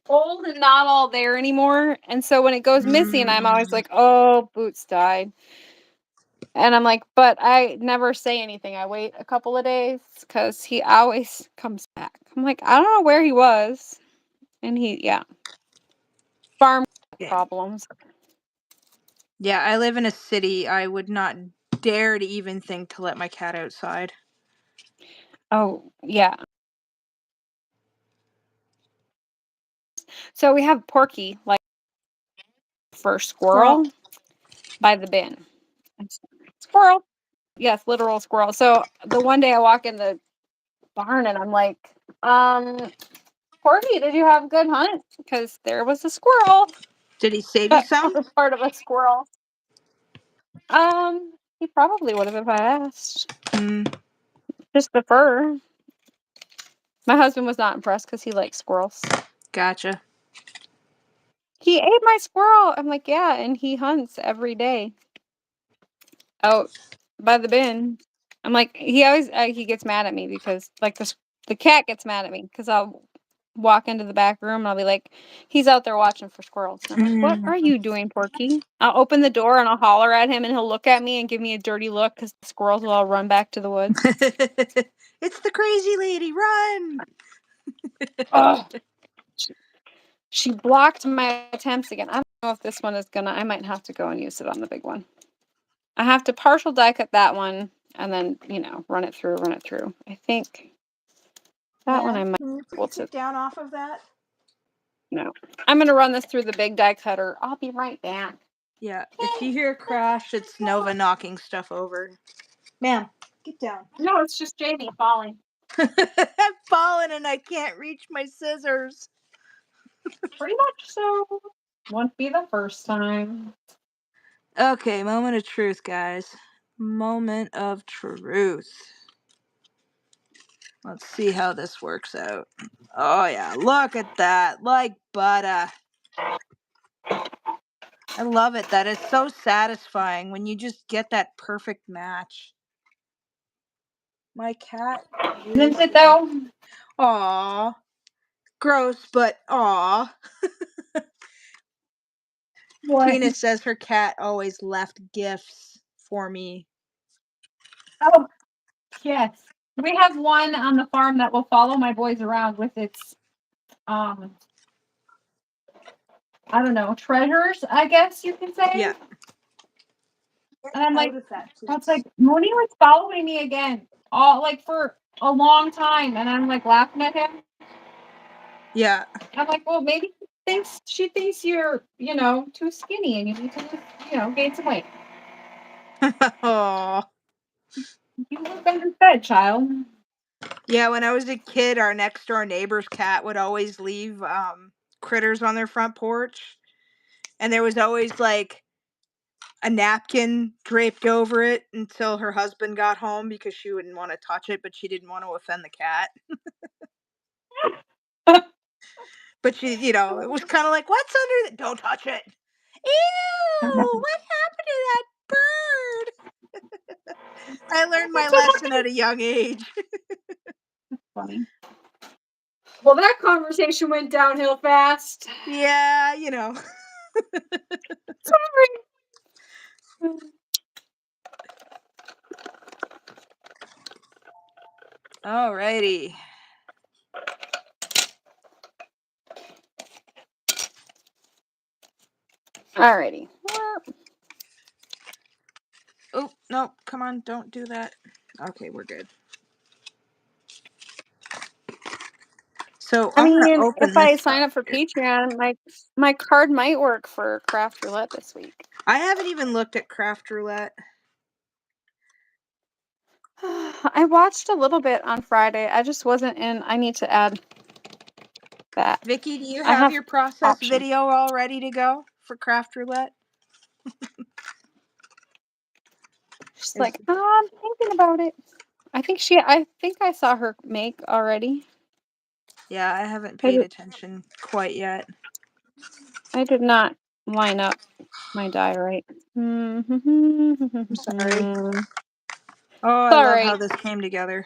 old and not all there anymore. And so when it goes missing, I'm always Mm. like, oh, Boots died. And I'm like, but I never say anything. I wait a couple of days because he always comes back. I'm like, I don't know where he was. And yeah, farm Yeah. problems. Yeah, I live in a city. I would not dare to even think to let my cat outside. Oh, yeah. So we have Porky, like, for Squirrel. squirrel by the bin. Squirrel. yes, literal squirrel. So the one day I walk in the barn and I'm like, Corky, did you have a good hunt? Because there was a squirrel. Did he save you That some? was part of a squirrel. He probably would have if I asked. Just the fur. My husband was not impressed because he likes squirrels. Gotcha. He ate my squirrel. I'm like, yeah, and he hunts every day out by the bin. I'm like, he always he gets mad at me because like the cat gets mad at me because I'll walk into the back room and I'll be like, he's out there watching for squirrels. And I'm like, what are you doing, Porky? I'll open the door and I'll holler at him and he'll look at me and give me a dirty look because the squirrels will all run back to the woods. It's the crazy lady, run! Oh, she blocked my attempts again. I don't know if this one is gonna, I might have to go and use it on the big one. I have to partial die cut that one and then, run it through. I think that one I might Can you be put able your to, feet down off of that? no. I'm gonna run this through the big die cutter. I'll be right back. Yeah, if you hear a crash, it's Nova knocking stuff over. Ma'am, get down. No, it's just Jamie falling. I'm falling and I can't reach my scissors. Pretty much so. Won't be the first time. Okay, moment of truth, guys. Moment of truth. Let's see how this works out. Oh, yeah, look at that. Like butter. I love it. That is so satisfying when you just get that perfect match. My cat Isn't it though? Aw. Gross, but aw. What? Tina says her cat always left gifts for me. Oh, yes. We have one on the farm that will follow my boys around with its, I don't know, treasures, I guess you can say. Yeah. And I'm like, Mooney was following me again, all like for a long time, and I'm like laughing at him. Yeah. I'm like, well, maybe she thinks you're, too skinny, and you need to just, gain some weight. Aw. You look underfed, child. Yeah, when I was a kid, our next door neighbor's cat would always leave critters on their front porch. And there was always like a napkin draped over it until her husband got home because she wouldn't want to touch it, but she didn't want to offend the cat. But she, it was kind of like, what's under the... Don't touch it. Ew, what happened to that bird? I learned my lesson at a young age. Funny. Well, that conversation went downhill fast. Yeah, Sorry. Alrighty. Alrighty. Oh, no, come on, don't do that. Okay, we're good. So I I'm going to mean, open if I this sign up up for here. Patreon, my card might work for Craft Roulette this week. I haven't even looked at Craft Roulette. I watched a little bit on Friday. I just wasn't in. I need to add that. Vicky, do you I have have your process options. video all ready to go for Craft Roulette? She's like, I'm thinking about it. I think I saw her make already. Yeah, I haven't paid attention quite yet. I did not line up my die right. I'm sorry. Oh, I love how this came together.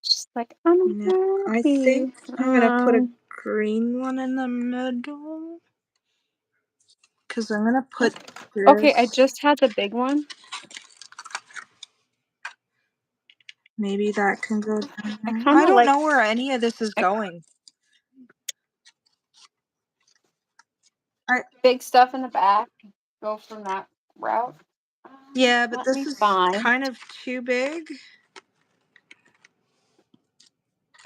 She's like, I'm I happy. think I'm going to put a green one in the middle. Because I'm going to put this. Okay, I just had the big one. Maybe that can go down. I don't know where any of this is going. Big stuff in the back. Go from that route. Yeah, but this is kind of too big.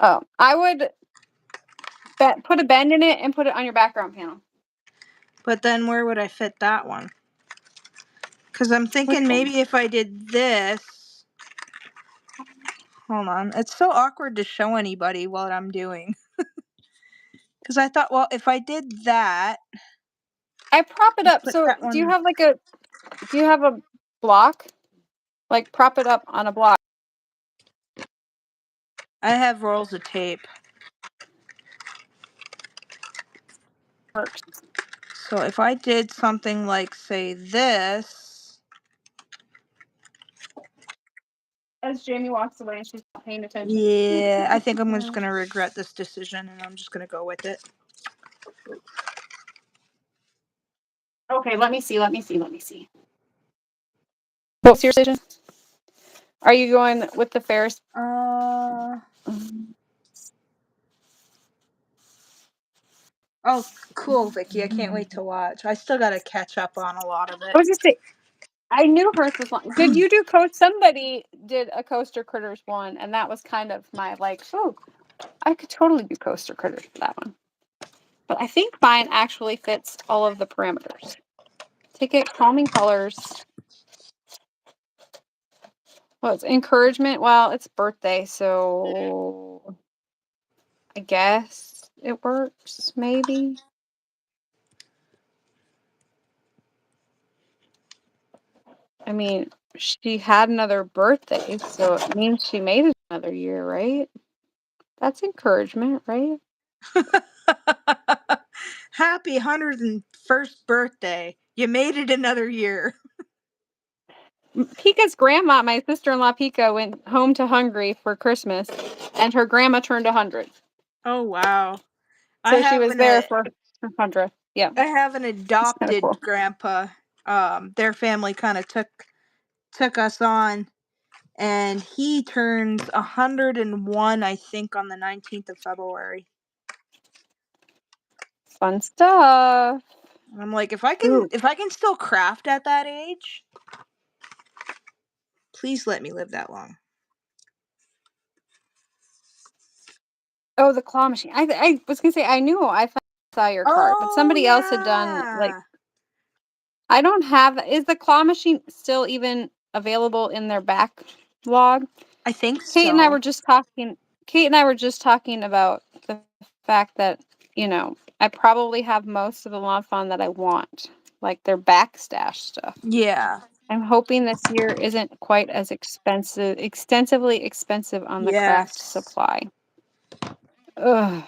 Oh, I would put a bend in it and put it on your background panel. But then where would I fit that one? Because I'm Which thinking one? maybe if I did this. Hold on. It's so awkward to show anybody what I'm doing. Because I thought, well, if I did that. I prop it Just up. put So that do you one. have like a block? Like prop it up on a block. I have rolls of tape. Works. So if I did something like, say, this. As Jamie walks away and she's not paying attention. Yeah, I think I'm just going to regret this decision and I'm just going to go with it. Okay, let me see. What's your decision? Are you going with the Ferris? Oh, cool, Vicky. I can't wait to watch. I still got to catch up on a lot of it. I was just saying, I knew hers was long. Did you do somebody did a Coaster Critters one, and that was kind of my like, oh, I could totally do Coaster Critters for that one. But I think mine actually fits all of the parameters. Ticket, calming colors. Well, it's encouragement. Well, it's birthday, so I guess it works, maybe. I mean, she had another birthday, so it means she made it another year, right? That's encouragement, right? Happy 101st birthday. You made it another year. Pika's grandma, my sister-in-law Pika, went home to Hungary for Christmas, and her grandma turned 100. Oh, wow. So she was there for her 100th. Yeah. I have an It's kind of adopted cool. grandpa. Their family kind of took us on, and he turns 101, I think, on the 19th of February. Fun stuff. And I'm like, if I can still craft at that age, please let me live that long. Oh, the claw machine. I was gonna say I saw your card, but somebody else had done like. I don't have. Is the claw machine still even available in their backlog? I think Kate and I so. were just talking. Kate and I were just talking about the fact that I probably have most of the lawn fawn that I want, like their backstash stuff. Yeah. I'm hoping this year isn't quite as extensively expensive on the craft Yes. supply. Ugh.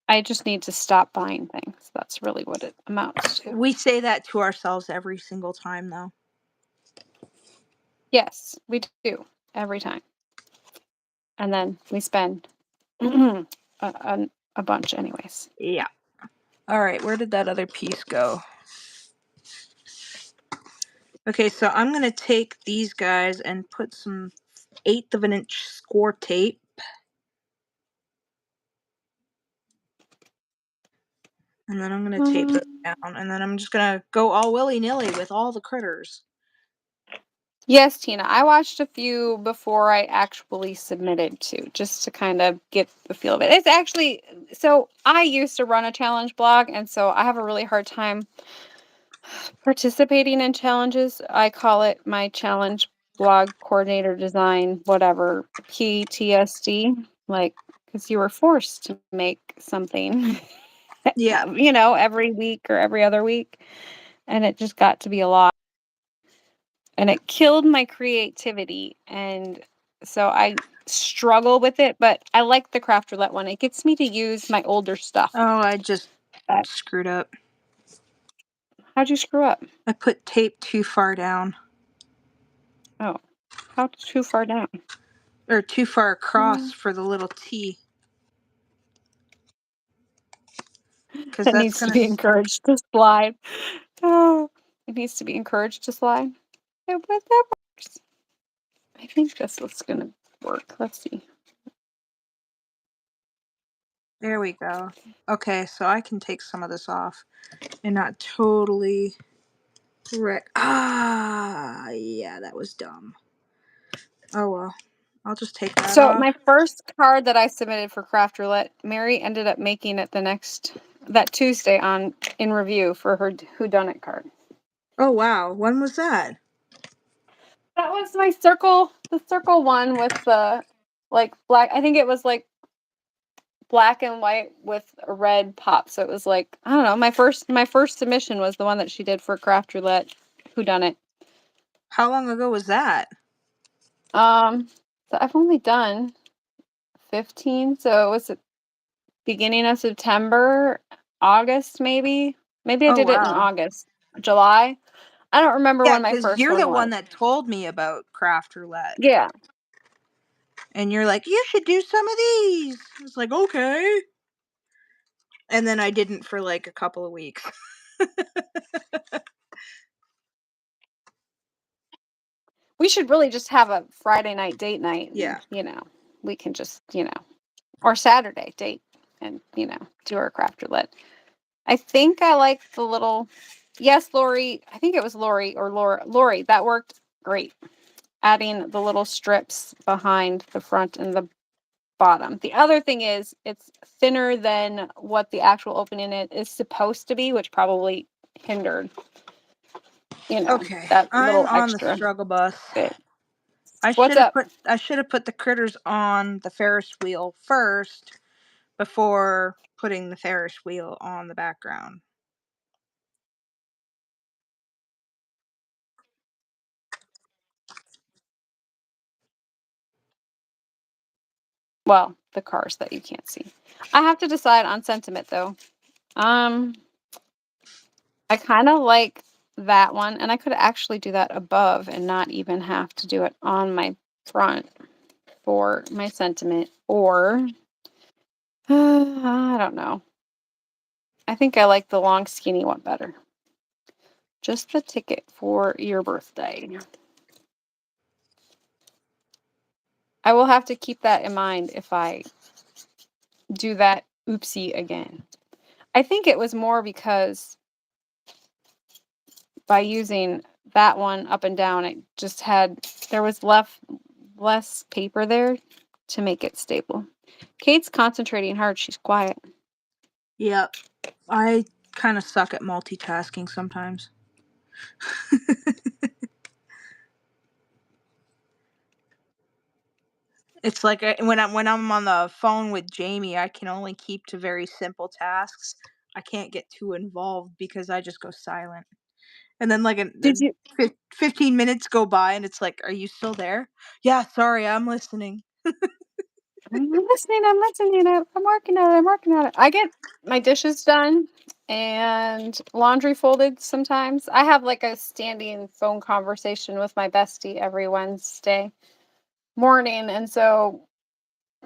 I just need to stop buying things. That's really what it amounts to. We say that to ourselves every single time, though. Yes, we do every time. And then we spend a bunch anyways. Yeah. All right, where did that other piece go? Okay, so I'm going to take these guys and put some 1/8 of an inch score tape. And then I'm going to tape it down. And then I'm just going to go all willy-nilly with all the critters. Yes, Tina. I watched a few before I actually submitted to, just to kind of get the feel of it. It's actually, so I used to run a challenge blog, and so I have a really hard time participating in challenges. I call it my challenge blog coordinator design, whatever, PTSD, like, because you were forced to make something, Yeah. every week or every other week. And it just got to be a lot. And it killed my creativity. And so I struggle with it, but I like the craft roulette one. It gets me to use my older stuff. Oh, I just screwed up. How'd you screw up? I put tape too far down. Oh, how too far down? Or too far across for the little T. That needs to be encouraged to slide. Oh, it needs to be encouraged to slide. Yeah, but that works. I think this is going to work. Let's see. There we go. Okay, so I can take some of this off and not totally wreck. Ah, yeah, that was dumb. Oh well, I'll just take that So off. my first card that I submitted for Craft Roulette, Mary ended up making it that Tuesday in review for her whodunit card. Oh wow, when was that? That was my circle, the circle one with the like black. I think it was like black and white with a red pop. So it was like, I don't know. My first submission was the one that she did for Craft Roulette. Who done it? How long ago was that? So I've only done 15. So it was the beginning of September, August maybe. Maybe I Oh did it in wow. August, July. I don't remember Yeah, when my because first you're one the one was. that told me about craft roulette. Yeah. And you're like, you should do some of these. It's like, okay. And then I didn't for like a couple of weeks. We should really just have a Friday night date night and, Yeah. we can just, or Saturday date and, do our craft roulette. I think I like the little, yes, Lori, I think it was Lori or Lori, that worked great. Adding the little strips behind the front and the bottom. The other thing is it's thinner than what the actual opening it is supposed to be, which probably hindered, Okay. that I'm little on the extra struggle bus. bit. I What's should have up? put the critters on the Ferris wheel first before putting the Ferris wheel on the background. Well, the cars that you can't see. I have to decide on sentiment though. Um, I kind of like that one, and I could actually do that above and not even have to do it on my front for my sentiment. Or I don't know. I think I like the long skinny one better. Just the ticket for your birthday. I will have to keep that in mind if I do that oopsie again. I think it was more because by using that one up and down, it just there was less paper there to make it stable. Kate's concentrating hard. She's quiet. Yep. I kind of suck at multitasking sometimes. It's like when I'm on the phone with Jamie, I can only keep to very simple tasks. I can't get too involved because I just go silent. And then like 15 minutes go by and it's like, "Are you still there?" "Yeah, sorry, I'm listening." I'm listening. I'm listening. I'm working on it. I'm working on it. I get my dishes done and laundry folded sometimes. I have like a standing phone conversation with my bestie every Wednesday morning. And so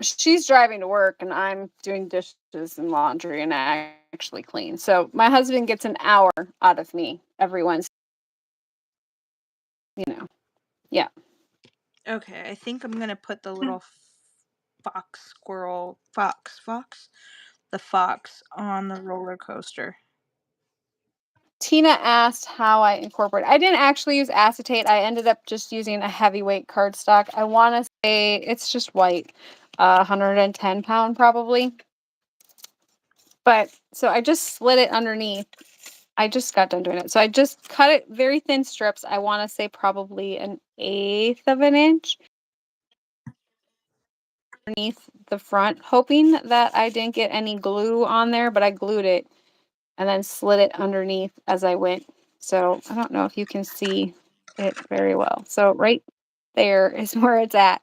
she's driving to work and I'm doing dishes and laundry and I actually clean. So my husband gets an hour out of me every Wednesday, you know. Yeah. Okay, I think I'm gonna put the little fox squirrel fox the fox on the roller coaster. Tina asked how I incorporate. I didn't actually use acetate. I ended up just using a heavyweight cardstock. I want to say it's just white, 110 pound probably. But so I just slid it underneath. I just got done doing it. So I just cut it very thin strips. I want to say probably an eighth of an inch underneath the front, hoping that I didn't get any glue on there, but I glued it and then slid it underneath as I went. So I don't know if you can see it very well. So right there is where it's at.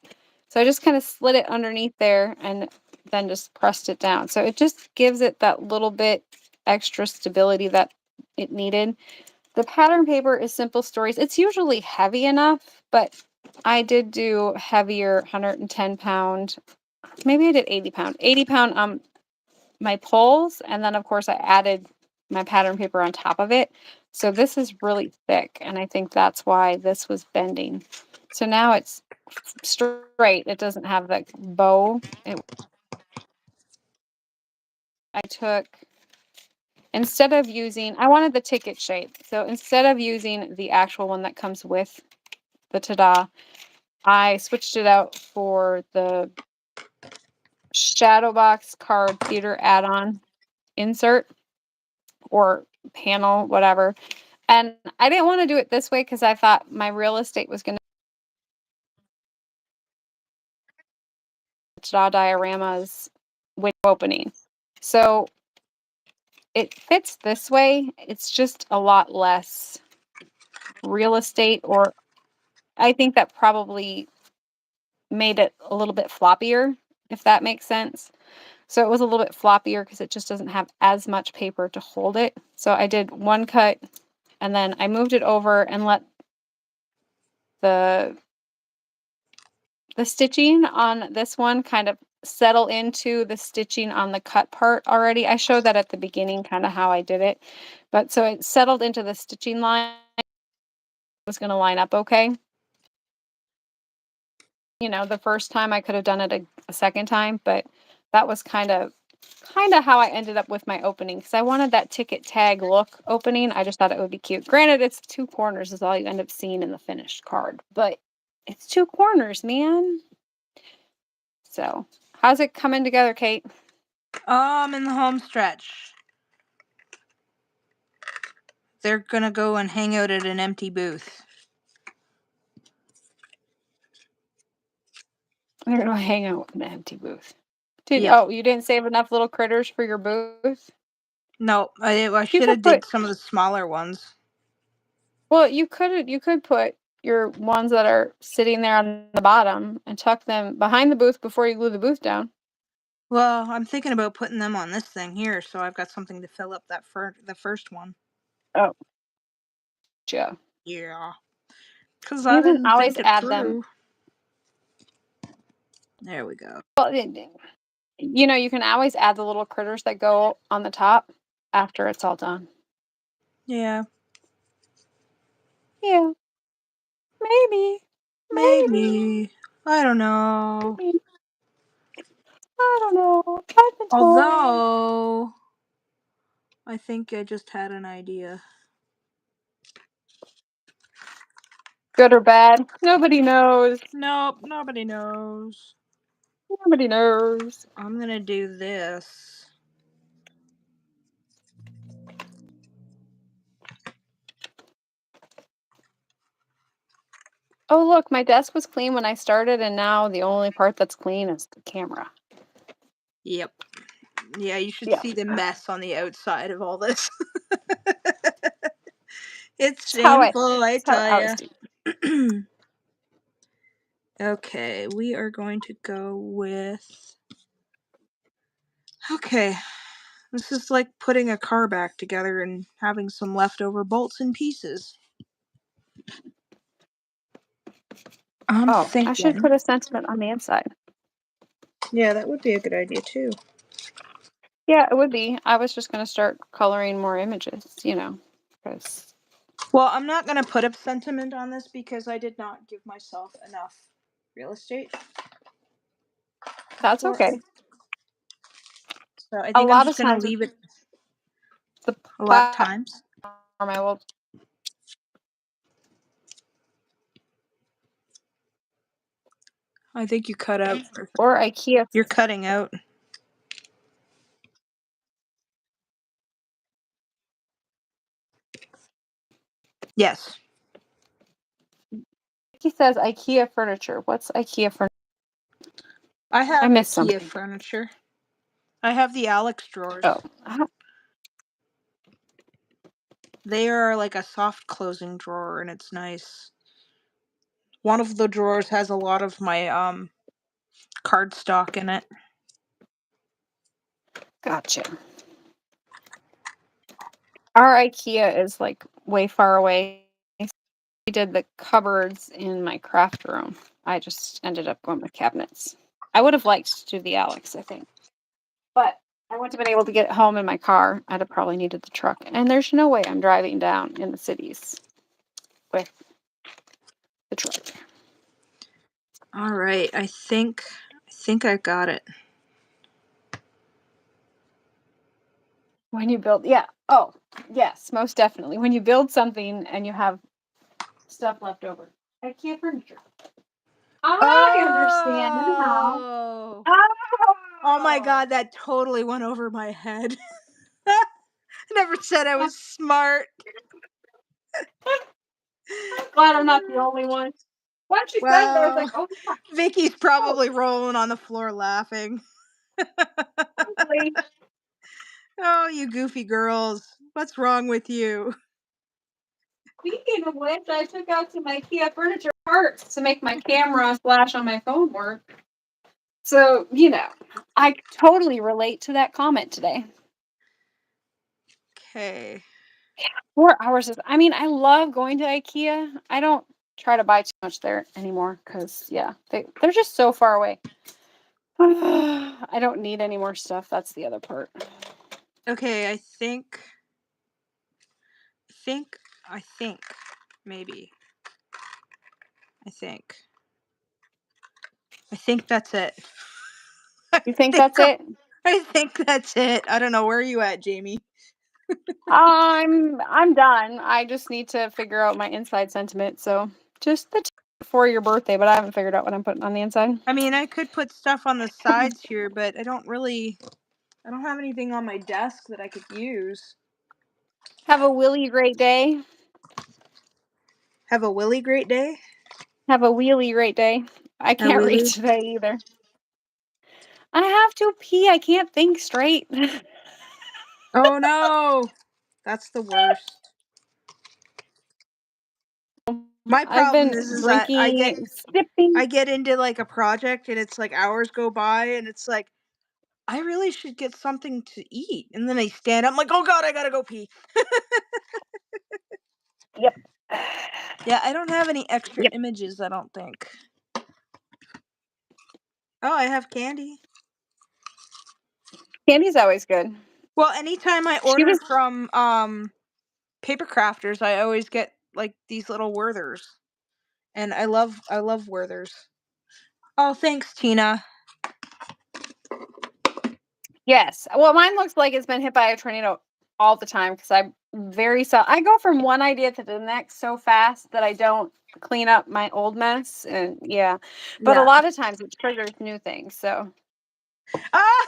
So I just kind of slid it underneath there and then just pressed it down. So it just gives it that little bit extra stability that it needed. The pattern paper is Simple Stories. It's usually heavy enough, but I did do heavier 110 pound. Maybe I did 80 pound. 80 pound my poles, and then of course I added my pattern paper on top of it. So this is really thick, and I think that's why this was bending. So now it's straight. It doesn't have that bow. I took instead of using, I wanted the ticket shape. So instead of using the actual one that comes with the ta-da, I switched it out for the shadow box card theater add-on insert or panel, whatever. And I didn't want to do it this way because I thought my real estate was going to Ta-Da Diorama's window opening. So it fits this way. It's just a lot less real estate, or I think that probably made it a little bit floppier, if that makes sense. So it was a little bit floppier because it just doesn't have as much paper to hold it. So I did one cut and then I moved it over and let the stitching on this one kind of settle into the stitching on the cut part already. I showed that at the beginning, kind of how I did it. But so it settled into the stitching line. It was going to line up okay. You know, the first time I could have done it a second time, but that was kind of how I ended up with my opening, because I wanted that ticket tag look opening. I just thought it would be cute. Granted, it's 2 corners is all you end up seeing in the finished card, but it's 2 corners, man. So, how's it coming together, Kate? In the home stretch. They're gonna go and hang out at an empty booth. We're gonna hang out in the empty booth. Yep. Oh, you didn't save enough little critters for your booth? No, I You should could have did put, some of the smaller ones. well, you could put your ones that are sitting there on the bottom and tuck them behind the booth before you glue the booth down. Well, I'm thinking about putting them on this thing here, so I've got something to fill up that the first one. Oh, Joe. Yeah. Because I You can didn't always think it add them. through. There we go. Well, you know, you can always add the little critters that go on the top after it's all done. Yeah. Yeah, maybe. Maybe. I don't know. Maybe. I don't know. I've been told. Although, I think I just had an idea. Good or bad, nobody knows. Nope, nobody knows. Nobody knows. I'm gonna do this. Oh, look, my desk was clean when I started, and now the only part that's clean is the camera. Yep. Yeah, you should Yeah. see the mess on the outside of all this. It's That's how shameful, I I tell always ya. do. Okay, we are going to go with... Okay, this is like putting a car back together and having some leftover bolts and pieces. I'm Oh, I should thinking... put a sentiment on the inside. Yeah, that would be a good idea too. Yeah, it would be. I was just going to start coloring more images, you know, because... Well, I'm not going to put a sentiment on this because I did not give myself enough real estate. That's okay. So I A think I'm lot just of going to times leave it the a lot of platform times. I will... I think you cut out. Or IKEA. You're cutting out. Yes. He says IKEA furniture. What's IKEA furniture? I I have missed IKEA something. furniture. I have the Alex drawers. Oh, They are like a soft closing drawer and it's nice. One of the drawers has a lot of my cardstock in it. gotcha. Our IKEA is like way far away. We did the cupboards in my craft room. I just ended up going with cabinets. I would have liked to do the Alex, I think. But I wouldn't have been able to get it home in my car. I'd have probably needed the truck. And there's no way I'm driving down in the cities with the truck. All right, I think I got it. When you build, yeah. Oh, yes, most definitely. When you build something and you have stuff left over. IKEA furniture. I understand now. Oh! Oh! Oh my god, that totally went over my head. I never said I was smart. I'm glad I'm not the only one. Once you said it, I was like, Well, oh yeah, Vicky's probably rolling on the floor laughing. probably. Oh, you goofy girls. What's wrong with you? Speaking of which, I took out some IKEA furniture parts to make my camera flash on my phone work. So, I totally relate to that comment today. Okay. 4 hours I love going to IKEA. I don't try to buy too much there anymore because, yeah, they're just so far away. I don't need any more stuff. That's the other part. Okay, I think, maybe. I think that's it. You think that's it? I think that's it. I don't know. Where are you at, Jamie? I'm done. I just need to figure out my inside sentiment. So just before your birthday, but I haven't figured out what I'm putting on the inside. I mean, I could put stuff on the sides here, but I don't have anything on my desk that I could use. Have a really great day. Have a willy great day? Have a really great day. I A can't read willy? today either. I have to pee. I can't think straight. Oh no! That's the worst. My I've problem been is that drinking, sipping. I get into like a project and it's like hours go by and it's like I really should get something to eat. And then I stand up, I'm like, oh god, I gotta go pee. Yep. Yeah, I don't have any extra Yep. images, I don't think. Oh, I have candy. Candy's always good. Well, anytime I She order was, from Paper Crafters, I always get like these little Werthers. And I love Werthers. Oh, thanks, Tina. yes. Well, mine looks like it's been hit by a tornado all the time because I go from one idea to the next so fast that I don't clean up my old mess. And yeah, but a Yeah. lot of times it triggers new things. So Ah!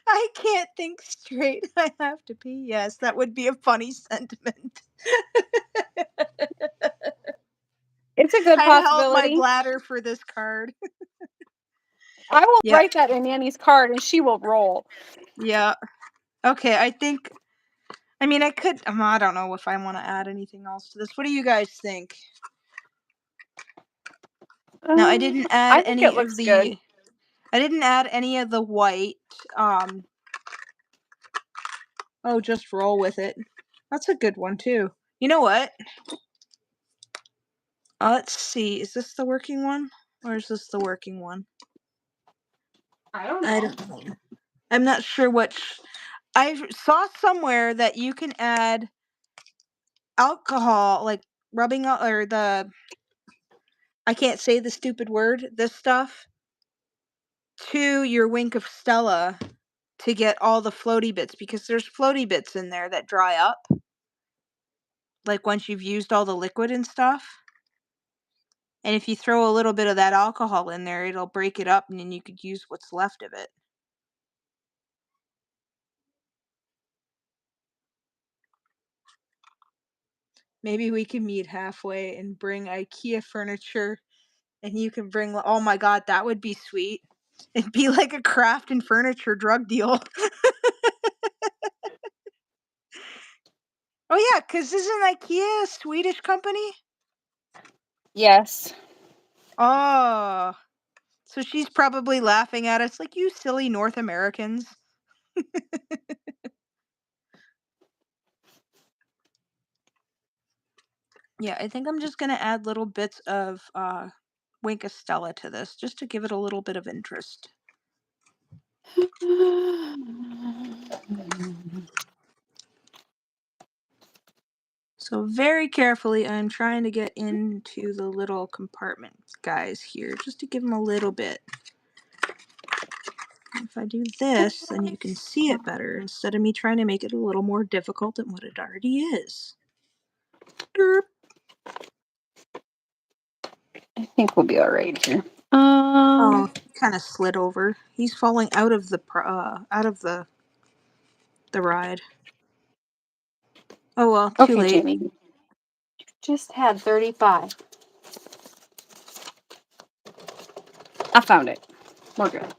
I can't think straight. I have to pee. Yes, that would be a funny sentiment. it's a good I held my possibility. bladder for this card. I will Yeah. write that in Annie's card and she will roll. Yeah. Okay, I think. I mean, I could. I don't know if I want to add anything else to this. What do you guys think? Now, I didn't add I think it any of looks the. good. I didn't add any of the white. Oh, just roll with it. That's a good one too. You know what? Let's see. Is this the working one, or is this the working one? I don't I know. don't know. I'm not sure which. I saw somewhere that you can add alcohol, like rubbing out, or the. I can't say the stupid word. This stuff to your Wink of Stella to get all the floaty bits, because there's floaty bits in there that dry up. Like once you've used all the liquid and stuff. And if you throw a little bit of that alcohol in there, it'll break it up and then you could use what's left of it. Maybe we can meet halfway and bring IKEA furniture and you can bring, oh my god, that would be sweet. It'd be like a craft and furniture drug deal. Oh yeah, because isn't IKEA a Swedish company? Yes. Oh, so she's probably laughing at us like, you silly North Americans. Yeah, I think I'm just going to add little bits of Wink of Stella to this, just to give it a little bit of interest. So very carefully, I'm trying to get into the little compartment guys here, just to give them a little bit. If I do this, then you can see it better, instead of me trying to make it a little more difficult than what it already is. Derp. I think we'll be all right here. Oh, kind of slid over. He's falling out of the ride. Oh well, too Okay, late. Jamie. Just had 35. I found it. We're good.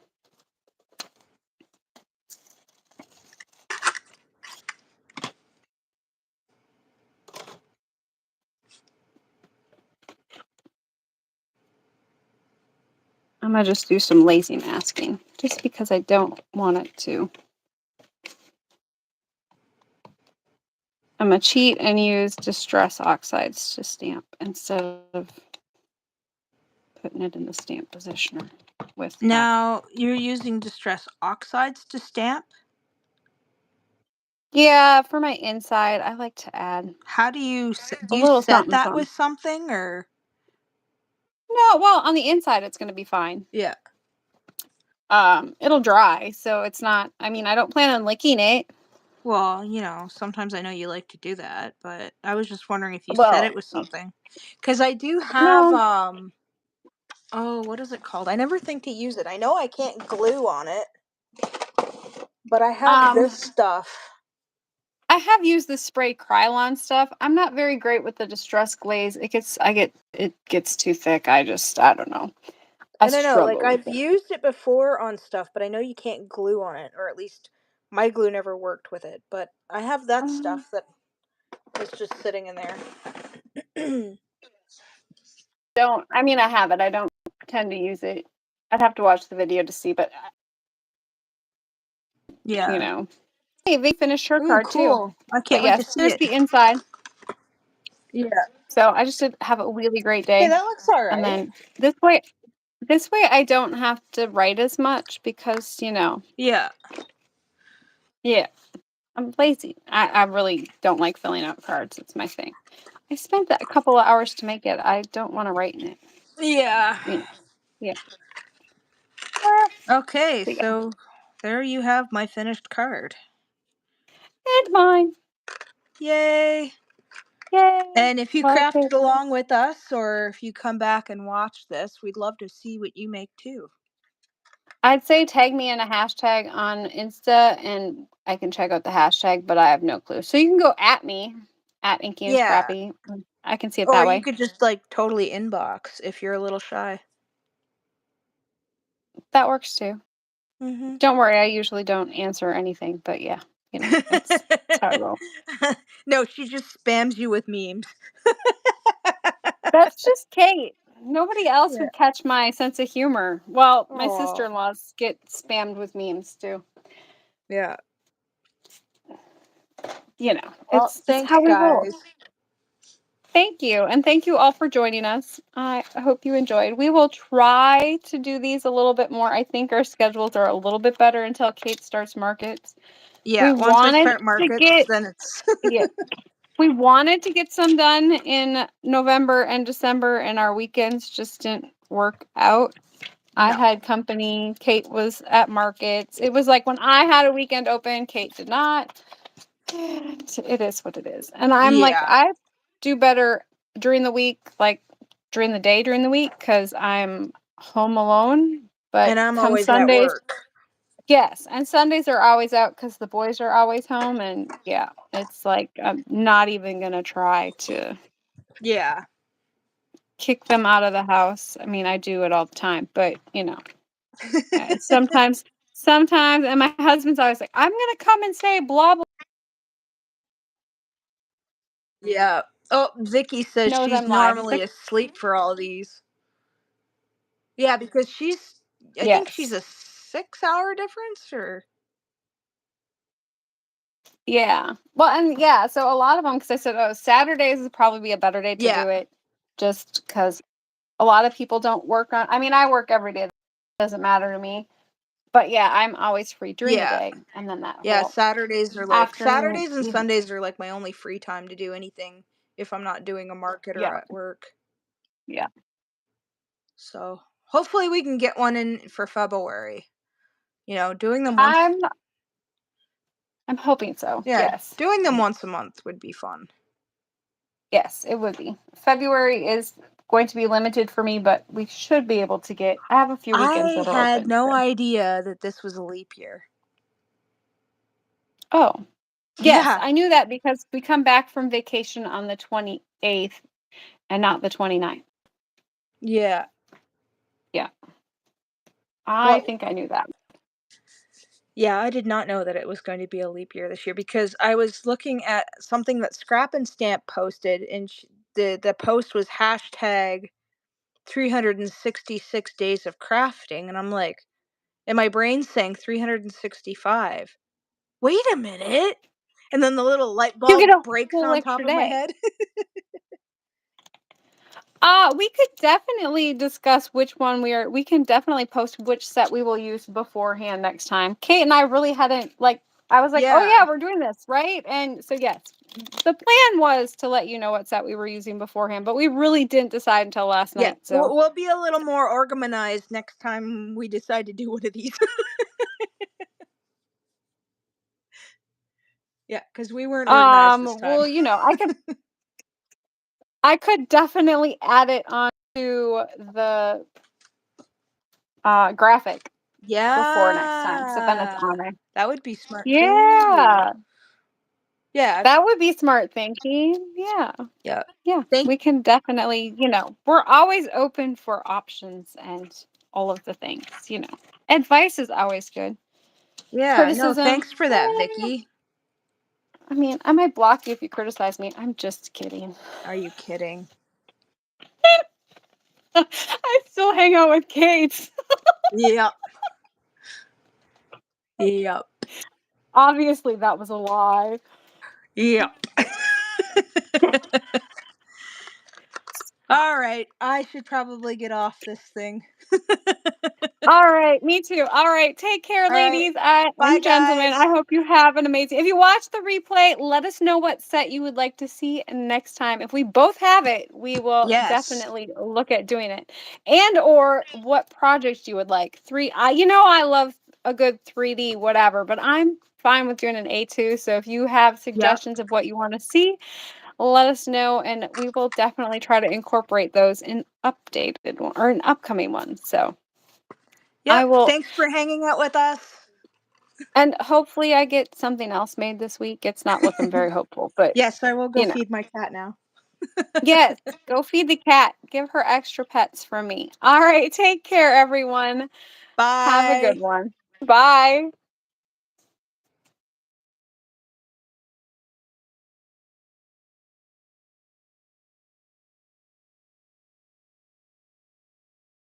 I'm going to just do some lazy masking, just because I don't want it to. I'm going to cheat and use Distress Oxides to stamp instead of putting it in the stamp positioner with my... Now, you're using Distress Oxides to stamp? Yeah, for my inside, I like to add How do you a you little set something, that with something. something, or? No, well, on the inside, it's going to be fine. Yeah. It'll dry, so it's not... I mean, I don't plan on licking it. Well, you know, sometimes I know you like to do that, but I was just wondering if you set it Well, with something. Because I do have, no, oh, what is it called? I never think to use it. I know I can't glue on it, but I have this stuff. I have used the spray Krylon stuff. I'm not very great with the Distress Glaze. It gets too thick. I don't know. I And I know, like, struggle with I've it. used it before on stuff, but I know you can't glue on it, or at least my glue never worked with it. But I have that Um, stuff that is just sitting in there. I mean, I have it. I don't tend to use it. I'd have to watch the video to see, but you Yeah. know. Hey, they finished her Ooh, card too. cool. I But can't wait to yes, see here's it. the inside. Yeah. So I just did have a really great Hey, day. that looks And alright. then this way I don't have to write as much because, Yeah. yeah, I'm lazy. I really don't like filling out cards. It's my thing. I spent a couple of hours to make it. I don't want to write in it. Yeah. Yeah. Okay, But yeah. so there you have my finished card. And mine. Yay! Yay. And if you Well, crafted along with us, or if you come back and watch this, we'd love to see what you make too. I'd say tag me in a hashtag on Insta and I can check out the hashtag, but I have no clue. So you can go at me at Inky and Yeah. Scrappy. I can see it Or that you way. could just, like, totally inbox if you're a little shy. That works too. Mm-hmm. Don't worry, I usually don't answer anything, but yeah, that's how I roll. No, she just spams you with memes. That's just Kate. Nobody else Yeah. would catch my sense of humor. Well, my Oh. sister-in-laws get spammed with memes too. Yeah. Well, It's thanks, how we roll. guys. Thank you. And thank you all for joining us. I hope you enjoyed. We will try to do these a little bit more. I think our schedules are a little bit better until Kate starts markets. We Yeah, once I wanted start to markets, get then it's yeah, we wanted to get some done in November and December, and our weekends just didn't work out. I no. had company. Kate was at markets. It was like when I had a weekend open, Kate did not. It is what it is. And I'm like, Yeah. I do better during the week, like during the day during the week, because I'm home alone. But And I'm come always at Sundays, work. yes. And Sundays are always out because the boys are always home. And yeah, it's like I'm not even going to try to Yeah. kick them out of the house. I mean, I do it all the time, but sometimes, and my husband's always like, I'm going to come and say blah, blah. Yeah. Oh, Vicky says Knows she's I'm live. normally asleep for all these. Yeah, because I think she's Yes. a 6-hour difference, or? Yeah. Well, and yeah, so a lot of them, because I said, oh, Saturdays would probably be a better day to Yeah. do it, just because a lot of people don't work on. I mean, I work every day. It doesn't matter to me. But yeah, I'm always free during the Yeah. day, and then that Yeah, whole afternoon Saturdays and evening. Sundays are like my only free time to do anything if I'm not doing a market or Yeah. at work. Yeah. So, hopefully we can get one in for February. Doing them once. I'm hoping so. Yeah, Yes. doing them once a month would be fun. Yes, it would be. February is going to be limited for me, but we should be able to get. I have a few weekends I that are had open. no So. idea that this was a leap year. Oh, yes, Yeah. I knew that because we come back from vacation on the 28th and not the 29th. Yeah. Yeah. I Well, think I knew that. yeah, I did not know that it was going to be a leap year this year because I was looking at something that Scrap and Stamp posted, and the post was hashtag 366 days of crafting, and I'm like, and my brain's saying 365. Wait a minute. And then the little light You get bulb a breaks whole on top extra of my day. head. We could definitely discuss which one we can definitely post which set we will use beforehand next time. Kate and I really hadn't I was like, "Oh Yeah. yeah, we're doing this, right?" And so yes, the plan was to let you know what set we were using beforehand, but we really didn't decide until last Yeah. night. So, We'll be a little more organized next time we decide to do one of these. Yeah, because we weren't organized this time. well, I could definitely add it onto the graphic before next time. So then it's Yeah. on there. That would be smart too. Yeah. Yeah. That would be smart thinking. Yeah. Yeah. Yeah. Thank We can definitely, we're always open for options and all of the things, Advice is always good. Yeah, no, Criticism, thanks for that, Vicky. I mean, I might block you if you criticize me. I'm just kidding. Are you kidding? I still hang out with Kate. Yep. Yep. Obviously, that was a lie. Yep. All right, I should probably get off this thing. All right, me too. All right, take care, All right. ladies Bye, and gentlemen. guys. I hope you have an amazing. If you watch the replay, let us know what set you would like to see next time. If we both have it, we will Yes. definitely look at doing it. And or what project you would like. I love a good 3D whatever, but I'm fine with doing an A2. So if you have Yep. suggestions of what you want to see, let us know, and we will definitely try to incorporate those in updated one or in upcoming ones. So. I Yep. will, Thanks for hanging out with us. and hopefully I get something else made this week. It's not looking very hopeful, but Yes, I will go you know, feed my cat now. yes, go feed the cat. Give her extra pets from me. All right, take care, everyone. Have a good Bye. one. Bye.